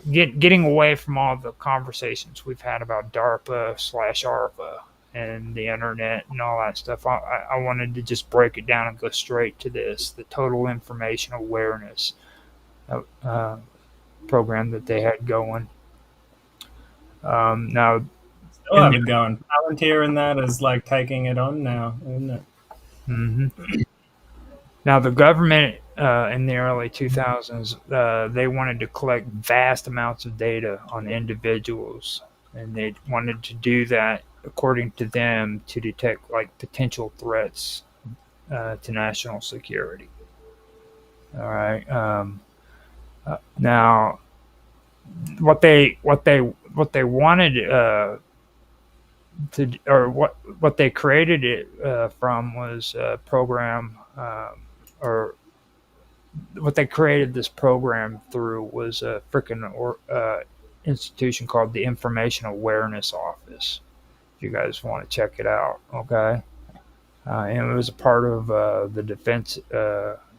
getting away from all the conversations we've had about DARPA /ARPA. and the internet and all that stuff. I wanted to just break it down and go straight to this, the total information awareness program that they had going. Now, Still have it going. Volunteering that is like taking it on now, isn't it? now the government in the early 2000s, they wanted to collect vast amounts of data on individuals, and they wanted to do that according to them to detect like potential threats to national security. All right. Now, what they wanted to, or what they created it from was a program, or what they created this program through was a freaking institution called the Information Awareness Office. If you guys want to check it out, okay. And it was a part of the Defense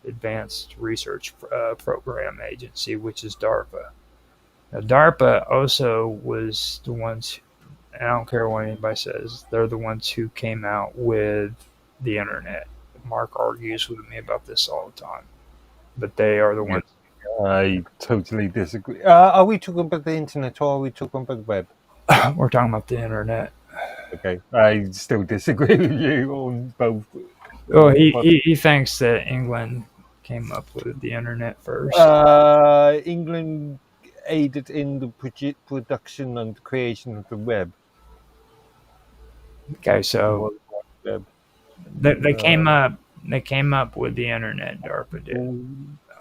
Advanced Research Program Agency, which is DARPA. Now, DARPA also was the ones, I don't care what anybody says, they're the ones who came out with the internet. Mark argues with me about this all the time, but they are the ones. I totally disagree. Are we talking about the internet or are we talking about the web? We're talking about the internet. Okay, I still disagree with you on both. Well, he thinks that England came up with the internet first. England aided in the production and creation of the web. Okay, so Web. they came up with the internet. DARPA did.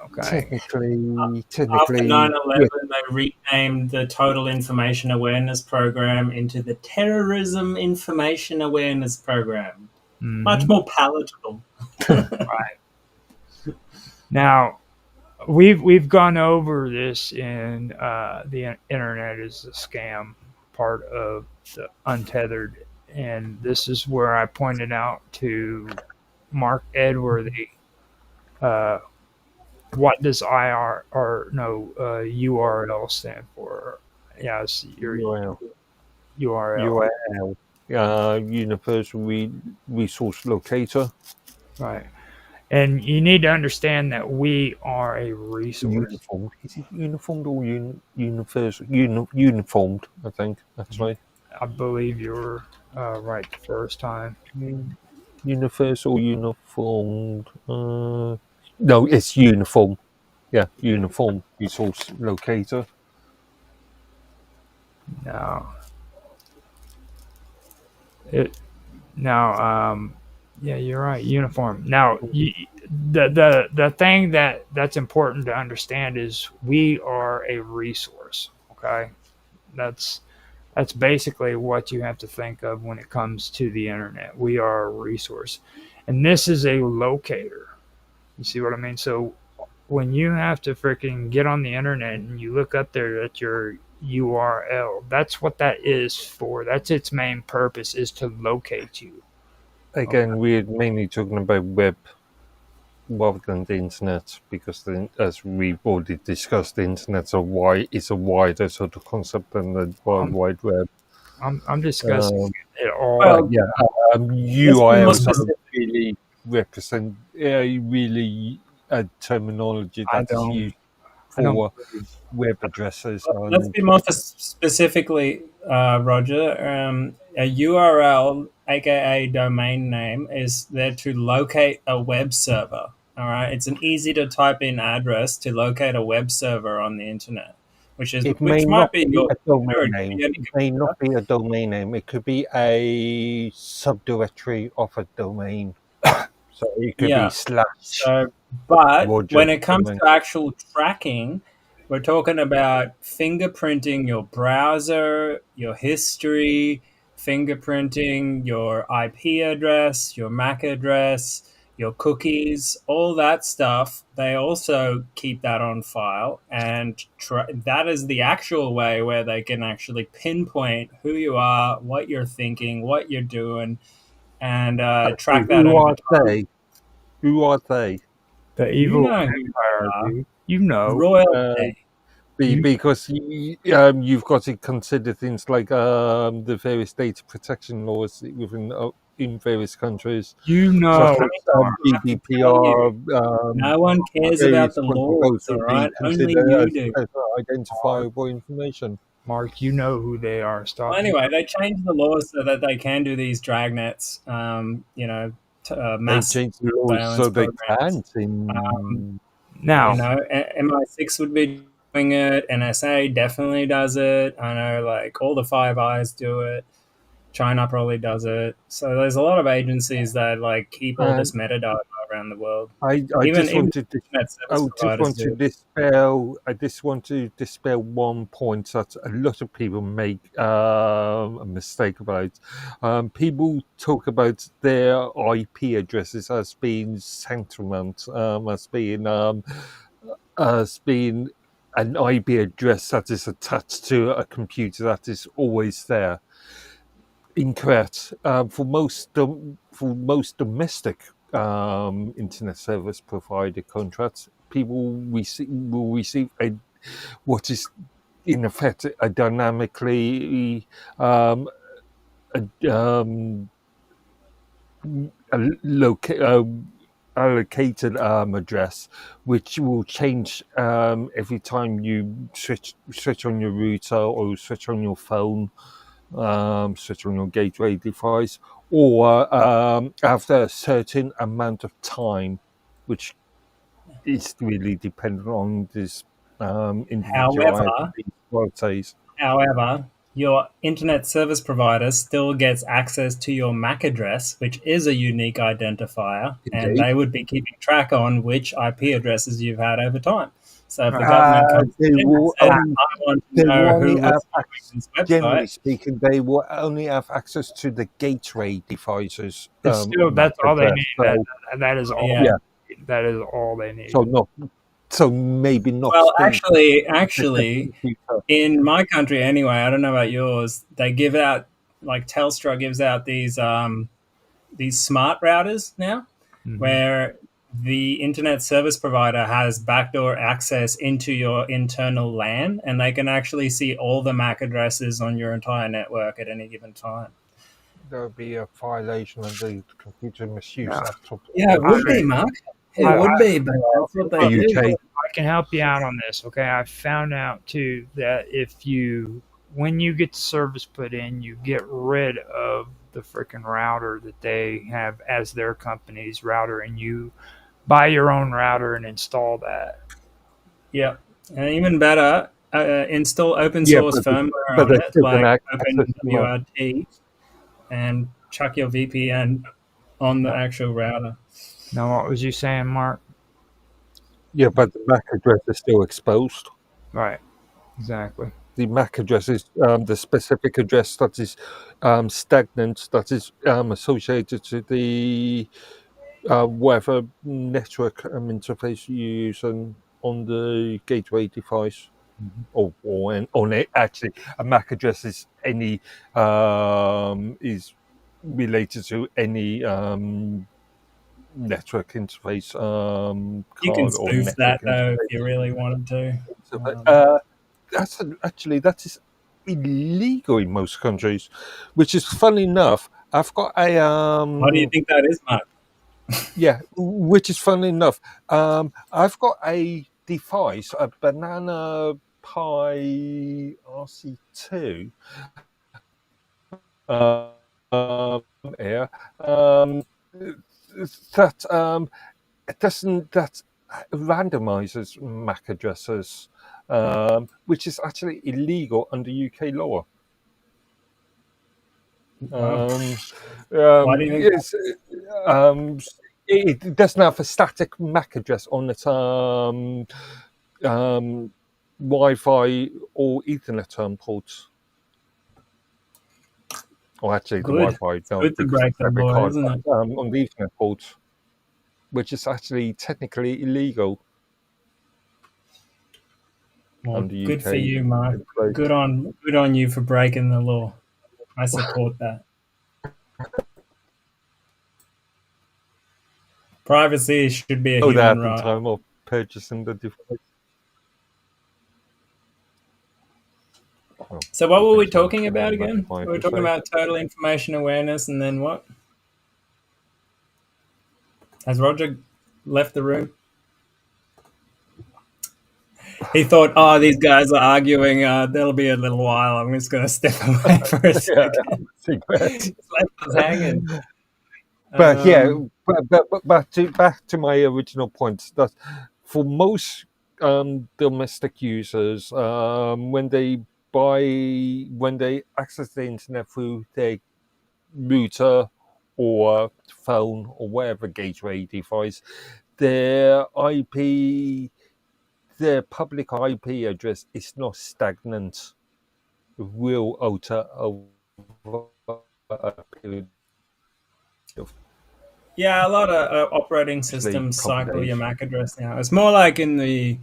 Okay. Technically, After 9/11, they renamed the Total Information Awareness Program into the Terrorism Information Awareness Program. Much more palatable. Right. Now, we've gone over this in the internet is a scam part of the Untethered, and this is where I pointed out to Mark Edworthy. What does URL stand for? Yeah, it's your URL. Universal Resource Locator. Right. And you need to understand that we are a resource. Uniformed. Is it uniformed or universal? Uniformed, I think, actually. I believe you were right the first time. Universal, uniformed. No, it's uniform. Yeah, uniform resource locator. No. Yeah, you're right. Uniform. Now, the thing that's important to understand is we are a resource. Okay, that's basically what you have to think of when it comes to the internet. We are a resource, and this is a locator. You see what I mean? So when you have to freaking get on the internet and you look up there at your URL, that's what that is for. That's its main purpose, is to locate you. Again, we're mainly talking about web rather than the internet, because as we've already discussed, the internet's a wider sort of concept than the World Wide Web. I'm discussing it all. Well, URL doesn't really represent really a terminology that's used for web addresses. Let's be more specifically, Roger. A URL, aka domain name, is there to locate a web server. All right, it's an easy to type in address to locate a web server on the internet, which might be a domain name. It may not be a domain name. It could be a subdirectory of a domain. So it could be slash. But when it comes to actual tracking, we're talking about fingerprinting your browser, your history, fingerprinting your IP address, your MAC address, your cookies, all that stuff. They also keep that on file, and that is the actual way where they can actually pinpoint who you are, what you're thinking, what you're doing, and track that. Who are they? The evil empire, dude. You know. Royalty. because you've got to consider things like the various data protection laws within in various countries, You such know, as you, GDPR. no one cares about Various the ones of laws, those all will be right? Only considered you as do. personal identifiable information. Mark, you know who they are. Stop. Well, anyway, they changed the laws so that they can do these dragnets, They've mass changed the laws surveillance so they programs. can't. In Now, MI6 would be doing it. NSA definitely does it. I know, like, all the Five Eyes do it. China probably does it. So there's a lot of agencies that, like, keep all this and metadata around the world. I Even just wanted to internet service providers do. I just want to dispel one point that a lot of people make a mistake about. People talk about their IP addresses as being centrament, as being an IP address that is attached to a computer that is always there. Incorrect. For most domestic internet service provider contracts, people will receive what is in effect a dynamically a, um, allocated address, which will change every time you switch on your router or switch on your phone. Switch on your gateway device, or after a certain amount of time, which is really dependent on this However, individuality qualities. However, your internet service provider still gets access to your MAC address, which is a unique identifier, and Indeed. they would be keeping track on which IP addresses you've had over time. So if the government comes They in and will says, only, I want they to will know only who have was viewing this generally website, speaking, they will only have access to the gateway devices. it's still MAC that's all they address. need. So, That is all. yeah. That is all they need. so maybe not. Well, specific actually, computer. in my country anyway, I don't know about yours, they give out, like Telstra gives out these smart routers now, where the internet service provider has backdoor access into your internal LAN, and they can actually see all the MAC addresses on your entire network at any given time. There would be a violation of the Computer Misuse Yeah. Act of Yeah, it would be, Mark. It I- would be, but that's what they the do. UK. I can help you out on this. Okay, I found out too that when you get the service put in, you get rid of the freaking router that they have as their company's router, and you buy your own router and install that. Yeah, and even better, install open Yeah, source firmware but on they it, still can like access OpenWRT, and chuck your VPN on the actual router. Now, what was you saying, Mark? Yeah, but the MAC address is still exposed. Right, exactly. The MAC address is the specific address that is stagnant, that is associated to the whatever network interface you use on the gateway device. Or on it, actually, a MAC address is any is related to any network interface You can card or spoof that network though if interface. you really wanted to. That is illegal in most countries, which is funny enough. I've got a What do you think that is, Mark? yeah, which is funny enough. I've got a device, a Banana Pi RC2 here that that randomizes MAC addresses, which is actually illegal under UK law. Why do you think It's, it doesn't have a static MAC address on its Wi-Fi or Ethernet ports. Or actually, the Good. Wi-Fi, no, good to because break it's the debit law, card, isn't it? on the Ethernet ports, which is actually technically illegal. Well, under good for UK you, Mark. employees. Good on you for breaking the law. I support that. Privacy should be a Oh, that human at the right. time of purchasing the device. So what were we depends on talking about again? what We were you talking say. about total information awareness, and then what? Has Roger left the room? He thought, "Oh, these guys are arguing. There'll be a little while. I'm just going to step away for a Yeah, second." cigarettes. Just left us hanging. But yeah, Um, but back to my original point that for most domestic users, when they access the internet through their router or phone or whatever gateway device, their IP, their public IP address is not stagnant. It will alter over a period of yeah, a lot of operating usually systems a couple cycle of your days. MAC address now. It's more like in the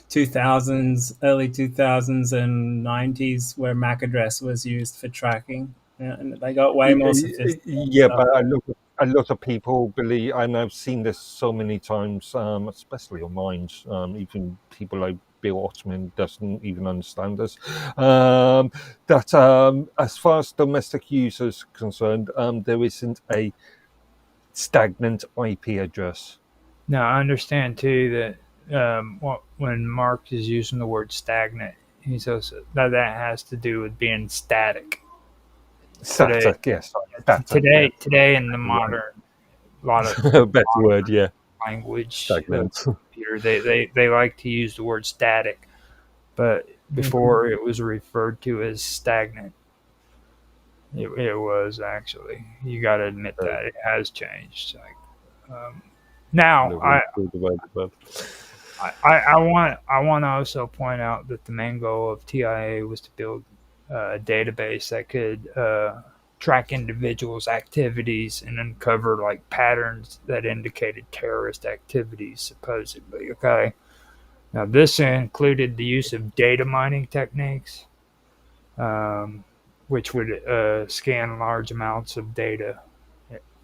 2000s, early 2000s and 90s, where MAC address was used for tracking. Yeah, and they got way more sophisticated Yeah, stuff. but a lot of people believe, and I've seen this so many times, especially online. Even people like Bill Ottman doesn't even understand this. That as far as domestic users are concerned, there isn't a stagnant IP address. Now I understand too that when Mark is using the word stagnant, he says that has to do with being static. Today, Static, yes, static, yeah. today in the modern, a lot of Better word, yeah. language Stagnant. computer, they like to use the word static, but before it was referred to as stagnant. It was actually. You got to admit that it has changed. Now, I want to also point out that the main goal of TIA was to build a database that could track individuals' activities and uncover like patterns that indicated terrorist activities, supposedly. Okay. Now, this included the use of data mining techniques, which would scan large amounts of data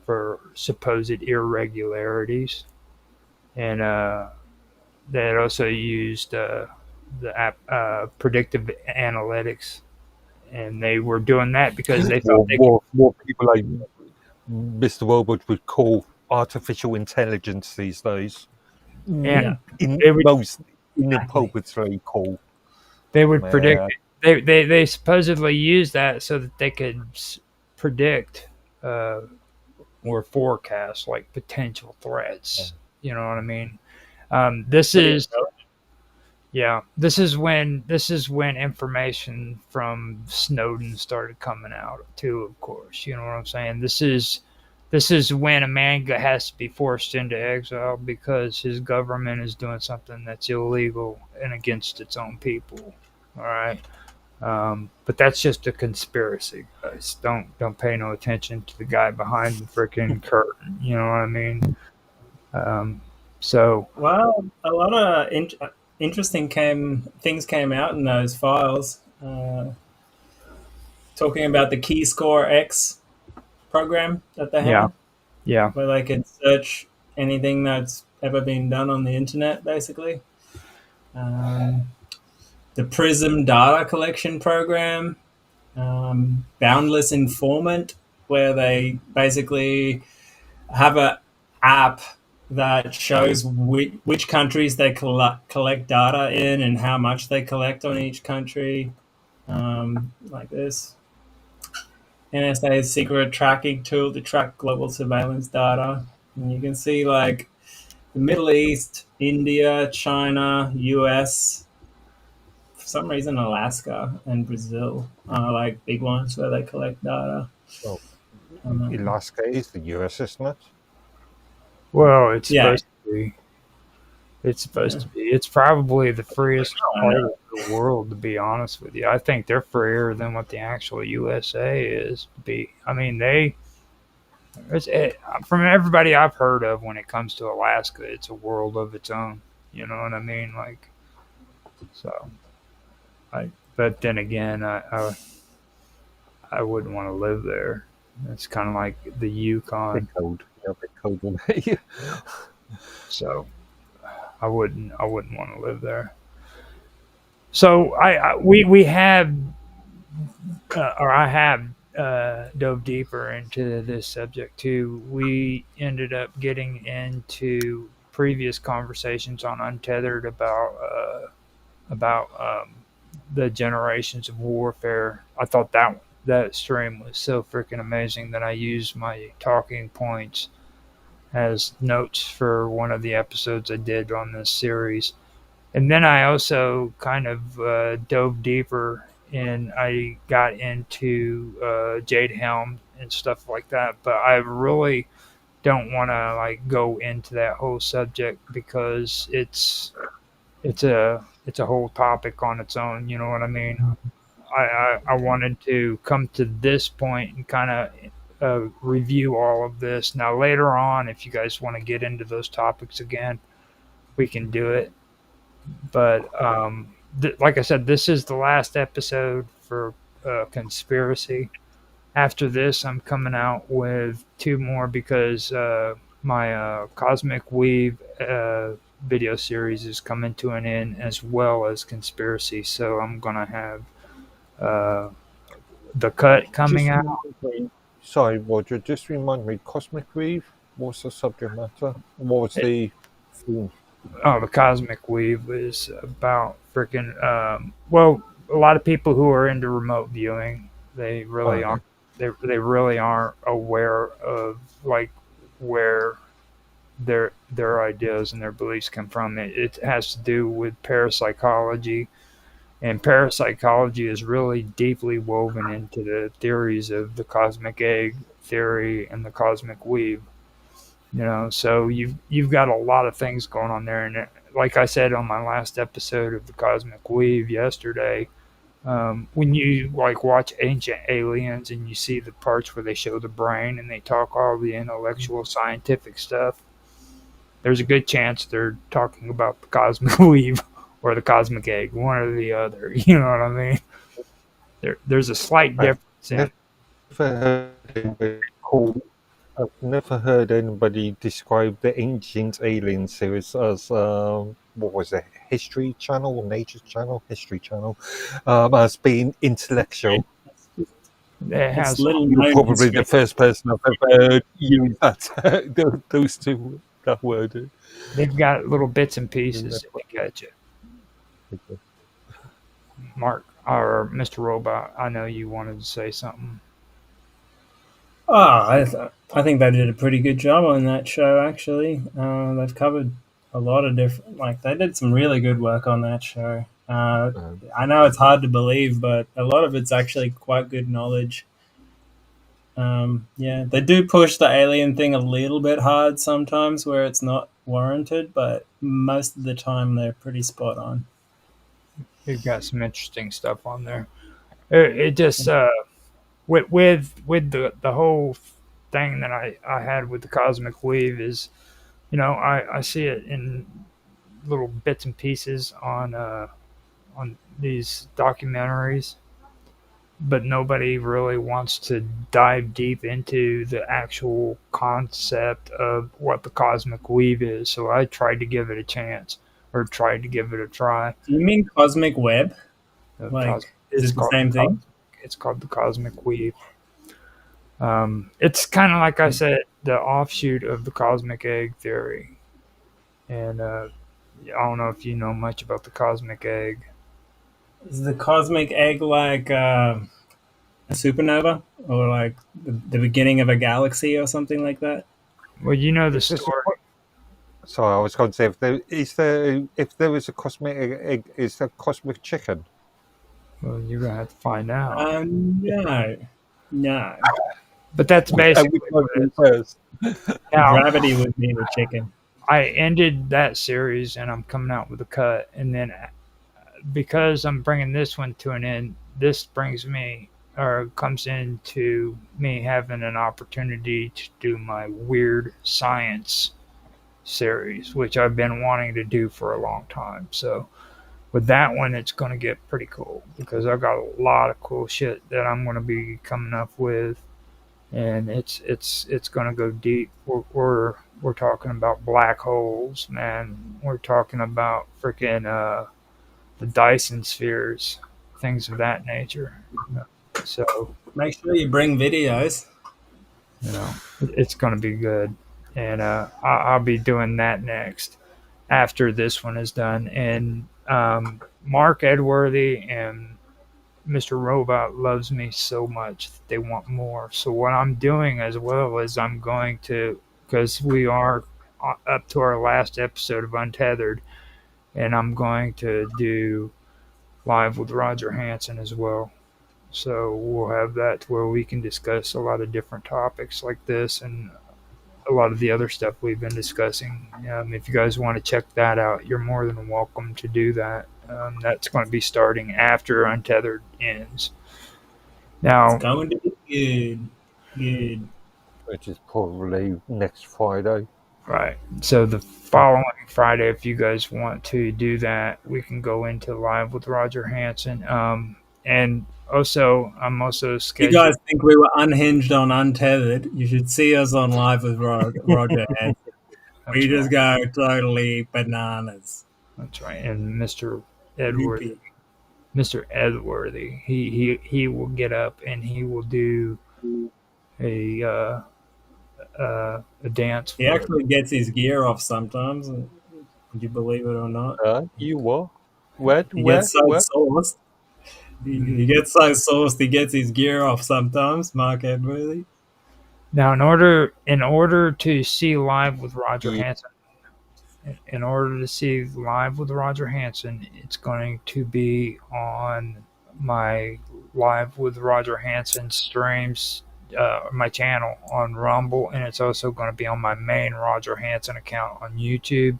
for supposed irregularities, and they also used the predictive analytics, and they were doing that because they thought they could. What people like Mr. Robot would call artificial intelligence these days. And They would most Exactly. inappropriately call. They would predict. They supposedly used that so that they could predict or forecast like potential threats. You know what I mean? This is this is when information from Snowden started coming out too. Of course, you know what I'm saying. This is when a man has to be forced into exile because his government is doing something that's illegal and against its own people. All right. But that's just a conspiracy, guys. Don't pay no attention to the guy behind the freaking curtain. You know what I mean? So Well, a lot of interesting things came out in those files. Talking about the Key Score X program that they had, yeah, where they could search anything that's ever been done on the internet, basically. The Prism data collection program, Boundless Informant, where they basically have an app that shows which countries they collect data in and how much they collect on each country, like this. NSA's secret tracking tool to track global surveillance data. And you can see like the Middle East, India, China, US, for some reason Alaska and Brazil are like big ones where they collect data. Alaska is the US, isn't it? well, it's Yeah. supposed to be. It's supposed to be. It's probably the freest part of the world, to be honest with you. I think they're freer than what the actual USA is. I mean, from everybody I've heard of, when it comes to Alaska, it's a world of its own. You know what I mean? Like, so. But then again, I wouldn't want to live there. It's kind of like the Yukon. Cold. Yeah, a bit cold. So I wouldn't want to live there. So we have or I have dove deeper into this subject too. We ended up getting into previous conversations on Untethered about the generations of warfare. I thought that stream was so freaking amazing that I used my talking points as notes for one of the episodes I did on this series. And then I also kind of dove deeper and I got into Jade Helm and stuff like that. But I really don't want to like go into that whole subject because it's a whole topic on its own. You know what I mean? I wanted to come to this point and kind of review all of this. Now later on, if you guys want to get into those topics again, we can do it. But like I said, this is the last episode for conspiracy. After this, I'm coming out with two more because my Cosmic Weave video series is coming to an end as well as conspiracy. So I'm gonna have the cut coming Just out. remind me, sorry, Roger, just remind me, Cosmic Weave, what's the subject matter? What was the theme? Oh, the Cosmic Weave is about freaking. Well, a lot of people who are into remote viewing, they really Okay. aren't. They really aren't aware of like where their ideas and their beliefs come from. It has to do with parapsychology, and parapsychology is really deeply woven into the theories of the cosmic egg theory and the cosmic weave. So you've got a lot of things going on there, and like I said on my last episode of the Cosmic Weave yesterday, when you like watch Ancient Aliens and you see the parts where they show the brain and they talk all the intellectual scientific stuff, there's a good chance they're talking about the Cosmic Weave or the Cosmic Egg, one or the other. You know what I mean? There's a slight I've difference in. never heard anybody call. I've never heard anybody describe the Ancient Alien series as what was it, History Channel, Nature Channel, History Channel, as being intellectual. It It's has little You're known probably the history. first person I've ever heard use that those two that word. they've got little bits and pieces that they catch it. Mark or Mr. Robot, I know you wanted to say something. I think they did a pretty good job on that show. Actually, they've covered a lot of different. Like they did some really good work on that show. I know it's hard to believe, but a lot of it's actually quite good knowledge. Yeah, they do push the alien thing a little bit hard sometimes where it's not warranted, but most of the time they're pretty spot on. They've got some interesting stuff on there. It just with the whole thing that I had with the Cosmic Weave is, I see it in little bits and pieces on these documentaries, but nobody really wants to dive deep into the actual concept of what the Cosmic Weave is. So I tried to give it a chance or tried to give it a try. Do you mean Cosmic Web? The Like, is it's it the called same thing? It's called the Cosmic Weave. It's kind of like I said, the offshoot of the cosmic egg theory. And I don't know if you know much about the cosmic egg. Is the cosmic egg like a supernova or like the beginning of a galaxy or something like that? Well, you know the Is this story. Sorry, I was going to say if there is a cosmic egg, is there cosmic chicken? Well, you're gonna have to find out. No. But that's basically Which what one it is. first? Now, Gravity would be the chicken. I ended that series and I'm coming out with a cut, and then because I'm bringing this one to an end, this brings me or comes into me having an opportunity to do my weird science series, which I've been wanting to do for a long time. So with that one, it's going to get pretty cool because I've got a lot of cool shit that I'm going to be coming up with, and it's going to go deep. We're talking about black holes, man. We're talking about freaking the Dyson spheres, things of that nature. So, Make sure you bring videos. you know, it's going to be good. And I'll be doing that next after this one is done. And Mark Edworthy and Mr. Robot loves me so much that they want more. So what I'm doing as well is I'm going to, because we are up to our last episode of Untethered, and I'm going to do live with Roger Hansen as well. So we'll have that to where we can discuss a lot of different topics like this and a lot of the other stuff we've been discussing. If you guys want to check that out, you're more than welcome to do that. That's going to be starting after Untethered ends. Now, It's going to be good. which is probably next Friday. right. So the following Friday, if you guys want to do that, we can go into live with Roger Hansen. And also, I'm also If you scheduled. guys think we were unhinged on Untethered, you should see us on Live with Roger. And we just go totally bananas. That's right. And Mr. Edward, Loopy. Mr. Edworthy, he will get up and he will do a dance. He actually gets his gear off sometimes. Would you believe it or not? You what? Where? He Where? gets so Where? sauced. He gets so sauced. He gets his gear off sometimes. Mark Edworthy. Now, in order to see live with Roger Hansen, in order to see live with Roger Hansen, it's going to be on my live with Roger Hansen streams, my channel on Rumble, and it's also going to be on my main Roger Hansen account on YouTube.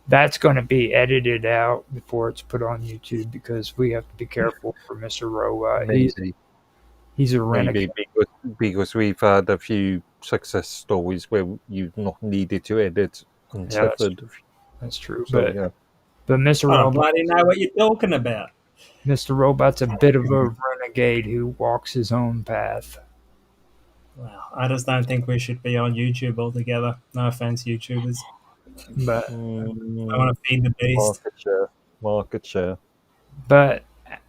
That's going to be edited out before it's put on YouTube because we have to be careful for Mr. Robot. He's a renegade. Maybe because we've had a few success stories where you've not needed to edit Untethered. That's true. So, But Mr. I don't Robot, bloody know what you're talking about. Mr. Robot's a bit of a renegade who walks his own path. Well, I just don't think we should be on YouTube altogether. No offense, YouTubers. But I want to feed the beast. Market share. But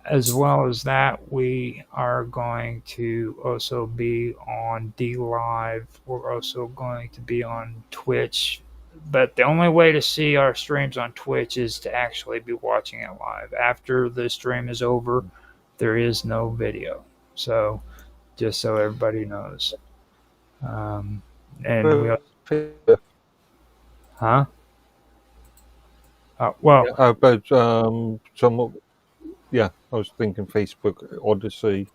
as well as that, we are going to also be on D Live. We're also going to be on Twitch. But the only way to see our streams on Twitch is to actually be watching it live. After the stream is over, there is no video. So, just so everybody knows. And we also, huh? Well, But I was thinking Facebook Odyssey.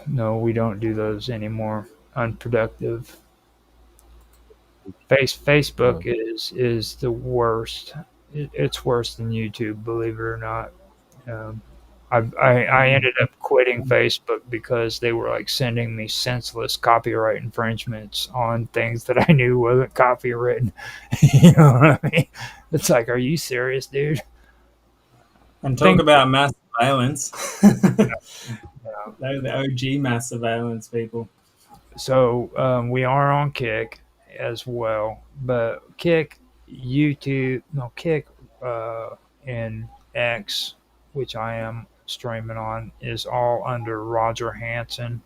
no, we don't do those anymore. Unproductive. Facebook is the worst. It's worse than YouTube, believe it or not. I ended up quitting Facebook because they were like sending me senseless copyright infringements on things that I knew wasn't copywritten. You know what I mean? It's like, are you serious, dude? And talk about mass surveillance. They're the OG mass surveillance people. So we are on Kick as well, but Kick, YouTube, no Kick, and X, which I am streaming on, is all under Roger Hansen,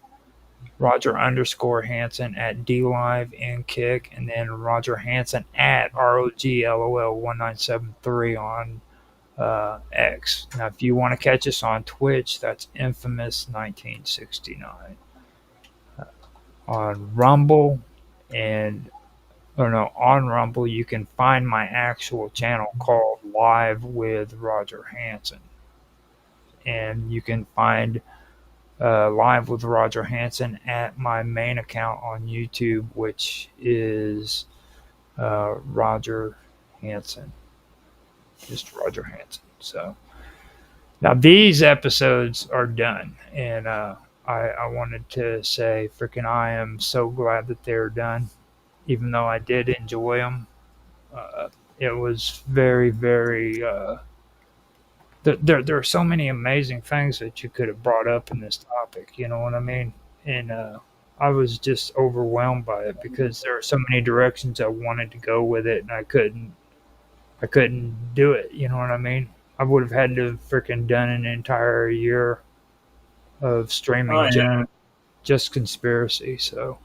Roger _ at DLive in Kick, and then Roger Hansen at ROGLOL1973 on X. Now, if you want to catch us on Twitch, that's Infamous 1969. On Rumble on Rumble, you can find my actual channel called Live with Roger Hansen. And you can find Live with Roger Hansen at my main account on YouTube, which is Roger Hansen. Just Roger Hansen. So now these episodes are done, and I wanted to say, freaking, I am so glad that they're done, even though I did enjoy them. It was very, very. There are so many amazing things that you could have brought up in this topic. You know what I mean? And I was just overwhelmed by it because there are so many directions I wanted to go with it, and I couldn't do it. You know what I mean? I would have had to have freaking done an entire year of Oh streaming yeah, just conspiracy. So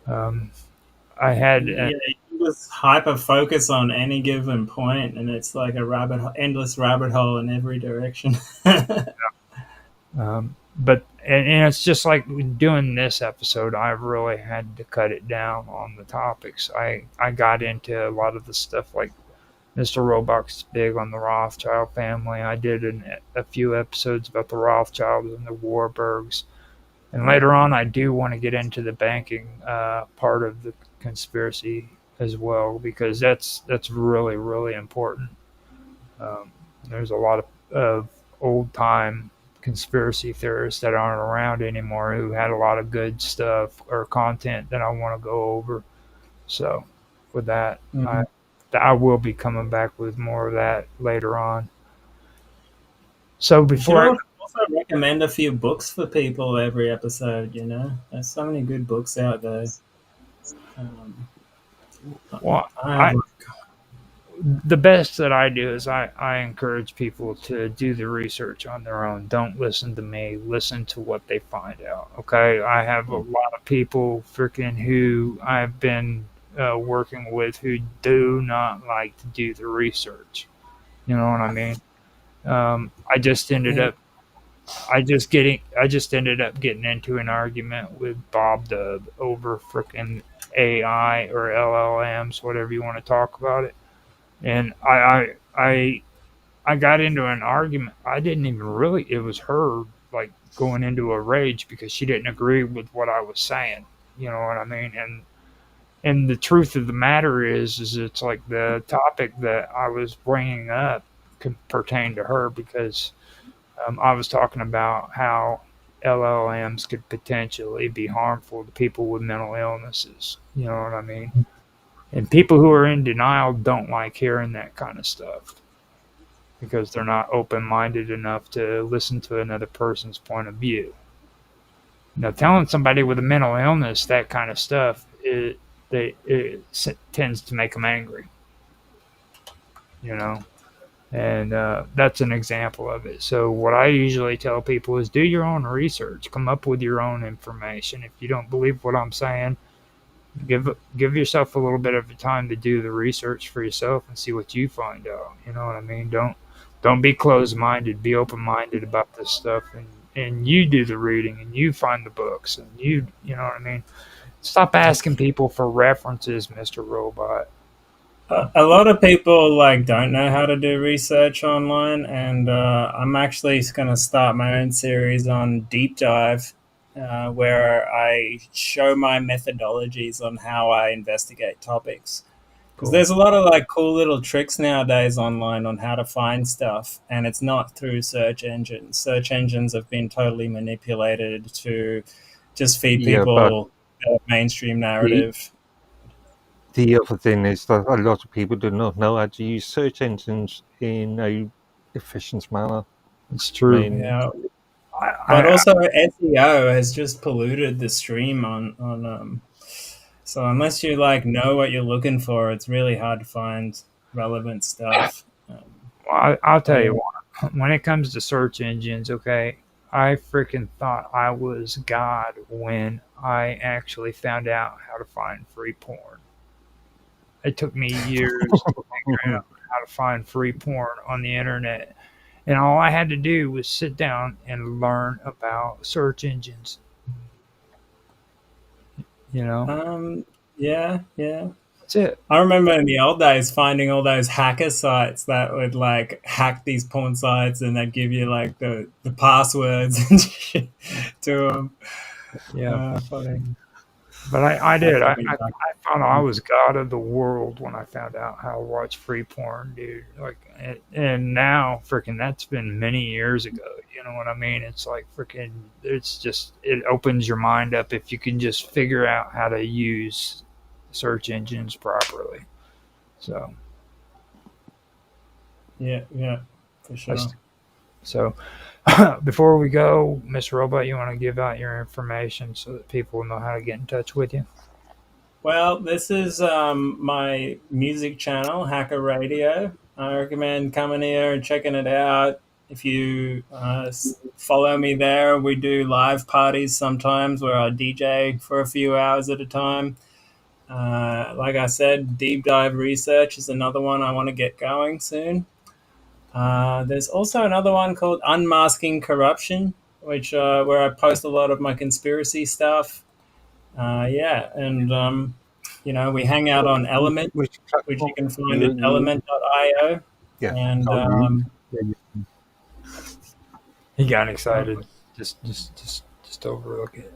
I had yeah. You just hyper focus on any given point, and it's like a endless rabbit hole in every direction. but and it's just like doing this episode, I really had to cut it down on the topics. I got into a lot of the stuff like Mr. Robot's big on the Rothschild family. I did a few episodes about the Rothschilds and the Warburgs. And later on, I do want to get into the banking part of the conspiracy as well, because that's really, really important. There's a lot of old time conspiracy theorists that aren't around anymore who had a lot of good stuff or content that I want to go over. So, with that, Mhm. I will be coming back with more of that later on. So You should before I, also recommend a few books for people every episode. You know, there's so many good books out there. Um, well, I have, the best that I do is I encourage people to do the research on their own. Don't listen to me. Listen to what they find out. Okay, I have a lot of people freaking who I've been working with who do not like to do the research. You know what I mean? I just ended yeah. up I just ended up getting into an argument with Bob Dub over freaking AI or LLMs, whatever you want to talk about it. And I got into an argument. I didn't even really. It was her like going into a rage because she didn't agree with what I was saying. You know what I mean? And the truth of the matter is it's like the topic that I was bringing up could pertain to her because I was talking about how LLMs could potentially be harmful to people with mental illnesses. You know what I mean? And people who are in denial don't like hearing that kind of stuff because they're not open minded enough to listen to another person's point of view. Now, telling somebody with a mental illness that kind of stuff, it tends to make them angry, you know? And that's an example of it. So, what I usually tell people is do your own research, come up with your own information. If you don't believe what I'm saying, give yourself a little bit of time to do the research for yourself and see what you find out. You know what I mean? Don't be closed minded. Be open minded about this stuff, and you do the reading and you find the books and you know what I mean. Stop asking people for references, Mr. Robot. A lot of people like don't know how to do research online, and I'm actually going to start my own series on deep dive, where I show my methodologies on how I investigate topics. Because Cool. there's a lot of like cool little tricks nowadays online on how to find stuff, and it's not through search engines. Search engines have been totally manipulated to just feed Yeah, but people a mainstream the narrative. the other thing is that a lot of people do not know how to use search engines in a efficient manner. It's I true. mean, Yeah, I, but I, also SEO has just polluted the stream on. So unless you like know what you're looking for, it's really hard to find relevant stuff. I'll So tell yeah. you what. When it comes to search engines, okay, I freaking thought I was God when I actually found out how to find free porn. It took me years to figure out how to find free porn on the internet. And all I had to do was sit down and learn about search engines, you know? Yeah, yeah. That's it. I remember in the old days finding all those hacker sites that would like hack these porn sites and they'd give you like the passwords and shit to them. Yeah. Funny. But I That's did. probably back. I found I was God of the world when I found out how to watch free porn, dude. Like, and now, freaking, that's been many years ago. You know what I mean? It's like freaking. It's just it opens your mind up if you can just figure out how to use search engines properly. So, Yeah, yeah, for that's, sure. so before we go, Miss Robot, you want to give out your information so that people know how to get in touch with you? Well, this is my music channel, Hacker Radio. I recommend coming here and checking it out. If you follow me there, we do live parties sometimes where I DJ for a few hours at a time. Like I said, deep dive research is another one I want to get going soon. There's also another one called Unmasking Corruption, which where I post a lot of my conspiracy stuff. And we hang out on Element, Which which you platform? can find at element.io. Yeah. And He got excited. Just overlook it.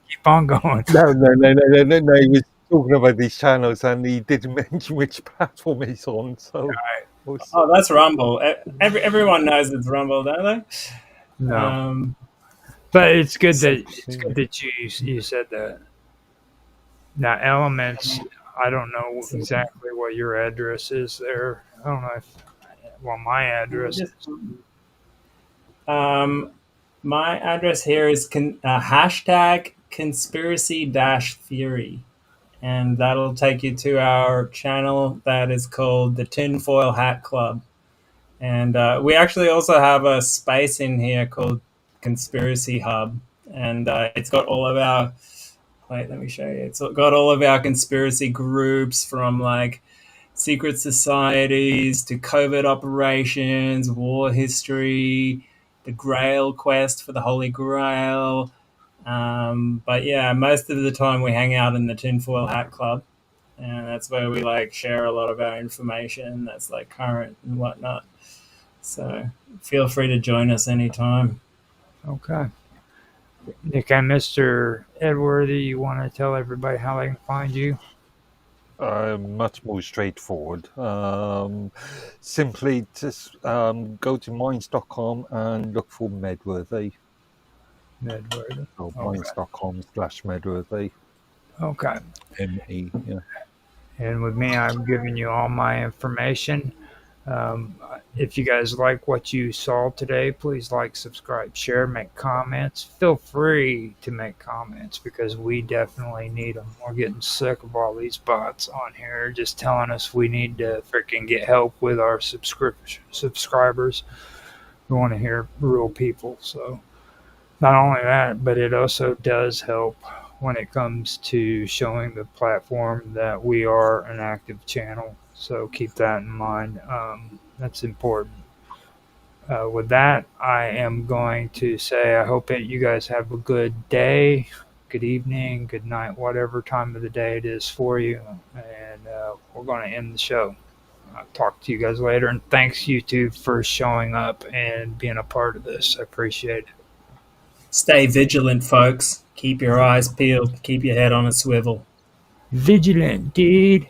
Keep on going. No. He was talking about these channels, and he didn't mention which platform he's on. So, oh, that's Rumble. Everyone knows it's Rumble, don't they? No, but it's good that you said that. Now, Elements, I don't know exactly what your address is there. I don't know my address is. My address here is hashtag conspiracy-theory, and that'll take you to our channel that is called the Tinfoil Hat Club. And we actually also have a space in here called Conspiracy Hub, and it's got all of our let me show you. It's got all of our conspiracy groups, from like secret societies to covert operations, war history, the Grail quest for the Holy Grail. But yeah, most of the time we hang out in the Tinfoil Hat Club, and that's where we like share a lot of our information that's like current and whatnot. So feel free to join us anytime. Okay. Nick and Mr. Edworthy, you want to tell everybody how they can find you? Much more straightforward. Simply just go to minds.com and look for Medworthy. Medworthy. So minds.com/Medworthy. Okay. ME. Yeah. And with me, I'm giving you all my information. If you guys like what you saw today, please like, subscribe, share, make comments. Feel free to make comments because we definitely need them. We're getting sick of all these bots on here just telling us we need to freaking get help with our subscribers. We want to hear real people. So not only that, but it also does help when it comes to showing the platform that we are an active channel. So keep that in mind. That's important. With that, I am going to say I hope that you guys have a good day, good evening, good night, whatever time of the day it is for you. And we're going to end the show. I'll talk to you guys later. And thanks, YouTube, for showing up and being a part of this. I appreciate it. Stay vigilant, folks. Keep your eyes peeled. Keep your head on a swivel. Vigilant, dude.